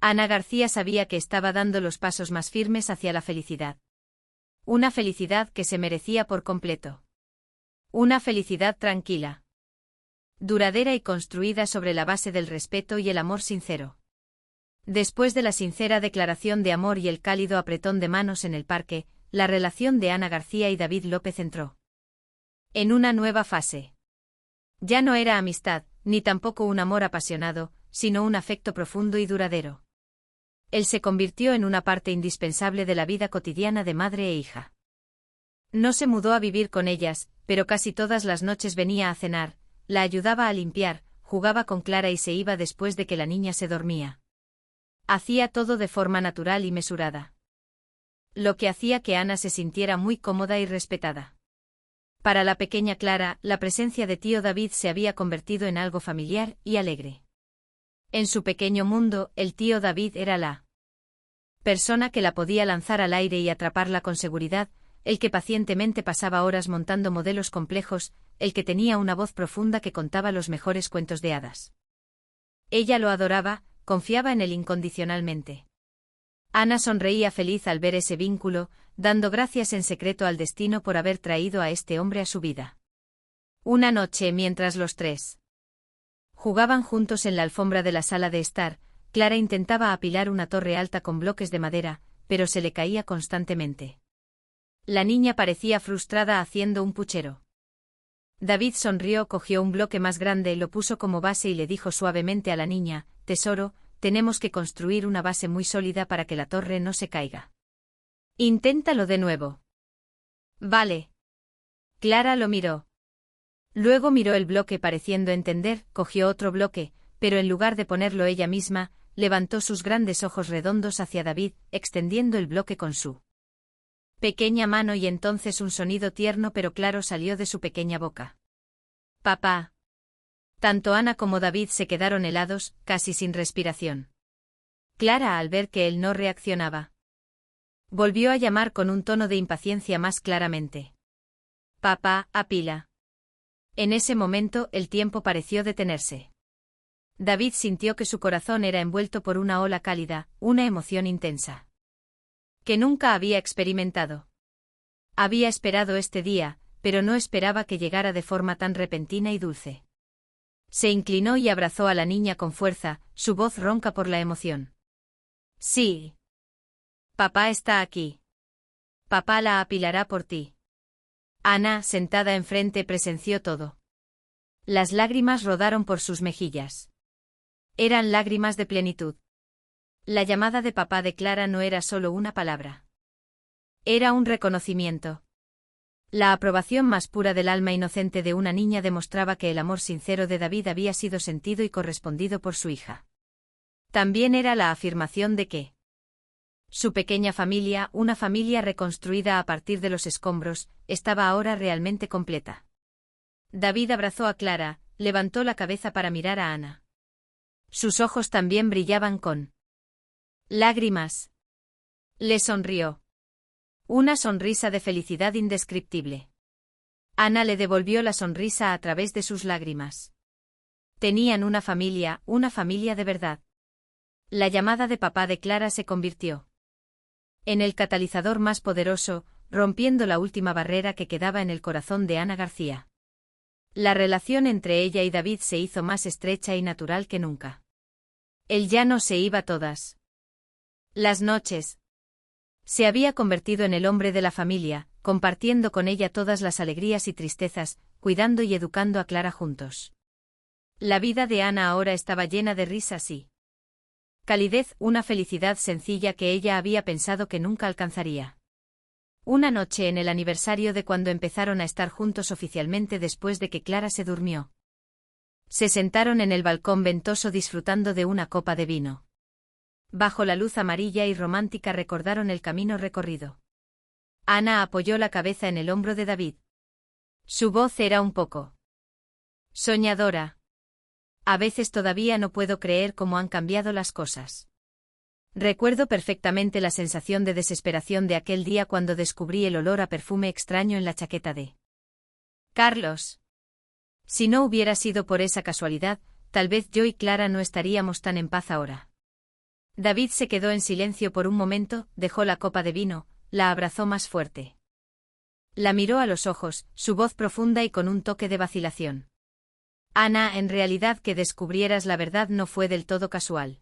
Ana García sabía que estaba dando los pasos más firmes hacia la felicidad. Una felicidad que se merecía por completo. Una felicidad tranquila, duradera y construida sobre la base del respeto y el amor sincero. Después de la sincera declaración de amor y el cálido apretón de manos en el parque, la relación de Ana García y David López entró en una nueva fase. Ya no era amistad, ni tampoco un amor apasionado, sino un afecto profundo y duradero. Él se convirtió en una parte indispensable de la vida cotidiana de madre e hija. No se mudó a vivir con ellas, pero casi todas las noches venía a cenar, la ayudaba a limpiar, jugaba con Clara y se iba después de que la niña se dormía. Hacía todo de forma natural y mesurada. Lo que hacía que Ana se sintiera muy cómoda y respetada. Para la pequeña Clara, la presencia de tío David se había convertido en algo familiar y alegre. En su pequeño mundo, el tío David era la persona que la podía lanzar al aire y atraparla con seguridad, el que pacientemente pasaba horas montando modelos complejos, el que tenía una voz profunda que contaba los mejores cuentos de hadas. Ella lo adoraba, confiaba en él incondicionalmente. Ana sonreía feliz al ver ese vínculo, dando gracias en secreto al destino por haber traído a este hombre a su vida. Una noche, mientras los tres jugaban juntos en la alfombra de la sala de estar, Clara intentaba apilar una torre alta con bloques de madera, pero se le caía constantemente. La niña parecía frustrada haciendo un puchero. David sonrió, cogió un bloque más grande, lo puso como base y le dijo suavemente a la niña: «Tesoro, tenemos que construir una base muy sólida para que la torre no se caiga. Inténtalo de nuevo». «Vale». Clara lo miró. Luego miró el bloque pareciendo entender, cogió otro bloque, pero en lugar de ponerlo ella misma, levantó sus grandes ojos redondos hacia David, extendiendo el bloque con su pequeña mano y entonces un sonido tierno pero claro salió de su pequeña boca. «Papá». Tanto Ana como David se quedaron helados, casi sin respiración. Clara al ver que él no reaccionaba. Volvió a llamar con un tono de impaciencia más claramente. Papá, apila. En ese momento el tiempo pareció detenerse. David sintió que su corazón era envuelto por una ola cálida, una emoción intensa. Que nunca había experimentado. Había esperado este día, pero no esperaba que llegara de forma tan repentina y dulce. Se inclinó y abrazó a la niña con fuerza, su voz ronca por la emoción. Sí. Papá está aquí. Papá la apilará por ti. Ana, sentada enfrente, presenció todo. Las lágrimas rodaron por sus mejillas. Eran lágrimas de plenitud. La llamada de papá de Clara no era solo una palabra. Era un reconocimiento. La aprobación más pura del alma inocente de una niña demostraba que el amor sincero de David había sido sentido y correspondido por su hija. También era la afirmación de que su pequeña familia, una familia reconstruida a partir de los escombros, estaba ahora realmente completa. David abrazó a Clara, levantó la cabeza para mirar a Ana. Sus ojos también brillaban con lágrimas. Le sonrió. Una sonrisa de felicidad indescriptible. Ana le devolvió la sonrisa a través de sus lágrimas. Tenían una familia de verdad. La llamada de papá de Clara se convirtió en el catalizador más poderoso, rompiendo la última barrera que quedaba en el corazón de Ana García. La relación entre ella y David se hizo más estrecha y natural que nunca. Él ya no se iba todas las noches. Se había convertido en el hombre de la familia, compartiendo con ella todas las alegrías y tristezas, cuidando y educando a Clara juntos. La vida de Ana ahora estaba llena de risas y calidez, una felicidad sencilla que ella había pensado que nunca alcanzaría. Una noche en el aniversario de cuando empezaron a estar juntos oficialmente después de que Clara se durmió. Se sentaron en el balcón ventoso disfrutando de una copa de vino. Bajo la luz amarilla y romántica recordaron el camino recorrido. Ana apoyó la cabeza en el hombro de David. Su voz era un poco soñadora. A veces todavía no puedo creer cómo han cambiado las cosas. Recuerdo perfectamente la sensación de desesperación de aquel día cuando descubrí el olor a perfume extraño en la chaqueta de Carlos. Si no hubiera sido por esa casualidad, tal vez yo y Clara no estaríamos tan en paz ahora. David se quedó en silencio por un momento, dejó la copa de vino, la abrazó más fuerte. La miró a los ojos, su voz profunda y con un toque de vacilación. Ana, en realidad que descubrieras la verdad no fue del todo casual.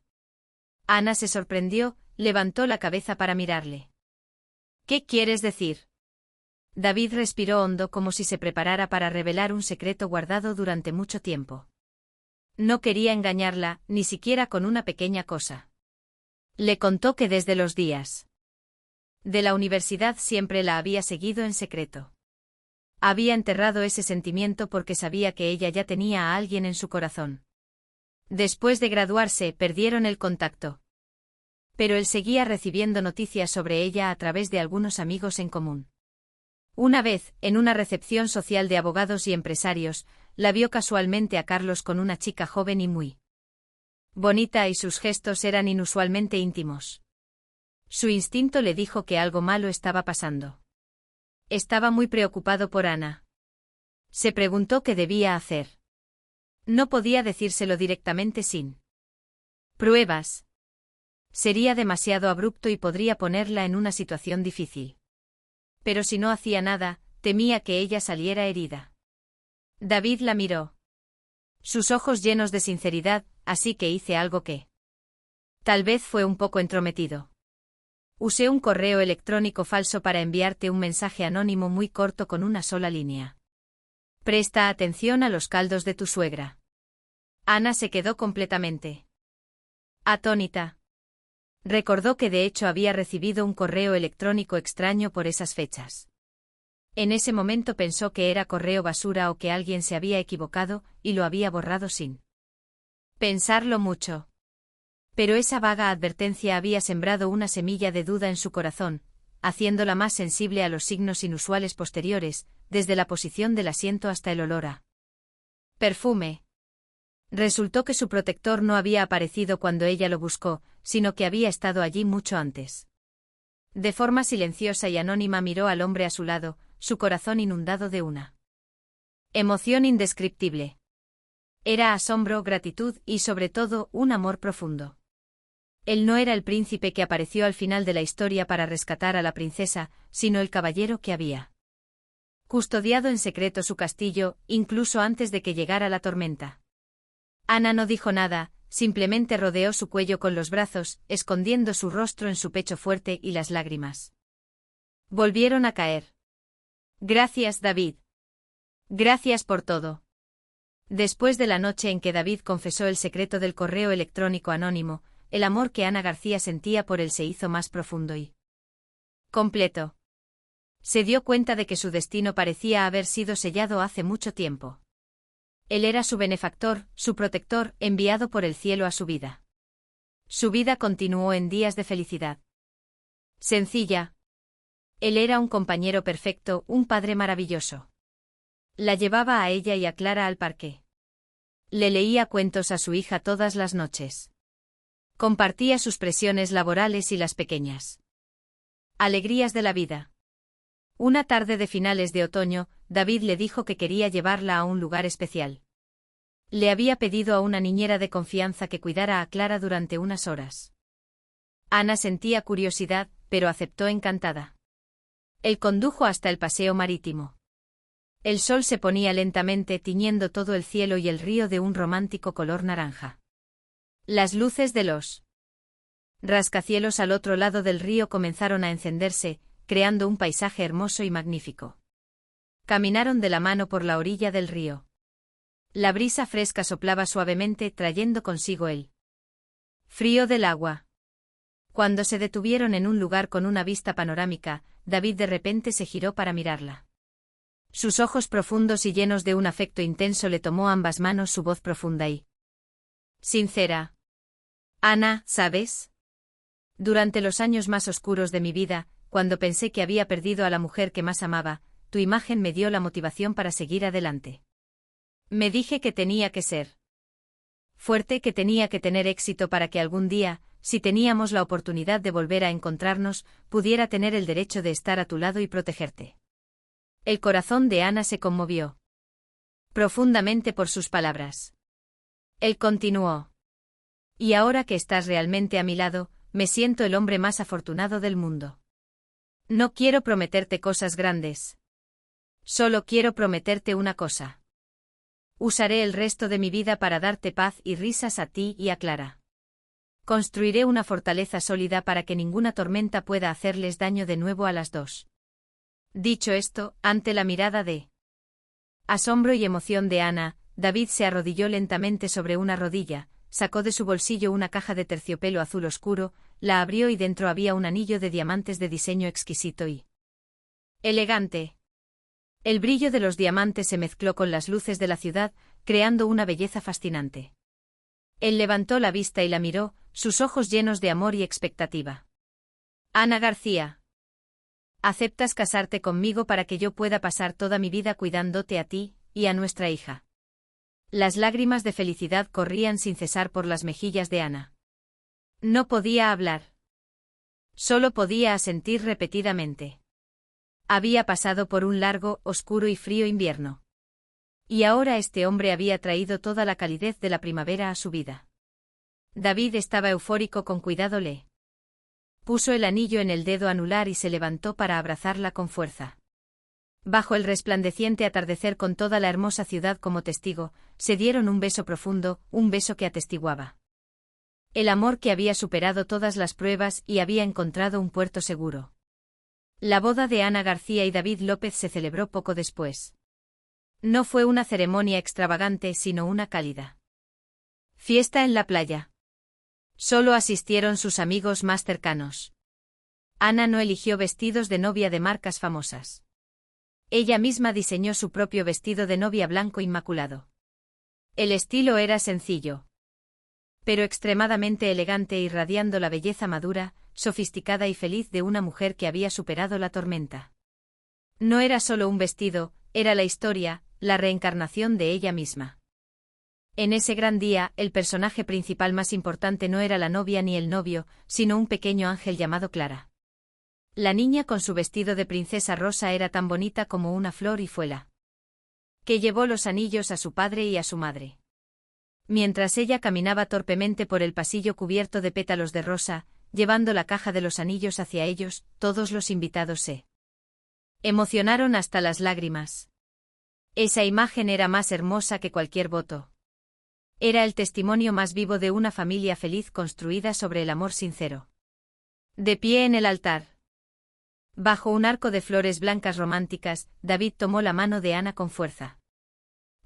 Ana se sorprendió, levantó la cabeza para mirarle. ¿Qué quieres decir? David respiró hondo como si se preparara para revelar un secreto guardado durante mucho tiempo. No quería engañarla, ni siquiera con una pequeña cosa. Le contó que desde los días de la universidad siempre la había seguido en secreto. Había enterrado ese sentimiento porque sabía que ella ya tenía a alguien en su corazón. Después de graduarse, perdieron el contacto. Pero él seguía recibiendo noticias sobre ella a través de algunos amigos en común. Una vez, en una recepción social de abogados y empresarios, la vio casualmente a Carlos con una chica joven y muy bonita y sus gestos eran inusualmente íntimos. Su instinto le dijo que algo malo estaba pasando. Estaba muy preocupado por Ana. Se preguntó qué debía hacer. No podía decírselo directamente sin pruebas. Sería demasiado abrupto y podría ponerla en una situación difícil. Pero si no hacía nada, temía que ella saliera herida. David la miró. Sus ojos llenos de sinceridad, así que hice algo que tal vez fue un poco entrometido. Usé un correo electrónico falso para enviarte un mensaje anónimo muy corto con una sola línea. Presta atención a los caldos de tu suegra. Ana se quedó completamente atónita. Recordó que de hecho había recibido un correo electrónico extraño por esas fechas. En ese momento pensó que era correo basura o que alguien se había equivocado y lo había borrado sin pensarlo mucho. Pero esa vaga advertencia había sembrado una semilla de duda en su corazón, haciéndola más sensible a los signos inusuales posteriores, desde la posición del asiento hasta el olor a perfume. Resultó que su protector no había aparecido cuando ella lo buscó, sino que había estado allí mucho antes. De forma silenciosa y anónima miró al hombre a su lado, su corazón inundado de una emoción indescriptible. Era asombro, gratitud y, sobre todo, un amor profundo. Él no era el príncipe que apareció al final de la historia para rescatar a la princesa, sino el caballero que había custodiado en secreto su castillo, incluso antes de que llegara la tormenta. Ana no dijo nada, simplemente rodeó su cuello con los brazos, escondiendo su rostro en su pecho fuerte y las lágrimas volvieron a caer. Gracias, David. Gracias por todo. Después de la noche en que David confesó el secreto del correo electrónico anónimo, el amor que Ana García sentía por él se hizo más profundo y completo. Se dio cuenta de que su destino parecía haber sido sellado hace mucho tiempo. Él era su benefactor, su protector, enviado por el cielo a su vida. Su vida continuó en días de felicidad sencilla. Él era un compañero perfecto, un padre maravilloso. La llevaba a ella y a Clara al parque. Le leía cuentos a su hija todas las noches. Compartía sus presiones laborales y las pequeñas alegrías de la vida. Una tarde de finales de otoño, David le dijo que quería llevarla a un lugar especial. Le había pedido a una niñera de confianza que cuidara a Clara durante unas horas. Ana sentía curiosidad, pero aceptó encantada. Él condujo hasta el paseo marítimo. El sol se ponía lentamente tiñendo todo el cielo y el río de un romántico color naranja. Las luces de los rascacielos al otro lado del río comenzaron a encenderse, creando un paisaje hermoso y magnífico. Caminaron de la mano por la orilla del río. La brisa fresca soplaba suavemente, trayendo consigo el frío del agua. Cuando se detuvieron en un lugar con una vista panorámica, David de repente se giró para mirarla. Sus ojos profundos y llenos de un afecto intenso le tomó ambas manos, su voz profunda y sincera. Ana, ¿sabes? Durante los años más oscuros de mi vida, cuando pensé que había perdido a la mujer que más amaba, tu imagen me dio la motivación para seguir adelante. Me dije que tenía que ser fuerte, que tenía que tener éxito para que algún día, si teníamos la oportunidad de volver a encontrarnos, pudiera tener el derecho de estar a tu lado y protegerte. El corazón de Ana se conmovió profundamente por sus palabras. Él continuó. Y ahora que estás realmente a mi lado, me siento el hombre más afortunado del mundo. No quiero prometerte cosas grandes. Solo quiero prometerte una cosa. Usaré el resto de mi vida para darte paz y risas a ti y a Clara. Construiré una fortaleza sólida para que ninguna tormenta pueda hacerles daño de nuevo a las dos. Dicho esto, ante la mirada de asombro y emoción de Ana, David se arrodilló lentamente sobre una rodilla, sacó de su bolsillo una caja de terciopelo azul oscuro, la abrió y dentro había un anillo de diamantes de diseño exquisito y elegante. El brillo de los diamantes se mezcló con las luces de la ciudad, creando una belleza fascinante. Él levantó la vista y la miró, sus ojos llenos de amor y expectativa. Ana García. ¿Aceptas casarte conmigo para que yo pueda pasar toda mi vida cuidándote a ti y a nuestra hija? Las lágrimas de felicidad corrían sin cesar por las mejillas de Ana. No podía hablar. Solo podía asentir repetidamente. Había pasado por un largo, oscuro y frío invierno. Y ahora este hombre había traído toda la calidez de la primavera a su vida. David estaba eufórico. Con cuidado le puso el anillo en el dedo anular y se levantó para abrazarla con fuerza. Bajo el resplandeciente atardecer, con toda la hermosa ciudad como testigo, se dieron un beso profundo, un beso que atestiguaba el amor que había superado todas las pruebas y había encontrado un puerto seguro. La boda de Ana García y David López se celebró poco después. No fue una ceremonia extravagante, sino una cálida fiesta en la playa. Solo asistieron sus amigos más cercanos. Ana no eligió vestidos de novia de marcas famosas. Ella misma diseñó su propio vestido de novia blanco inmaculado. El estilo era sencillo, pero extremadamente elegante, irradiando la belleza madura, sofisticada y feliz de una mujer que había superado la tormenta. No era solo un vestido, era la historia, la reencarnación de ella misma. En ese gran día, el personaje principal más importante no era la novia ni el novio, sino un pequeño ángel llamado Clara. La niña con su vestido de princesa rosa era tan bonita como una flor y fue la que llevó los anillos a su padre y a su madre. Mientras ella caminaba torpemente por el pasillo cubierto de pétalos de rosa, llevando la caja de los anillos hacia ellos, todos los invitados se emocionaron hasta las lágrimas. Esa imagen era más hermosa que cualquier voto. Era el testimonio más vivo de una familia feliz construida sobre el amor sincero. De pie en el altar, bajo un arco de flores blancas románticas, David tomó la mano de Ana con fuerza.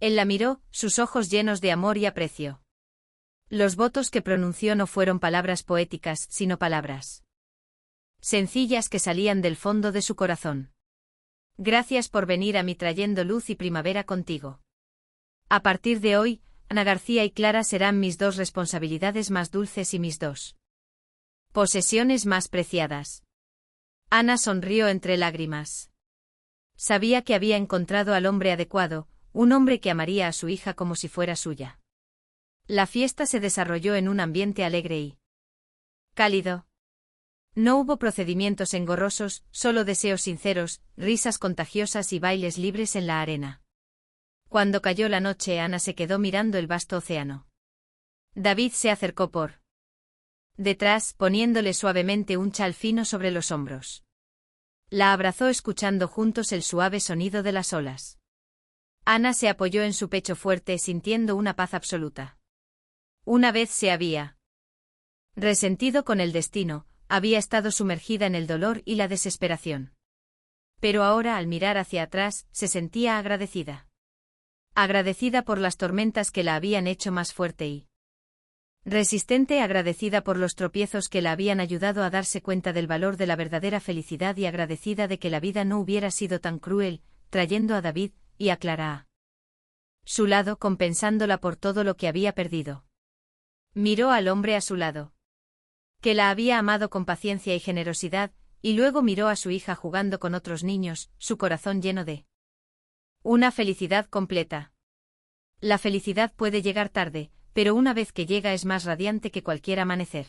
Él la miró, sus ojos llenos de amor y aprecio. Los votos que pronunció no fueron palabras poéticas, sino palabras sencillas que salían del fondo de su corazón. Gracias por venir a mí trayendo luz y primavera contigo. A partir de hoy, Ana García y Clara serán mis dos responsabilidades más dulces y mis dos posesiones más preciadas. Ana sonrió entre lágrimas. Sabía que había encontrado al hombre adecuado, un hombre que amaría a su hija como si fuera suya. La fiesta se desarrolló en un ambiente alegre y cálido. No hubo procedimientos engorrosos, solo deseos sinceros, risas contagiosas y bailes libres en la arena. Cuando cayó la noche, Ana se quedó mirando el vasto océano. David se acercó por detrás, poniéndole suavemente un chal fino sobre los hombros. La abrazó escuchando juntos el suave sonido de las olas. Ana se apoyó en su pecho fuerte sintiendo una paz absoluta. Una vez se había resentido con el destino, había estado sumergida en el dolor y la desesperación. Pero ahora, al mirar hacia atrás, se sentía agradecida. Agradecida por las tormentas que la habían hecho más fuerte y resistente, agradecida por los tropiezos que la habían ayudado a darse cuenta del valor de la verdadera felicidad y agradecida de que la vida no hubiera sido tan cruel, trayendo a David y a Clara a su lado, compensándola por todo lo que había perdido. Miró al hombre a su lado, que la había amado con paciencia y generosidad, y luego miró a su hija jugando con otros niños, su corazón lleno de una felicidad completa. La felicidad puede llegar tarde, pero una vez que llega es más radiante que cualquier amanecer.